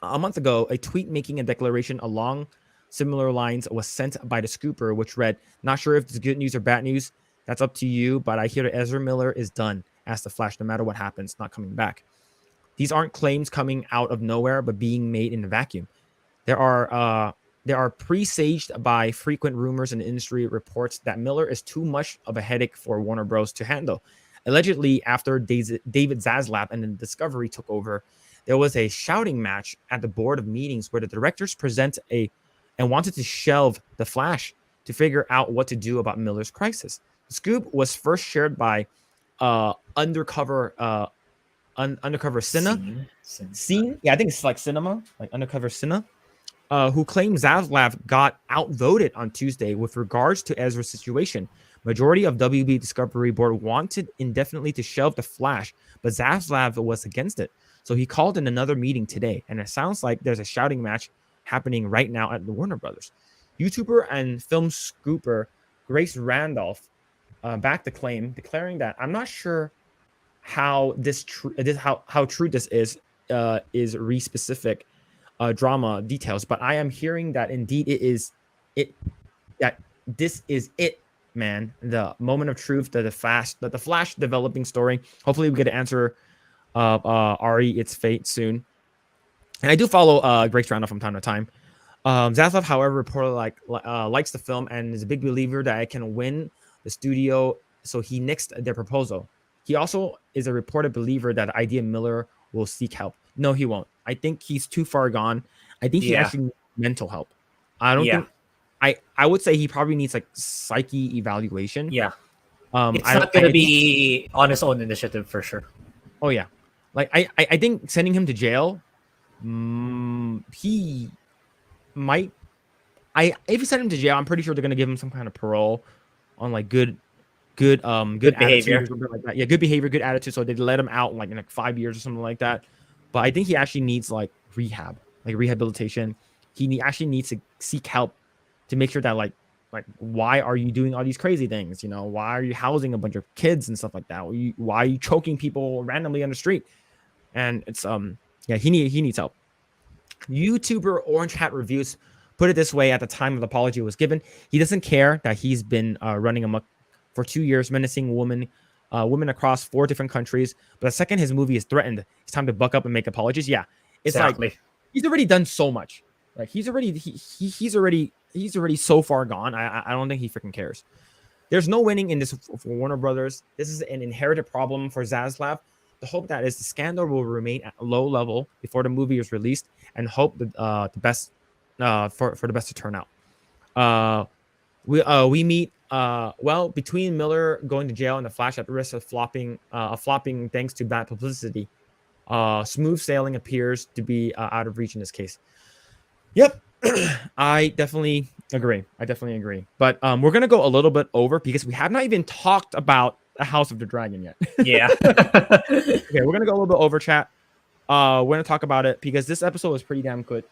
A month ago, a tweet making a declaration along similar lines was sent by the Scooper, which read, "Not sure if it's good news or bad news. That's up to you, but I hear that Ezra Miller is done as the Flash, no matter what happens, not coming back." These aren't claims coming out of nowhere, but being made in a vacuum. There are presaged by frequent rumors and industry reports that Miller is too much of a headache for Warner Bros. To handle. Allegedly, after David Zaslav and the Discovery took over, there was a shouting match at the board of meetings where the directors and wanted to shelve the Flash to figure out what to do about Miller's crisis. The scoop was first shared by Undercover Scene. Yeah, I think it's like Cinema, like Undercover Cinema, who claimed Zaslav got outvoted on Tuesday with regards to Ezra's situation. Majority of WB Discovery Board wanted indefinitely to shelve the Flash, but Zaslav was against it. So he called in another meeting today, and it sounds like there's a shouting match happening right now at the Warner Brothers. YouTuber and film scooper Grace Randolph backed the claim, declaring that I'm not sure how how true this is re-specific drama details, but I am hearing that indeed that this is it, man. The moment of truth, the Flash developing story. Hopefully we get to answer Ari its fate soon. And I do follow Grace Randolph from time to time. Zaslav, however, reportedly likes the film and is a big believer that it can win the studio, so he nixed their proposal. He also is a reported believer that idea Miller will seek help. No, he won't. I think he's too far gone. I think he actually needs mental help. I don't think. I would say he probably needs like psyche evaluation. Yeah. It's not going to be on his own initiative for sure. Oh yeah, like I think sending him to jail. He might. If you send him to jail, I'm pretty sure they're gonna give him some kind of parole on like good behavior or something like that. Yeah, good behavior, good attitude. So they let him out like in like 5 years or something like that. But I think he actually needs like rehabilitation. He actually needs to seek help to make sure that like why are you doing all these crazy things? You know, why are you housing a bunch of kids and stuff like that? Why are you choking people randomly on the street? And it's he needs help. YouTuber Orange Hat Reviews put it this way at the time of the apology was given: he doesn't care that he's been running amok for 2 years, menacing women across 4 different countries. But the second his movie is threatened, it's time to buck up and make apologies. Yeah, it's like Exactly. he's already done so much. Like he's already so far gone. I don't think he freaking cares. There's no winning in this for Warner Brothers. This is an inherited problem for Zaslav. The hope that is the scandal will remain at a low level before the movie is released, and hope that the best for the best to turn out. We meet between Miller going to jail and the Flash at risk of flopping thanks to bad publicity. Smooth sailing appears to be out of reach in this case. Yep. I definitely agree. But we're gonna go a little bit over because we have not even talked about the House of the Dragon yet. Yeah. Okay, we're gonna go a little bit over, chat. We're gonna talk about it because this episode was pretty damn good,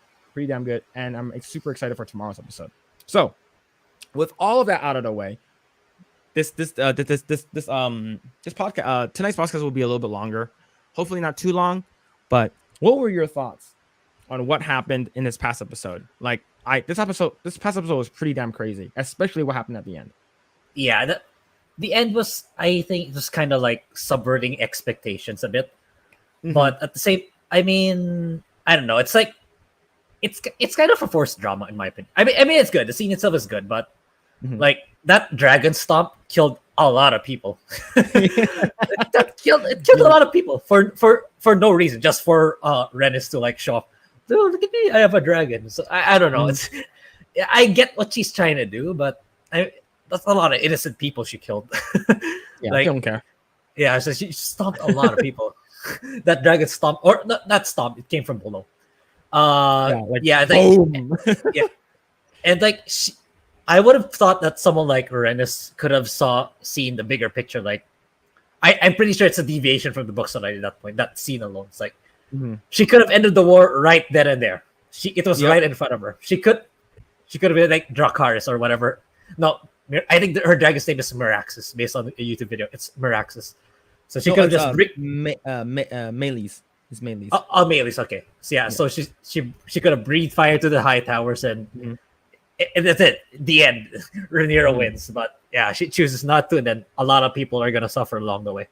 and I'm super excited for tomorrow's episode. So, with all of that out of the way, this podcast tonight's podcast will be a little bit longer. Hopefully not too long. But what were your thoughts on what happened in this past episode? Like this past episode was pretty damn crazy, especially what happened at the end. Yeah, the end was, I think, just kind of like subverting expectations a bit. Mm-hmm. But at the same, I mean, I don't know. It's like it's kind of a forced drama in my opinion. I mean, it's good. The scene itself is good, but like that dragon stomp killed a lot of people. it killed a lot of people for no reason, just for Rennis to like show off. Dude, look at me! I have a dragon. So I don't know. It's I get what she's trying to do, but that's a lot of innocent people she killed. Yeah, like, I don't care. Yeah, so she stomped a lot of people. That dragon stomp, or not stomp, it came from below. Boom. Yeah, and like I would have thought that someone like Rennis could have seen the bigger picture. Like, I'm pretty sure it's a deviation from the books already at that point. That scene alone, it's like she could have ended the war right then and there. It was right in front of her. She could have been like Dracarys or whatever. No, I think her dragon's name is Meraxes based on a YouTube video. It's Meraxes. So she could have just Melees. It's Melees. Melees. Okay. So yeah. So she could have breathed fire to the high towers and that's it. The end. Rhaenyra wins, but yeah, she chooses not to, and then a lot of people are gonna suffer along the way.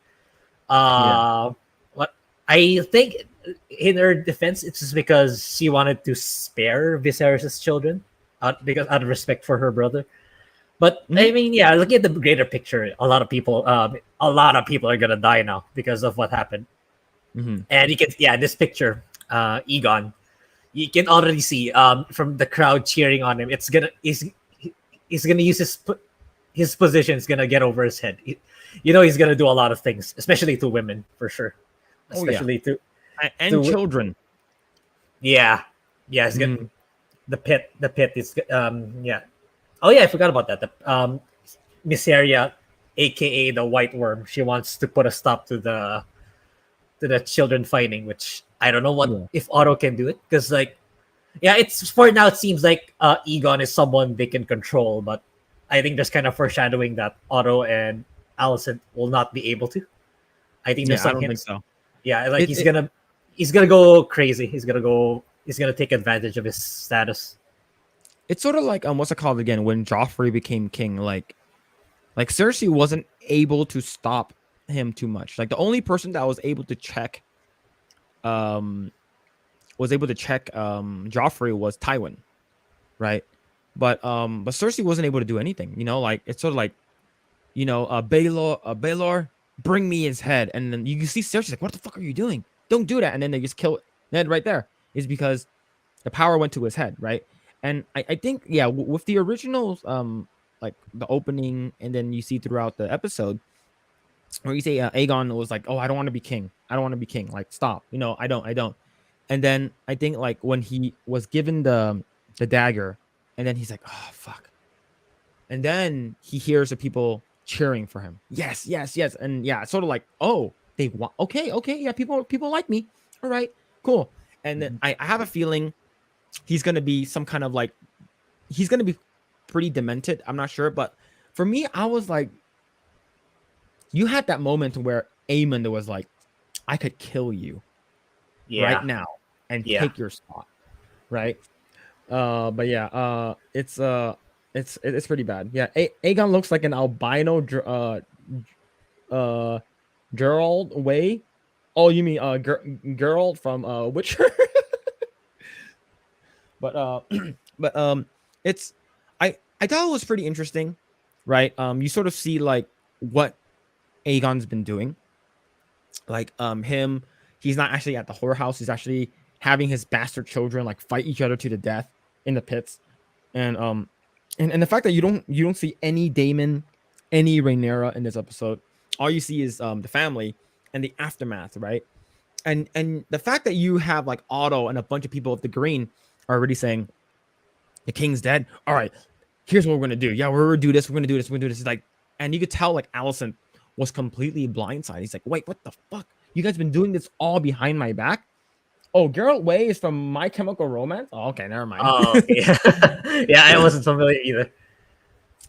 What I think in her defense, it's just because she wanted to spare Viserys' children, out of respect for her brother. But I mean, yeah, looking at the greater picture, a lot of people are gonna die now because of what happened. And you can, this picture, Egon, you can already see from the crowd cheering on him. He's gonna use his position. Is gonna get over his head. He's gonna do a lot of things, especially to women for sure, especially to children. Yeah. He's gonna the pit is Oh yeah, I forgot about that. The Mysaria, aka the White Worm, she wants to put a stop to the children fighting, which I don't know if Otto can do it, because it's for now it seems like Egon is someone they can control, but I think there's kind of foreshadowing that Otto and Alicent will not be able to. I think there's some I don't hints. think so. Yeah, he's gonna go crazy. He's gonna take advantage of his status. It's sort of like what's it called again? When Joffrey became king, like Cersei wasn't able to stop him too much. Like the only person that was able to check Joffrey was Tywin, right? But Cersei wasn't able to do anything. It's sort of like, Baelor, bring me his head, and then you see Cersei's like, what the fuck are you doing? Don't do that, and then they just kill Ned right there. Is because the power went to his head, right? And I think, with the original, like the opening, and then you see throughout the episode, where you say Aegon was like, "Oh, I don't want to be king. Like, stop. I don't." And then I think like when he was given the dagger, and then he's like, "Oh, fuck." And then he hears the people cheering for him. Yes. And it's sort of like, oh, they want. Okay, yeah, people like me. All right, cool. And then I have a feeling he's gonna be some kind of like, he's gonna be pretty demented. I'm not sure, but for me, I was like, you had that moment where Aemond was like, I could kill you right now and take your spot, right? But yeah, it's It's pretty bad. Yeah, Aegon looks like an albino Gerald Way. Oh, you mean Gerald from Witcher? But but it's I thought it was pretty interesting, right? You sort of see like what Aegon's been doing, like him. He's not actually at the whorehouse. He's actually having his bastard children like fight each other to the death in the pits, and and the fact that you don't see any Daemon, any Rhaenyra in this episode. All you see is the family and the aftermath, right? And the fact that you have like Otto and a bunch of people at the Green are already saying the king's dead. All right, here's what we're gonna do. Yeah, we're gonna do this. We're gonna do this. We're gonna do this. It's like, and you could tell like Allison was completely blindsided. He's like, wait, what the fuck? You guys been doing this all behind my back? Oh, Geralt Way is from My Chemical Romance. Oh, okay, never mind. Oh, okay. Yeah, I wasn't familiar either.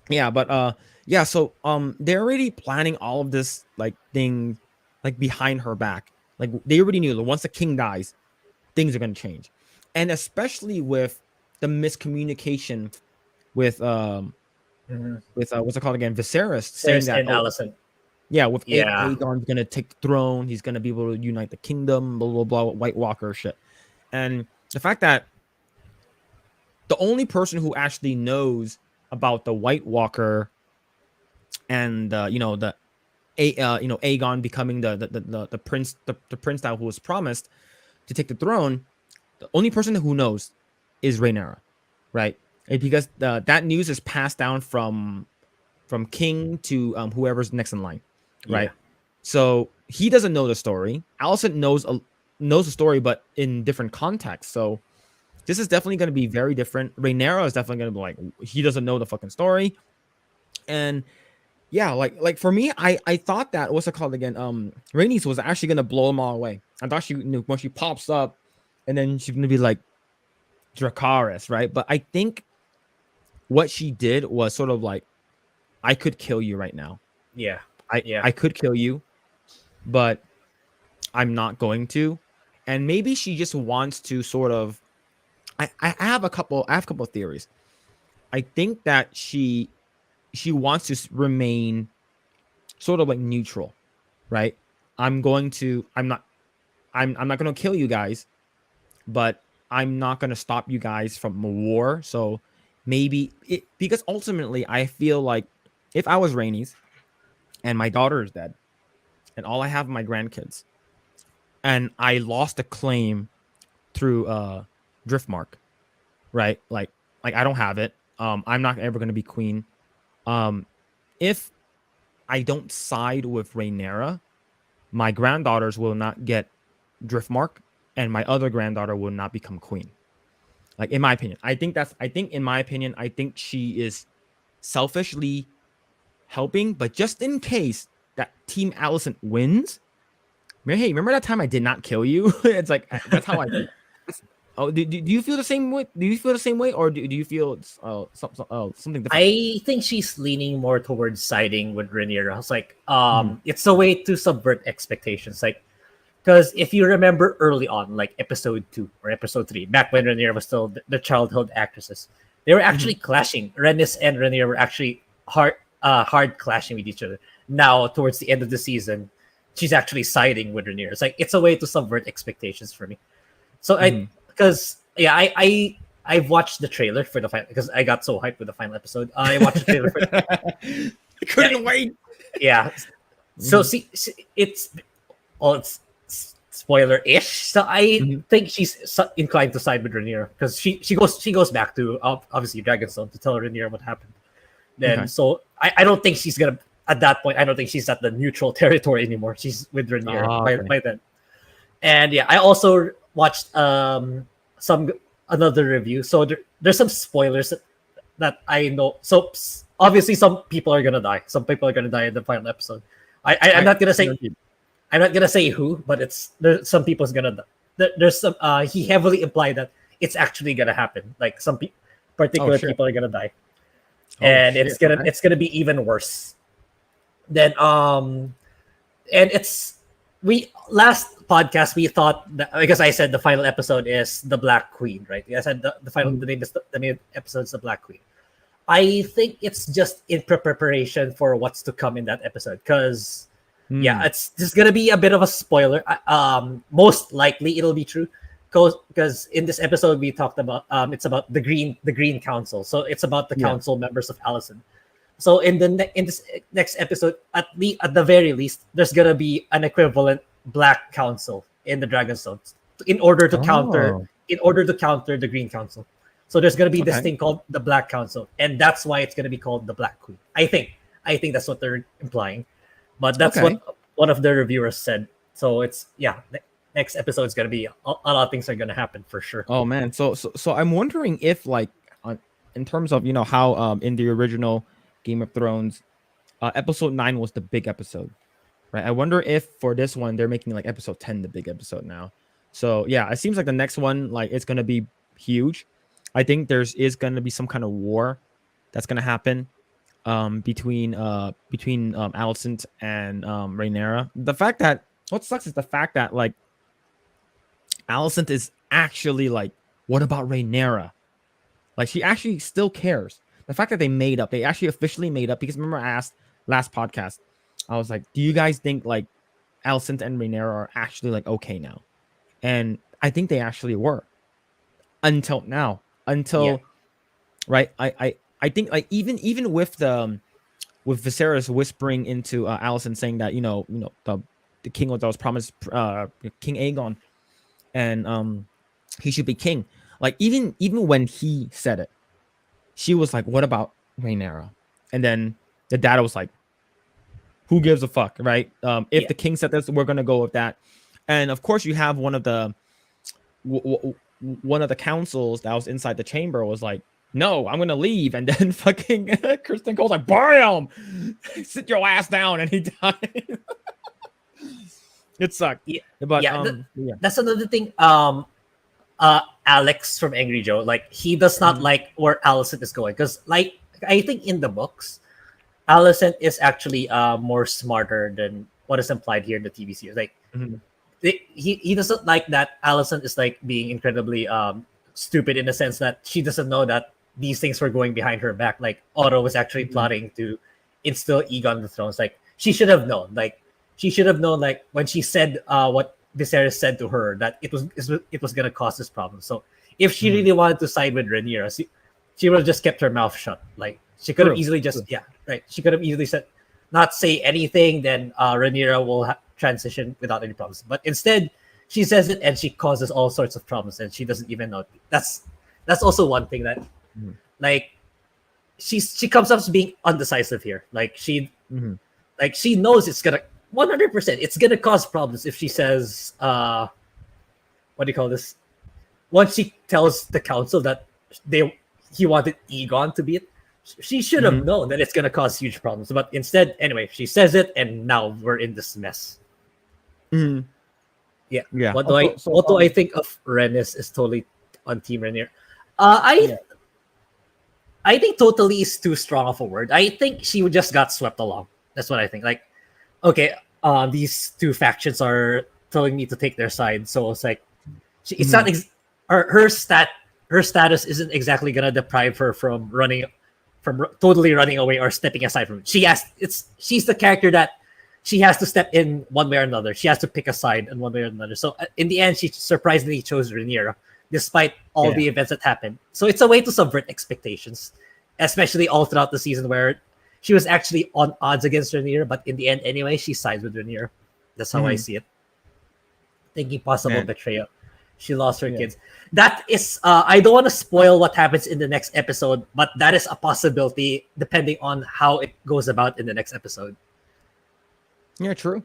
Yeah, but yeah, so they're already planning all of this like thing like behind her back. Like they already knew that once the king dies, things are gonna change. And especially with the miscommunication with what's it called again? Viserys saying There's that and Allison. yeah, with Yeah. Aegon's gonna take the throne, he's gonna be able to unite the kingdom, blah blah blah, White Walker shit. And the fact that the only person who actually knows about the White Walker and Aegon becoming the prince that who was promised to take the throne, the only person who knows is Rhaenyra, right? Because that news is passed down from king to whoever's next in line, right? Yeah. So he doesn't know the story. Alicent knows the story, but in different contexts. So this is definitely going to be very different. Rhaenyra is definitely going to be like, he doesn't know the fucking story. And yeah, like for me, I thought that, what's it called again? Rhaenys was actually going to blow them all away. I thought she knew when she pops up and then she's going to be like Dracarys, right? But I think what she did was sort of like, I could kill you right now. Yeah. I could kill you, but I'm not going to. And maybe she just wants to sort of, I have a couple of theories. I think that she wants to remain sort of like neutral, right? I'm not going to kill you guys, but I'm not going to stop you guys from a war. So maybe because ultimately I feel like if I was Rhaenys and my daughter is dead and all I have are my grandkids and I lost a claim through Driftmark, right? Like I don't have it. I'm not ever going to be queen. If I don't side with Rhaenyra, my granddaughters will not get Driftmark and my other granddaughter will not become queen. Like in my opinion, I think she is selfishly helping, but just in case that Team Allison wins, hey, remember that time I did not kill you? It's like, that's how I feel. Oh, do you feel the same way? Do you feel the same way, or do you feel something different? I think she's leaning more towards siding with Rhaenyra. It's like, it's a way to subvert expectations. Like, because if you remember early on, like episode 2 or episode 3, back when Rhaenyra was still the childhood actresses, they were actually clashing. Rhaenys and Rhaenyra were actually hard clashing with each other. Now, towards the end of the season, she's actually siding with Rhaenyra. It's like, it's a way to subvert expectations for me. So I've watched the trailer for the final because I got so hyped with the final episode. I watched the trailer for I couldn't wait. Yeah. So see, it's spoiler-ish. So I think she's inclined to side with Rhaenyra because she goes back to obviously Dragonstone to tell Rhaenyra what happened. Then so I don't think she's gonna at that point. I don't think she's at the neutral territory anymore. She's with Rhaenyra by then. And yeah, I also watched another review. So there's some spoilers that I know. So obviously some people are gonna die. Some people are gonna die in the final episode. I'm not gonna say who, but there's some people's gonna die. There's some he heavily implied that it's actually gonna happen. Like some particular people are gonna die. And it's gonna be even worse. Then and it's last podcast we thought that, because I said the final episode is the Black Queen, right? I said the name episode is the Black Queen. I think it's just in preparation for what's to come in that episode. Because yeah, it's just gonna be a bit of a spoiler. Most likely it'll be true. Because in this episode we talked about it's about the Green Council. So it's about the council members of Allison. So in this next episode, at the very least, there's gonna be an equivalent Black Council in the Dragonstone in order to counter the Green Council. So there's gonna be this thing called the Black Council, and that's why it's gonna be called the Black Queen. I think that's what they're implying, but that's what one of the reviewers said. So it's next episode is gonna be a lot of things are gonna happen for sure. Oh man, so I'm wondering if like in terms of how in the original Game of Thrones, episode 9 was the big episode, right? I wonder if for this one they're making like episode 10 the big episode now. So yeah, it seems like the next one like it's gonna be huge. I think is gonna be some kind of war that's gonna happen between Alicent and Rhaenyra. The fact that what sucks is the fact that like Alicent is actually like, what about Rhaenyra? Like she actually still cares. The fact that they actually officially made up, because remember I asked last podcast, I was like, do you guys think like Alicent and Rhaenyra are actually like okay now? And I think they actually were until now. Right? I think like even with with Viserys whispering into Alicent saying that the king that was promised King Aegon, and he should be king. Like even when he said it, she was like, "What about Rhaenyra?" And then the dad was like, "Who gives a fuck, right? If the king said this, we're gonna go with that." And of course, you have one of the councils that was inside the chamber was like, "No, I'm gonna leave." And then fucking Kristen Cole's like, "Bam! Sit your ass down," and he died. It sucked. But that's another thing. Alex from Angry Joe, like he does not like where Alicent is going, because like I think in the books, Alicent is actually more smarter than what is implied here in the TV series. Like he doesn't like that Alicent is like being incredibly stupid in the sense that she doesn't know that these things were going behind her back. Like Otto was actually plotting to instill Aegon on the throne. Like she should have known. Like when she said what Viserys said to her, that it was gonna cause this problem. So if she really wanted to side with Rhaenyra, she would have just kept her mouth shut. Like she could have easily she could have easily said not say anything. Then Rhaenyra will transition without any problems. But instead, she says it and she causes all sorts of problems, and she doesn't even know. That's also one thing that like she comes up as being undecisive here. Like she knows it's gonna 100%. It's gonna cause problems if she says, "What do you call this?" Once she tells the council that he wanted Aegon to be it, she should have known that it's gonna cause huge problems. But instead, anyway, she says it, and now we're in this mess. Yeah. What do I think of Rhaenys is totally on Team Rhaenyra. I think totally is too strong of a word. I think she just got swept along. That's what I think. Like, okay, these two factions are telling me to take their side, so it's like it's not her status isn't exactly gonna deprive her from totally running away or stepping aside from it. She's the character that she has to step in one way or another. She has to pick a side in one way or another. So in the end, she surprisingly chose Rhaenyra, despite all the events that happened. So it's a way to subvert expectations, especially all throughout the season where she was actually on odds against Rhaenyra, but in the end, anyway, she sides with Rhaenyra. That's how I see it. Thinking possible betrayal. She lost her kids. That is, I don't want to spoil what happens in the next episode, but that is a possibility depending on how it goes about in the next episode. Yeah, true.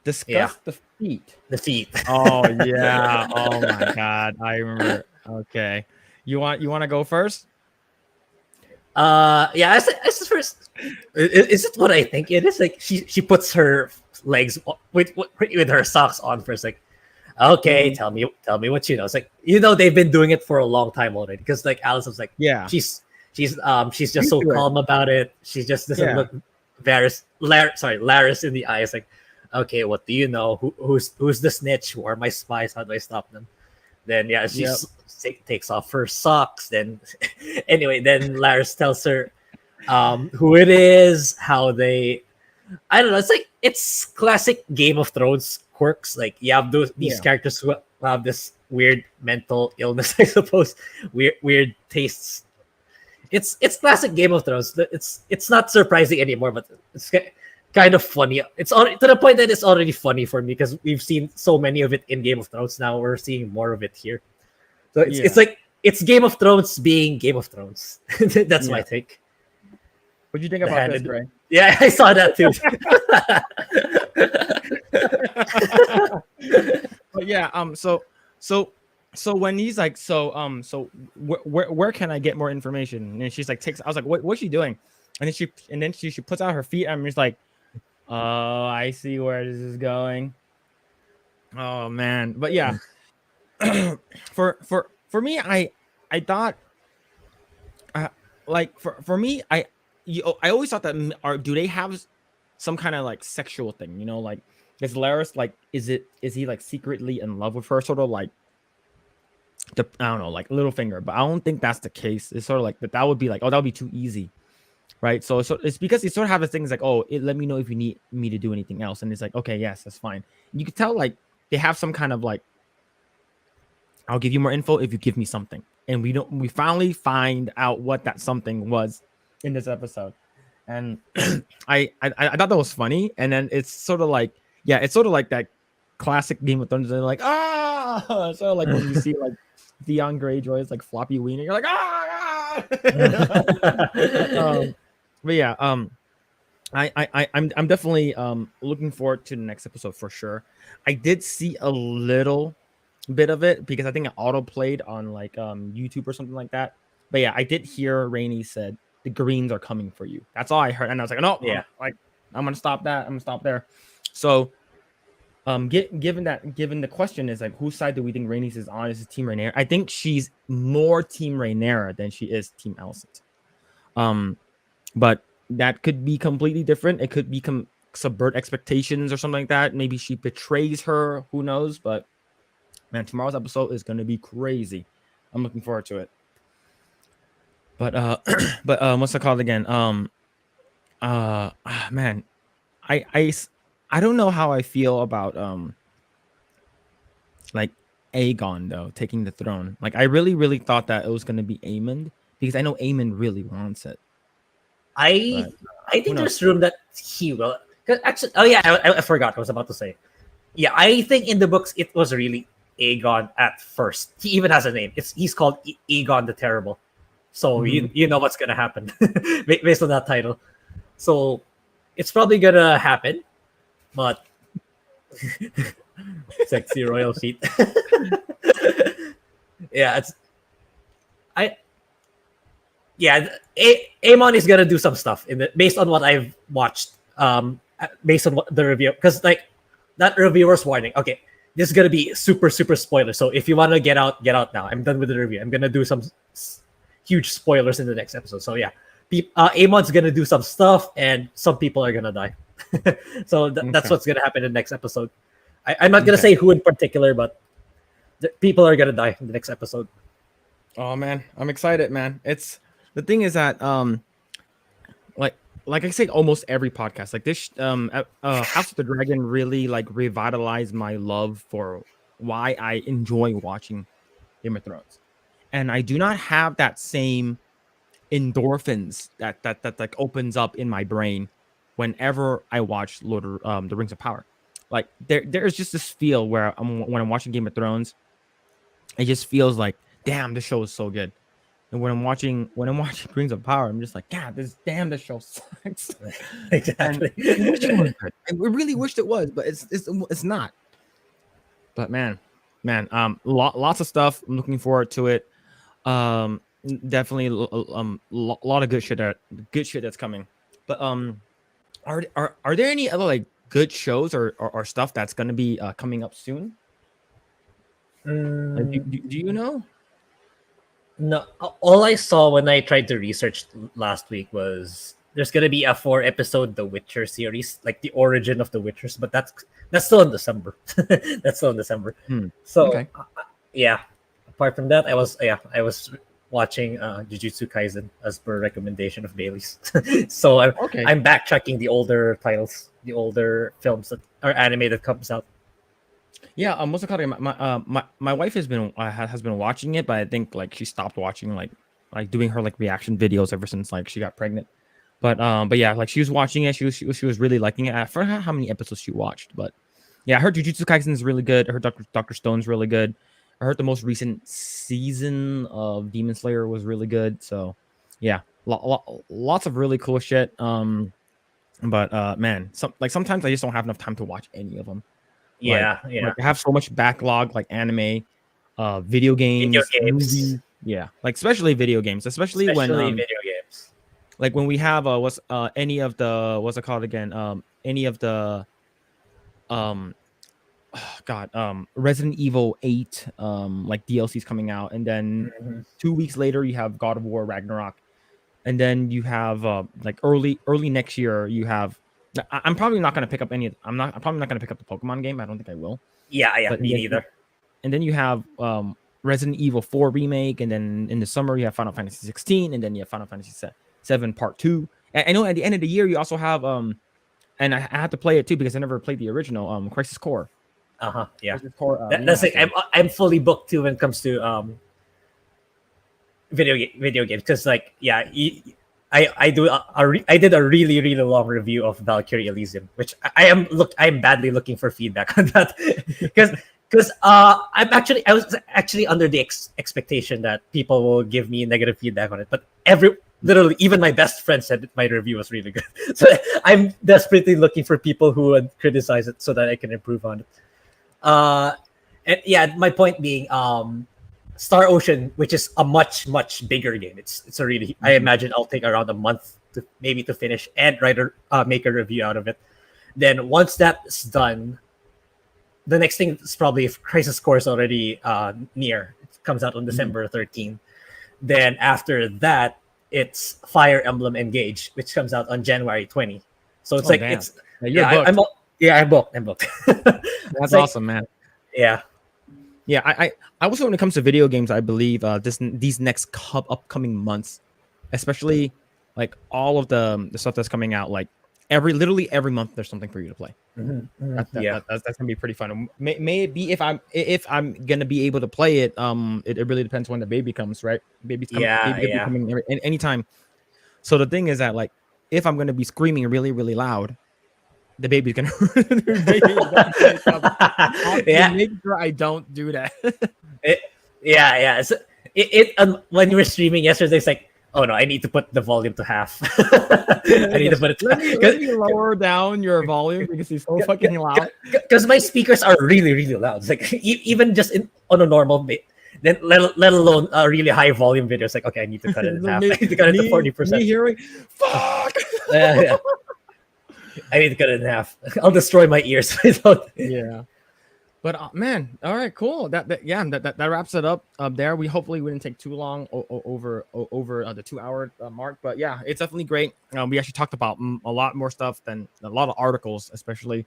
Discuss the feet. The feet. Oh yeah. Oh my god. I remember. Okay. You want to go first? As first. Is it what I think it is? Like she puts her legs with her socks on first. Like, okay, tell me what you know. It's like, they've been doing it for a long time already. Because like Alice was like, she's just so calm about it. She just doesn't look Laris in the eyes. Like, okay, what do you know? Who's the snitch? Who are my spies? How do I stop them? Then yeah, she Yep. takes off her socks. Then anyway, then Laris tells her who it is, how they. I don't know. It's like it's classic Game of Thrones quirks. Like you have these Yeah. characters who have this weird mental illness, I suppose. Weird tastes. It's classic Game of Thrones. It's not surprising anymore, but it's kind of funny. It's already, to the point that it's already funny for me because we've seen so many of it in Game of Thrones. Now we're seeing more of it here. So it's like it's Game of Thrones being Game of Thrones. That's my take. What do you think about this, Grae? Yeah, I saw that too. But yeah, so when he's like, so where can I get more information? And she's like, I was like, what's she doing? And then she puts out her feet. I'm just like, oh, I see where this is going. Oh man, but yeah, for me, I thought, like for me, I always thought that do they have some kind of like sexual thing? You know, like is Laris like is he like secretly in love with her? Sort of like I don't know, like Littlefinger, but I don't think that's the case. It's sort of like that would be like, oh, that would be too easy, right? So it's because he sort of have this thing like, oh, let me know if you need me to do anything else, and it's like, okay, yes, that's fine. You could tell like they have some kind of like, I'll give you more info if you give me something, and we finally find out what that something was in this episode, and I thought that was funny, and then it's sort of like, yeah, it's sort of like that classic Game of Thrones. They're like, sort of like when you see like Theon Greyjoy's like floppy wiener, you're like, but yeah, I'm definitely looking forward to the next episode for sure. I did see a little bit of it because I think it auto played on like YouTube or something like that. But yeah, I did hear Rainey said the Greens are coming for you. That's all I heard, and I was like, no, yeah, I'm gonna stop that. I'm gonna stop there. So given the question is like, whose side do we think Rhaenys is on? Is it Team Rhaenyra? I think she's more Team Rhaenyra than she is Team Alicent. But that could be completely different. It could become subvert expectations or something like that. Maybe she betrays her. Who knows? But man, tomorrow's episode is gonna be crazy. I'm looking forward to it. But what's it called again? Man, I don't know how I feel about like Aegon though taking the throne. Like I really thought that it was gonna be Aemond because I know Aemond really wants it. I think there's room that he will. Actually, oh yeah, I forgot. I was about to say. Yeah, I think in the books it was really Aegon at first. He even has a name. He's called Aegon the Terrible. So you know what's gonna happen based on that title. So it's probably gonna happen. But sexy royal feet. Yeah, Aemon is gonna do some stuff based on what I've watched. Based on what the review, because like that reviewer's warning. Okay, this is gonna be super spoiler. So if you want to get out now. I'm done with the review. I'm gonna do some huge spoilers in the next episode. So yeah, Aemon's gonna do some stuff, and some people are gonna die. So that's what's gonna happen in the next episode. I'm not gonna say who in particular, but people are gonna die in the next episode. Oh man, I'm excited, man. It's the thing is that like I say almost every podcast like this House of the Dragon really like revitalized my love for why I enjoy watching Game of Thrones, and I do not have that same endorphins that like opens up in my brain whenever I watch the Rings of Power. Like there's just this feel where when I'm watching Game of Thrones, it just feels like, damn, this show is so good. And when I'm watching Rings of Power, I'm just like, God, this show sucks. Exactly. And we really wished it was, but it's not. But man, lots of stuff. I'm looking forward to it. Definitely a lot of good shit that's coming. But are there any other like good shows or stuff that's gonna be coming up soon? Like, do you know? No, all I saw when I tried to research last week was there's gonna be a 4-episode The Witcher series, like the origin of the Witchers, but that's still in December. That's still in December. So okay. Yeah, apart from that, I was watching Jujutsu Kaisen as per recommendation of Bailey's. So Okay. I'm backtracking the older titles, the older films that are animated comes out. Yeah, what's it called? My wife has been watching it, but I think like she stopped watching like doing her like reaction videos ever since like she got pregnant. But yeah, like she was watching it. She was really liking it. I forgot how many episodes she watched, but yeah, I heard Jujutsu Kaisen is really good. I heard Doctor Stone's really good. I heard the most recent season of Demon Slayer was really good. So yeah, lots of really cool shit. But man, sometimes I just don't have enough time to watch any of them. Yeah, yeah. I have so much backlog, like anime, video Video games, games, movies. Yeah, like especially video games, especially when especially video games. like when we have what's any of the what's it called again? Any of the um God, Resident Evil 8 like DLCs coming out, and then Mhm. 2 weeks later you have God of War Ragnarok, and then you have like early next year you have. I'm probably not gonna pick up any. I'm probably not gonna pick up the Pokemon game. I don't think I will. Yeah, yeah. But Me neither. and then you have Resident Evil 4 remake, and then in the summer you have Final Fantasy 16, and then you have Final Fantasy 7 Part 2. And I know at the end of the year you also have and I had to play it too because I never played the original Crisis Core. Yeah. Crisis Core That's like remaster. I'm fully booked too when it comes to video games because like yeah, I did a really really long review of Valkyrie Elysium, which I'm badly looking for feedback on that because I was actually under the expectation that people will give me negative feedback on it, but literally even my best friend said that my review was really good. So I'm desperately looking for people who would criticize it so that I can improve on it. And yeah, my point being, Star Ocean, which is a much bigger game. It's a really I imagine I'll take around a month to finish and make a review out of it. Then once that's done, the next thing is probably if Crisis Core is already near. It comes out on December 13th. Then after that, it's Fire Emblem Engage, which comes out on January 20. So it's Damn. it's You're booked. I'm booked. I'm booked. That's awesome, man. Yeah. Yeah, I also when it comes to video games, I believe these next upcoming months, especially like all of the stuff that's coming out, like literally every month there's something for you to play. That's gonna be pretty fun. Maybe if I'm gonna be able to play it, it really depends when the baby comes, right? Baby coming anytime. So the thing is that like if I'm gonna be screaming really really loud, the baby's gonna Yeah. make sure I don't do that. Yeah. So when you were streaming yesterday, it's like, oh no, I need to put the volume to half. I need to put it. Let me lower down your volume because it's so fucking loud. Because my speakers are really really loud. It's like even just on a normal then let alone a really high volume video. It's like, okay, I need to cut it in half. I need to cut it to 40%. Me hearing, fuck. Yeah. I need to cut it in half. I'll destroy my ears. Yeah. But man, all right, cool. That wraps it up. There, we hopefully wouldn't take too long over the 2 hour mark. But yeah, it's definitely great. We actually talked about a lot more stuff than a lot of articles, especially.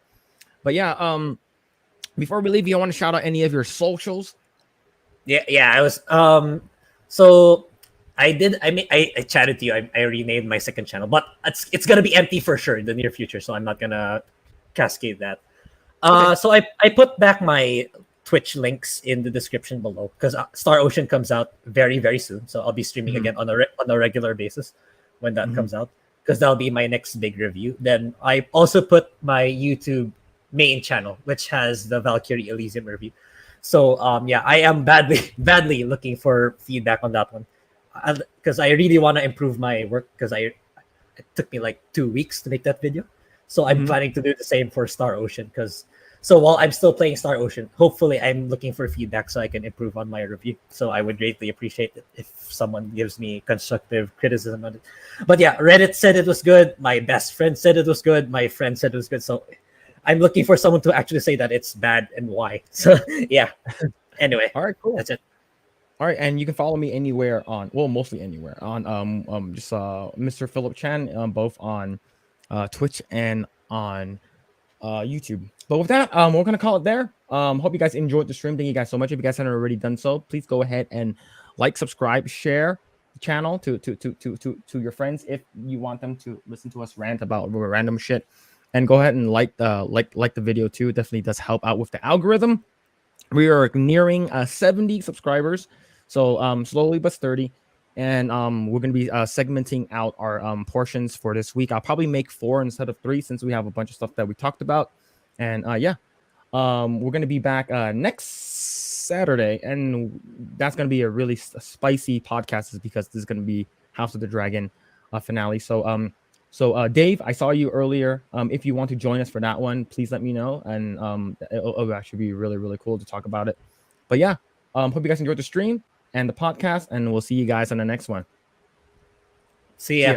But yeah, before we leave, you want to shout out any of your socials? Yeah. I was so I did. I chatted to you. I renamed my second channel, but it's gonna be empty for sure in the near future. So I'm not gonna cascade that. Okay. So I put back my Twitch links in the description below because Star Ocean comes out very very soon. So I'll be streaming again on a regular basis when that comes out because that'll be my next big review. Then I also put my YouTube main channel, which has the Valkyrie Elysium review. So yeah, I am badly looking for feedback on that one. Because I really want to improve my work because it took me like 2 weeks to make that video. So I'm planning to do the same for Star Ocean so while I'm still playing Star Ocean, hopefully I'm looking for feedback so I can improve on my review. So I would greatly appreciate it if someone gives me constructive criticism on it. But yeah, Reddit said it was good. My best friend said it was good. My friend said it was good. So I'm looking for someone to actually say that it's bad and why. So yeah. Anyway, all right, cool. That's it. All right, and you can follow me anywhere mostly anywhere on just Mr. Phillip Chan, both on Twitch and on YouTube. But with that, we're gonna call it there. Hope you guys enjoyed the stream. Thank you guys so much. If you guys haven't already done so, please go ahead and like, subscribe, share the channel to your friends if you want them to listen to us rant about random shit. And go ahead and like the video too. It definitely does help out with the algorithm. We are nearing 70 subscribers, so slowly but sturdy. And we're gonna be segmenting out our portions for this week. I'll probably make 4 instead of 3 since we have a bunch of stuff that we talked about. And yeah, we're gonna be back next Saturday, and that's gonna be a really spicy podcast, is because this is gonna be House of the Dragon finale. So Dave, I saw you earlier. If you want to join us for that one, please let me know, and it'll actually be really, really cool to talk about it. But yeah, hope you guys enjoyed the stream and the podcast, and we'll see you guys on the next one. See ya.